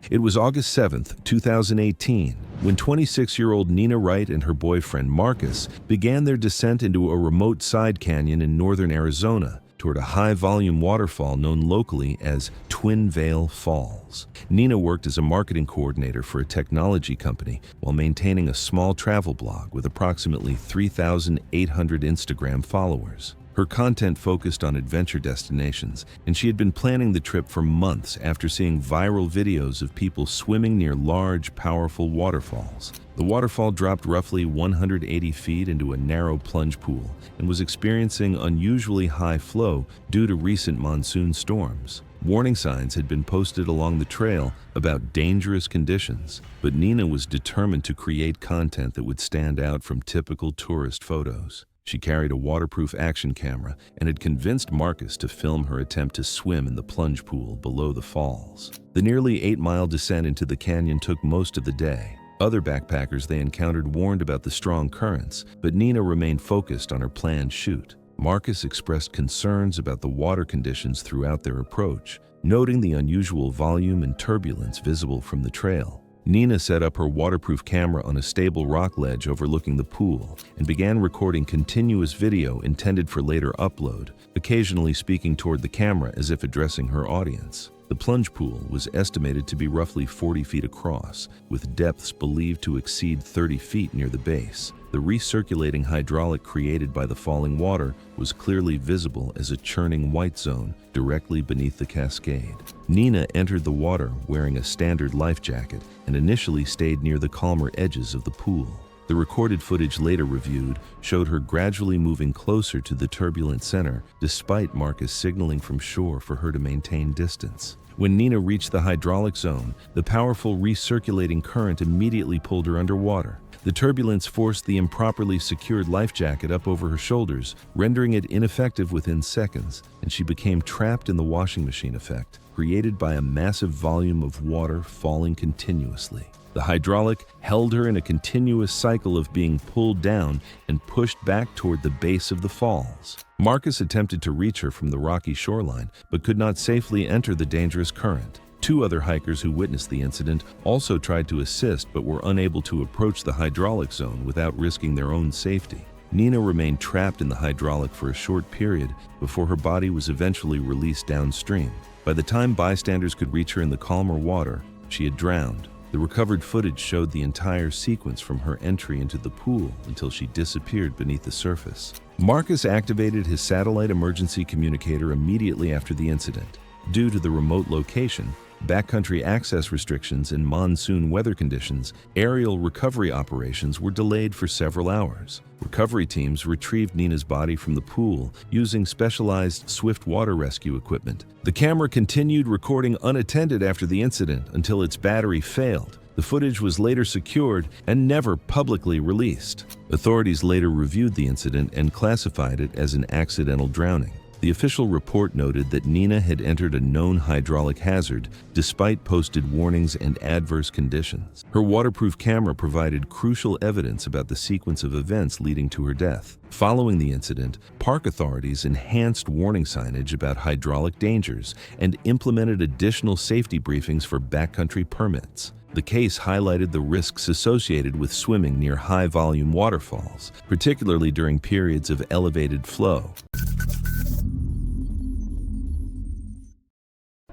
It was August 7, 2018, when 26-year-old Nina Wright and her boyfriend Marcus began their descent into a remote side canyon in northern Arizona toward a high-volume waterfall known locally as Twin Vale Falls. Nina worked as a marketing coordinator for a technology company while maintaining a small travel blog with approximately 3,800 Instagram followers. Her content focused on adventure destinations, and she had been planning the trip for months after seeing viral videos of people swimming near large, powerful waterfalls. The waterfall dropped roughly 180 feet into a narrow plunge pool and was experiencing unusually high flow due to recent monsoon storms. Warning signs had been posted along the trail about dangerous conditions, but Nina was determined to create content that would stand out from typical tourist photos. She carried a waterproof action camera and had convinced Marcus to film her attempt to swim in the plunge pool below the falls. The nearly 8-mile descent into the canyon took most of the day. Other backpackers they encountered warned about the strong currents, but Nina remained focused on her planned shoot. Marcus expressed concerns about the water conditions throughout their approach, noting the unusual volume and turbulence visible from the trail. Nina set up her waterproof camera on a stable rock ledge overlooking the pool and began recording continuous video intended for later upload, occasionally speaking toward the camera as if addressing her audience. The plunge pool was estimated to be roughly 40 feet across, with depths believed to exceed 30 feet near the base. The recirculating hydraulic created by the falling water was clearly visible as a churning white zone directly beneath the cascade. Nina entered the water wearing a standard life jacket and initially stayed near the calmer edges of the pool. The recorded footage later reviewed showed her gradually moving closer to the turbulent center despite Marcus signaling from shore for her to maintain distance. When Nina reached the hydraulic zone, the powerful recirculating current immediately pulled her underwater. The turbulence forced the improperly secured life jacket up over her shoulders, rendering it ineffective within seconds, and she became trapped in the washing machine effect, created by a massive volume of water falling continuously. The hydraulic held her in a continuous cycle of being pulled down and pushed back toward the base of the falls. Marcus attempted to reach her from the rocky shoreline, but could not safely enter the dangerous current. Two other hikers who witnessed the incident also tried to assist but were unable to approach the hydraulic zone without risking their own safety. Nina remained trapped in the hydraulic for a short period before her body was eventually released downstream. By the time bystanders could reach her in the calmer water, she had drowned. The recovered footage showed the entire sequence from her entry into the pool until she disappeared beneath the surface. Marcus activated his satellite emergency communicator immediately after the incident. Due to the remote location, backcountry access restrictions, and monsoon weather conditions, aerial recovery operations were delayed for several hours. Recovery teams retrieved Nina's body from the pool using specialized swift water rescue equipment. The camera continued recording unattended after the incident until its battery failed. The footage was later secured and never publicly released. Authorities later reviewed the incident and classified it as an accidental drowning. The official report noted that Nina had entered a known hydraulic hazard despite posted warnings and adverse conditions. Her waterproof camera provided crucial evidence about the sequence of events leading to her death. Following the incident, park authorities enhanced warning signage about hydraulic dangers and implemented additional safety briefings for backcountry permits. The case highlighted the risks associated with swimming near high-volume waterfalls, particularly during periods of elevated flow.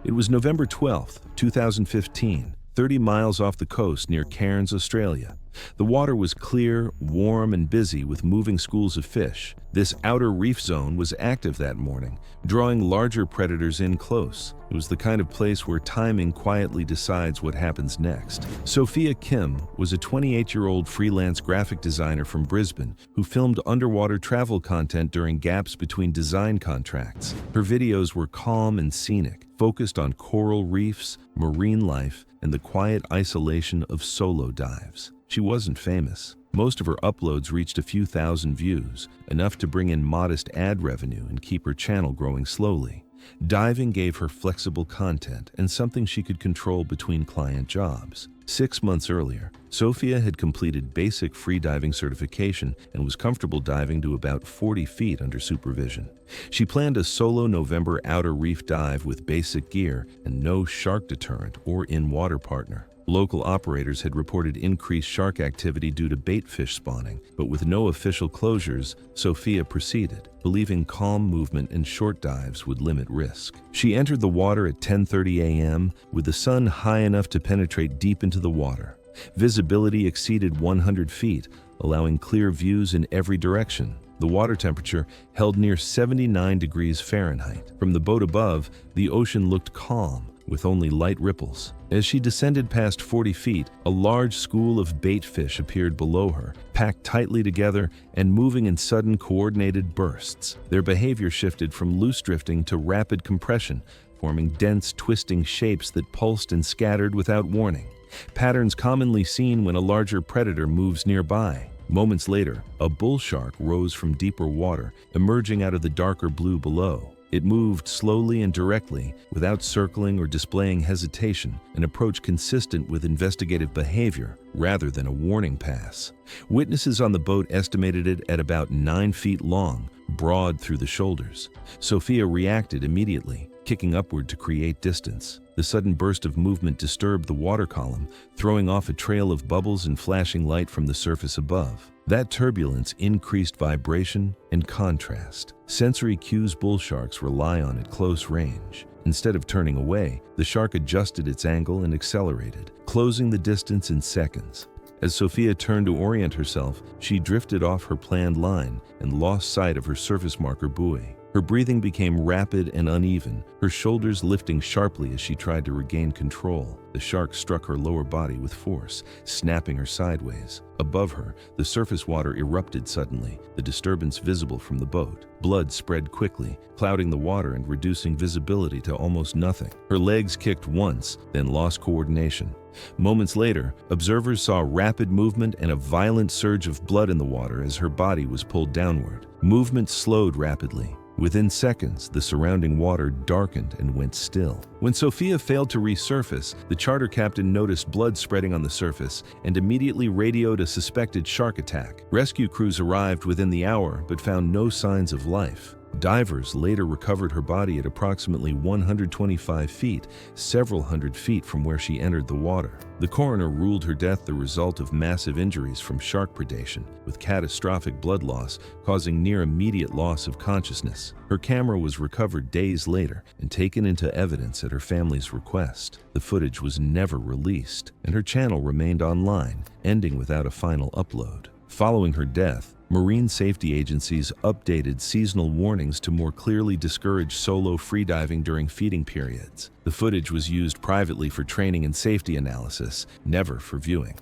It was November 12, 2015, 30 miles off the coast near Cairns, Australia. The water was clear, warm, and busy with moving schools of fish. This outer reef zone was active that morning, drawing larger predators in close. It was the kind of place where timing quietly decides what happens next. Sophia Kim was a 28-year-old freelance graphic designer from Brisbane who filmed underwater travel content during gaps between design contracts. Her videos were calm and scenic, focused on coral reefs, marine life, and the quiet isolation of solo dives. She wasn't famous. Most of her uploads reached a few thousand views, enough to bring in modest ad revenue and keep her channel growing slowly. Diving gave her flexible content and something she could control between client jobs. 6 months earlier, Sophia had completed basic freediving certification and was comfortable diving to about 40 feet under supervision. She planned a solo November outer reef dive with basic gear and no shark deterrent or in-water partner. Local operators had reported increased shark activity due to bait fish spawning, but with no official closures, Sophia proceeded, believing calm movement and short dives would limit risk. She entered the water at 10:30 a.m. with the sun high enough to penetrate deep into the water. Visibility exceeded 100 feet, allowing clear views in every direction. The water temperature held near 79 degrees Fahrenheit. From the boat above, the ocean looked calm, with only light ripples. As she descended past 40 feet, a large school of bait fish appeared below her, packed tightly together and moving in sudden coordinated bursts. Their behavior shifted from loose drifting to rapid compression, forming dense, twisting shapes that pulsed and scattered without warning. Patterns commonly seen when a larger predator moves nearby. Moments later, a bull shark rose from deeper water, emerging out of the darker blue below. It moved slowly and directly, without circling or displaying hesitation, an approach consistent with investigative behavior rather than a warning pass. Witnesses on the boat estimated it at about 9 feet long, broad through the shoulders. Sophia reacted immediately, kicking upward to create distance. The sudden burst of movement disturbed the water column, throwing off a trail of bubbles and flashing light from the surface above. That turbulence increased vibration and contrast. Sensory cues bull sharks rely on at close range. Instead of turning away, the shark adjusted its angle and accelerated, closing the distance in seconds. As Sophia turned to orient herself, she drifted off her planned line and lost sight of her surface marker buoy. Her breathing became rapid and uneven, her shoulders lifting sharply as she tried to regain control. The shark struck her lower body with force, snapping her sideways. Above her, the surface water erupted suddenly, the disturbance visible from the boat. Blood spread quickly, clouding the water and reducing visibility to almost nothing. Her legs kicked once, then lost coordination. Moments later, observers saw rapid movement and a violent surge of blood in the water as her body was pulled downward. Movement slowed rapidly. Within seconds, the surrounding water darkened and went still. When Sophia failed to resurface, the charter captain noticed blood spreading on the surface and immediately radioed a suspected shark attack. Rescue crews arrived within the hour but found no signs of life. Divers later recovered her body at approximately 125 feet, several hundred feet from where she entered the water. The coroner ruled her death the result of massive injuries from shark predation, with catastrophic blood loss causing near immediate loss of consciousness. Her camera was recovered days later and taken into evidence at her family's request. The footage was never released, and her channel remained online, ending without a final upload. Following her death, marine safety agencies updated seasonal warnings to more clearly discourage solo freediving during feeding periods. The footage was used privately for training and safety analysis, never for viewing.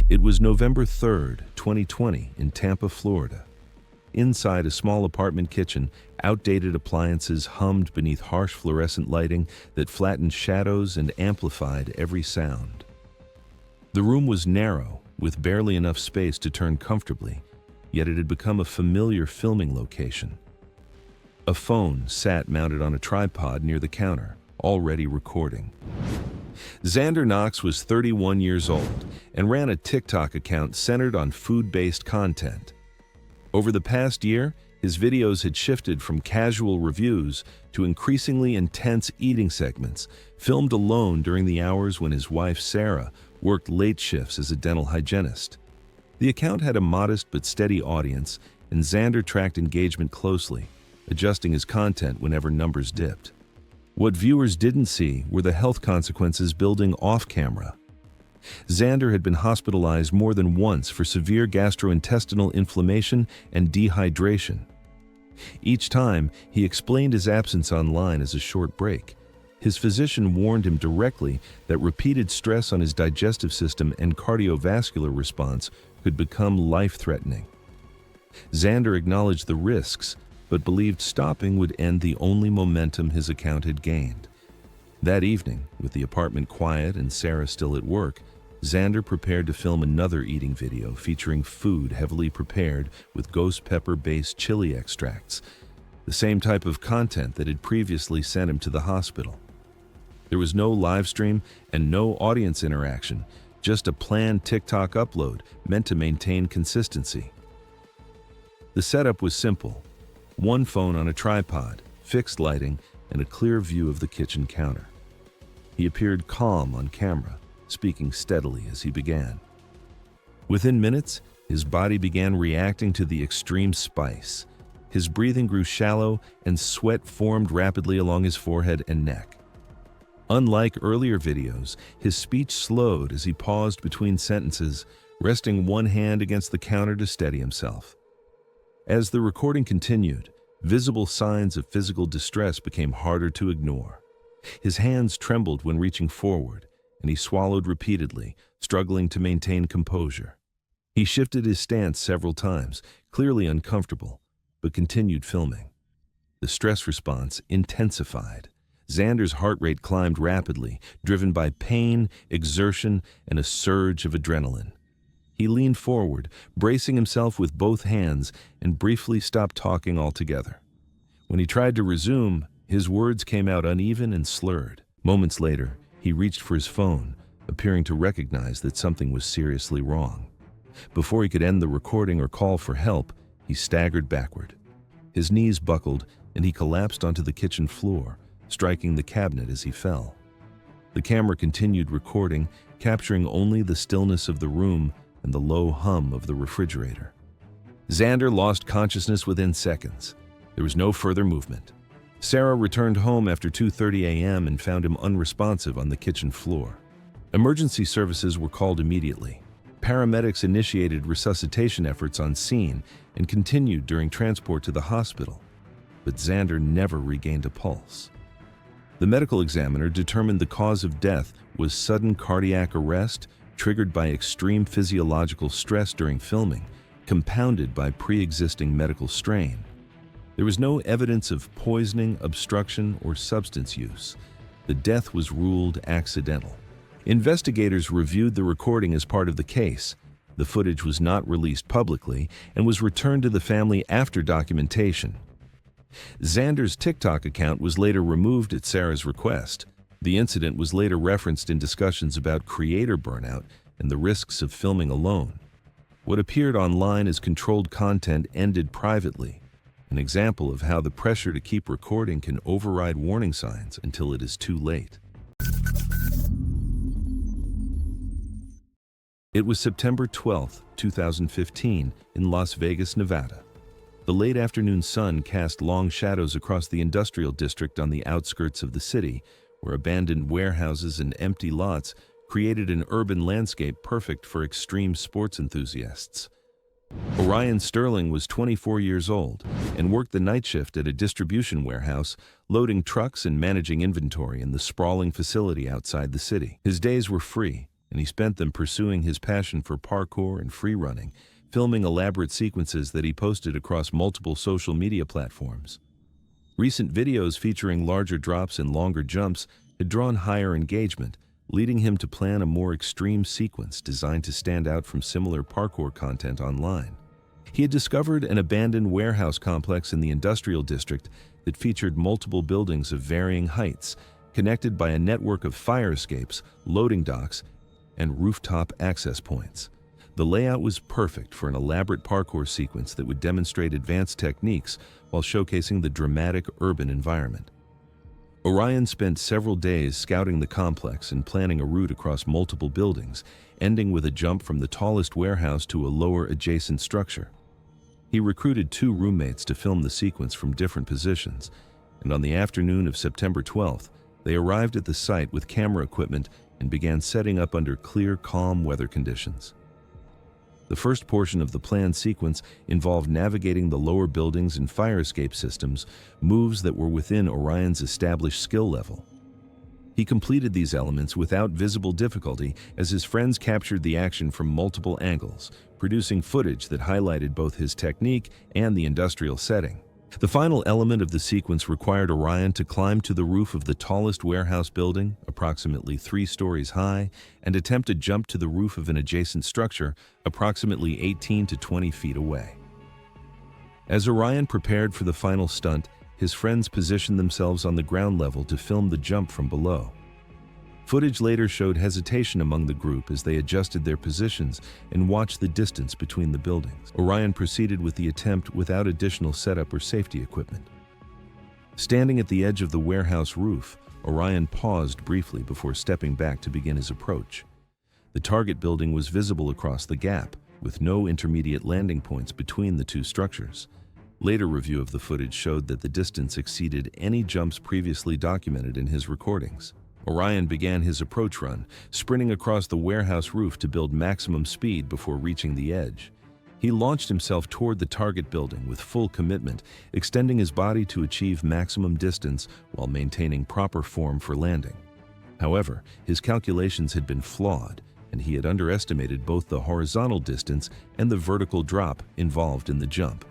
It was November 3rd, 2020, in Tampa, Florida. Inside a small apartment kitchen, outdated appliances hummed beneath harsh fluorescent lighting that flattened shadows and amplified every sound. The room was narrow, with barely enough space to turn comfortably, yet it had become a familiar filming location. A phone sat mounted on a tripod near the counter, already recording. Xander Knox was 31 years old and ran a TikTok account centered on food-based content. Over the past year, his videos had shifted from casual reviews to increasingly intense eating segments, filmed alone during the hours when his wife, Sarah, worked late shifts as a dental hygienist. The account had a modest but steady audience, and Xander tracked engagement closely, adjusting his content whenever numbers dipped. What viewers didn't see were the health consequences building off-camera. Xander had been hospitalized more than once for severe gastrointestinal inflammation and dehydration. Each time, he explained his absence online as a short break. His physician warned him directly that repeated stress on his digestive system and cardiovascular response could become life-threatening. Xander acknowledged the risks, but believed stopping would end the only momentum his account had gained. That evening, with the apartment quiet and Sarah still at work, Xander prepared to film another eating video featuring food heavily prepared with ghost pepper-based chili extracts, the same type of content that had previously sent him to the hospital. There was no live stream and no audience interaction, just a planned TikTok upload meant to maintain consistency. The setup was simple: one phone on a tripod, fixed lighting, and a clear view of the kitchen counter. He appeared calm on camera, speaking steadily as he began. Within minutes, his body began reacting to the extreme spice. His breathing grew shallow and sweat formed rapidly along his forehead and neck. Unlike earlier videos, his speech slowed as he paused between sentences, resting one hand against the counter to steady himself. As the recording continued, visible signs of physical distress became harder to ignore. His hands trembled when reaching forward, and he swallowed repeatedly, struggling to maintain composure. He shifted his stance several times, clearly uncomfortable, but continued filming. The stress response intensified. Xander's heart rate climbed rapidly, driven by pain, exertion, and a surge of adrenaline. He leaned forward, bracing himself with both hands, and briefly stopped talking altogether. When he tried to resume, his words came out uneven and slurred. Moments later, he reached for his phone, appearing to recognize that something was seriously wrong. Before he could end the recording or call for help, he staggered backward. His knees buckled, and he collapsed onto the kitchen floor, striking the cabinet as he fell. The camera continued recording, capturing only the stillness of the room and the low hum of the refrigerator. Xander lost consciousness within seconds. There was no further movement. Sarah returned home after 2:30 a.m. and found him unresponsive on the kitchen floor. Emergency services were called immediately. Paramedics initiated resuscitation efforts on scene and continued during transport to the hospital, but Xander never regained a pulse. The medical examiner determined the cause of death was sudden cardiac arrest triggered by extreme physiological stress during filming, compounded by pre-existing medical strain. There was no evidence of poisoning, obstruction, or substance use. The death was ruled accidental. Investigators reviewed the recording as part of the case. The footage was not released publicly and was returned to the family after documentation. Xander's TikTok account was later removed at Sarah's request. The incident was later referenced in discussions about creator burnout and the risks of filming alone. What appeared online as controlled content ended privately, an example of how the pressure to keep recording can override warning signs until it is too late. It was September 12, 2015, in Las Vegas, Nevada. The late afternoon sun cast long shadows across the industrial district on the outskirts of the city, where abandoned warehouses and empty lots created an urban landscape perfect for extreme sports enthusiasts. Orion Sterling was 24 years old and worked the night shift at a distribution warehouse, loading trucks and managing inventory in the sprawling facility outside the city. His days were free, and he spent them pursuing his passion for parkour and free running, filming elaborate sequences that he posted across multiple social media platforms. Recent videos featuring larger drops and longer jumps had drawn higher engagement, leading him to plan a more extreme sequence designed to stand out from similar parkour content online. He had discovered an abandoned warehouse complex in the industrial district that featured multiple buildings of varying heights, connected by a network of fire escapes, loading docks, and rooftop access points. The layout was perfect for an elaborate parkour sequence that would demonstrate advanced techniques while showcasing the dramatic urban environment. Orion spent several days scouting the complex and planning a route across multiple buildings, ending with a jump from the tallest warehouse to a lower adjacent structure. He recruited 2 roommates to film the sequence from different positions, and on the afternoon of September 12th, they arrived at the site with camera equipment and began setting up under clear, calm weather conditions. The first portion of the planned sequence involved navigating the lower buildings and fire escape systems, moves that were within Orion's established skill level. He completed these elements without visible difficulty as his friends captured the action from multiple angles, producing footage that highlighted both his technique and the industrial setting. The final element of the sequence required Orion to climb to the roof of the tallest warehouse building, approximately 3 stories high, and attempt to jump to the roof of an adjacent structure, approximately 18 to 20 feet away. As Orion prepared for the final stunt, his friends positioned themselves on the ground level to film the jump from below. Footage later showed hesitation among the group as they adjusted their positions and watched the distance between the buildings. Orion proceeded with the attempt without additional setup or safety equipment. Standing at the edge of the warehouse roof, Orion paused briefly before stepping back to begin his approach. The target building was visible across the gap, with no intermediate landing points between the 2 structures. Later review of the footage showed that the distance exceeded any jumps previously documented in his recordings. Orion began his approach run, sprinting across the warehouse roof to build maximum speed before reaching the edge. He launched himself toward the target building with full commitment, extending his body to achieve maximum distance while maintaining proper form for landing. However, his calculations had been flawed, and he had underestimated both the horizontal distance and the vertical drop involved in the jump.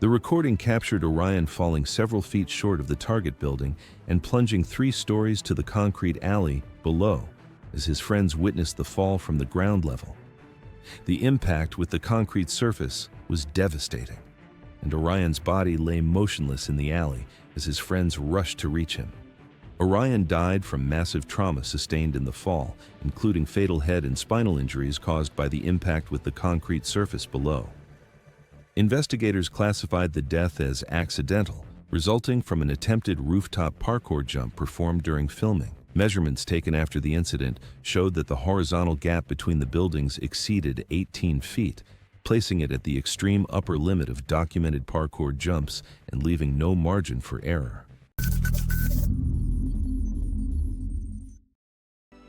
The recording captured Orion falling several feet short of the target building and plunging 3 stories to the concrete alley below as his friends witnessed the fall from the ground level. The impact with the concrete surface was devastating, and Orion's body lay motionless in the alley as his friends rushed to reach him. Orion died from massive trauma sustained in the fall, including fatal head and spinal injuries caused by the impact with the concrete surface below. Investigators classified the death as accidental, resulting from an attempted rooftop parkour jump performed during filming. Measurements taken after the incident showed that the horizontal gap between the buildings exceeded 18 feet, placing it at the extreme upper limit of documented parkour jumps and leaving no margin for error.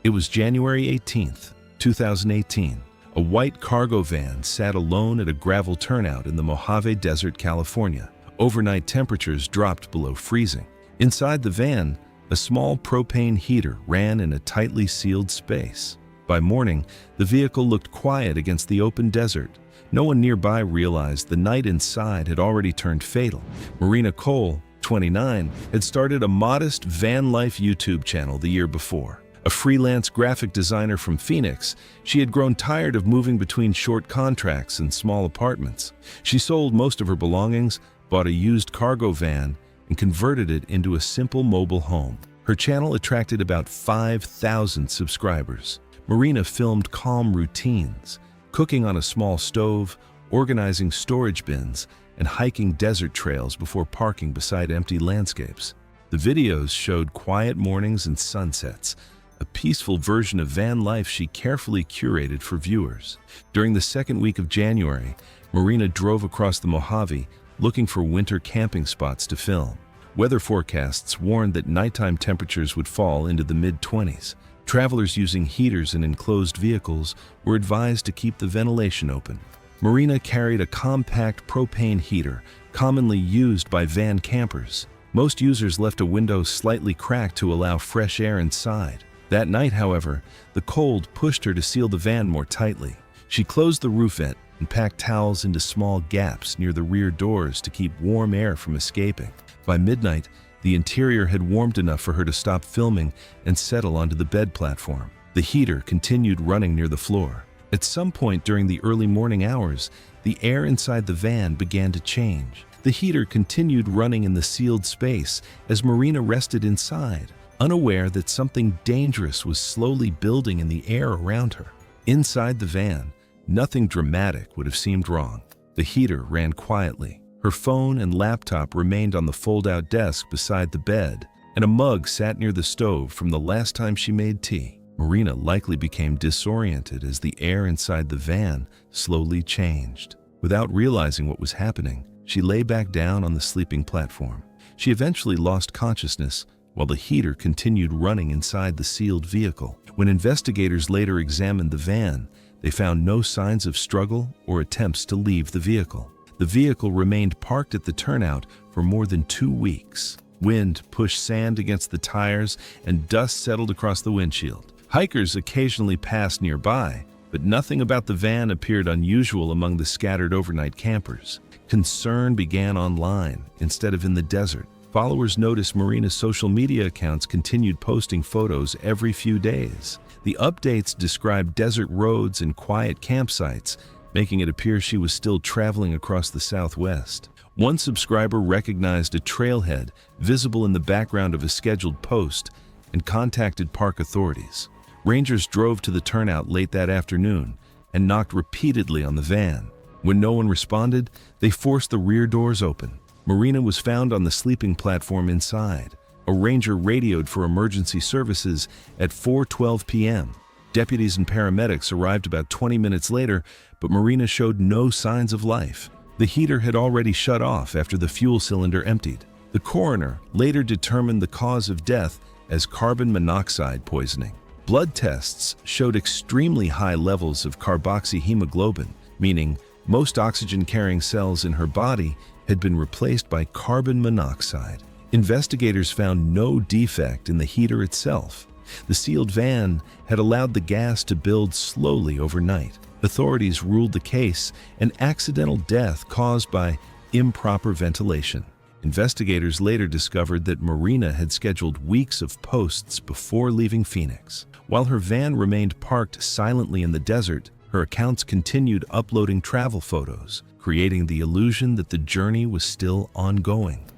It was January 18th, 2018. A white cargo van sat alone at a gravel turnout in the Mojave Desert, California. Overnight temperatures dropped below freezing. Inside the van, a small propane heater ran in a tightly sealed space. By morning, the vehicle looked quiet against the open desert. No one nearby realized the night inside had already turned fatal. Marina Cole, 29, had started a modest van life YouTube channel the year before. A freelance graphic designer from Phoenix, she had grown tired of moving between short contracts and small apartments. She sold most of her belongings, bought a used cargo van, and converted it into a simple mobile home. Her channel attracted about 5,000 subscribers. Marina filmed calm routines, cooking on a small stove, organizing storage bins, and hiking desert trails before parking beside empty landscapes. The videos showed quiet mornings and sunsets, a peaceful version of van life she carefully curated for viewers. During the second week of January, Marina drove across the Mojave looking for winter camping spots to film. Weather forecasts warned that nighttime temperatures would fall into the mid-20s. Travelers using heaters in enclosed vehicles were advised to keep the ventilation open. Marina carried a compact propane heater, commonly used by van campers. Most users left a window slightly cracked to allow fresh air inside. That night, however, the cold pushed her to seal the van more tightly. She closed the roof vent and packed towels into small gaps near the rear doors to keep warm air from escaping. By midnight, the interior had warmed enough for her to stop filming and settle onto the bed platform. The heater continued running near the floor. At some point during the early morning hours, the air inside the van began to change. The heater continued running in the sealed space as Marina rested inside, unaware that something dangerous was slowly building in the air around her. Inside the van, nothing dramatic would have seemed wrong. The heater ran quietly. Her phone and laptop remained on the fold-out desk beside the bed, and a mug sat near the stove from the last time she made tea. Marina likely became disoriented as the air inside the van slowly changed. Without realizing what was happening, she lay back down on the sleeping platform. She eventually lost consciousness while the heater continued running inside the sealed vehicle. When investigators later examined the van, they found no signs of struggle or attempts to leave the vehicle. The vehicle remained parked at the turnout for more than 2 weeks. Wind pushed sand against the tires and dust settled across the windshield. Hikers occasionally passed nearby, but nothing about the van appeared unusual among the scattered overnight campers. Concern began online instead of in the desert. Followers noticed Marina's social media accounts continued posting photos every few days. The updates described desert roads and quiet campsites, making it appear she was still traveling across the Southwest. One subscriber recognized a trailhead visible in the background of a scheduled post and contacted park authorities. Rangers drove to the turnout late that afternoon and knocked repeatedly on the van. When no one responded, they forced the rear doors open. Marina was found on the sleeping platform inside. A ranger radioed for emergency services at 4:12 p.m. Deputies and paramedics arrived about 20 minutes later, but Marina showed no signs of life. The heater had already shut off after the fuel cylinder emptied. The coroner later determined the cause of death as carbon monoxide poisoning. Blood tests showed extremely high levels of carboxyhemoglobin, meaning most oxygen-carrying cells in her body had been replaced by carbon monoxide. Investigators found no defect in the heater itself. The sealed van had allowed the gas to build slowly overnight. Authorities ruled the case an accidental death caused by improper ventilation. Investigators later discovered that Marina had scheduled weeks of posts before leaving Phoenix. While her van remained parked silently in the desert, her accounts continued uploading travel photos, creating the illusion that the journey was still ongoing.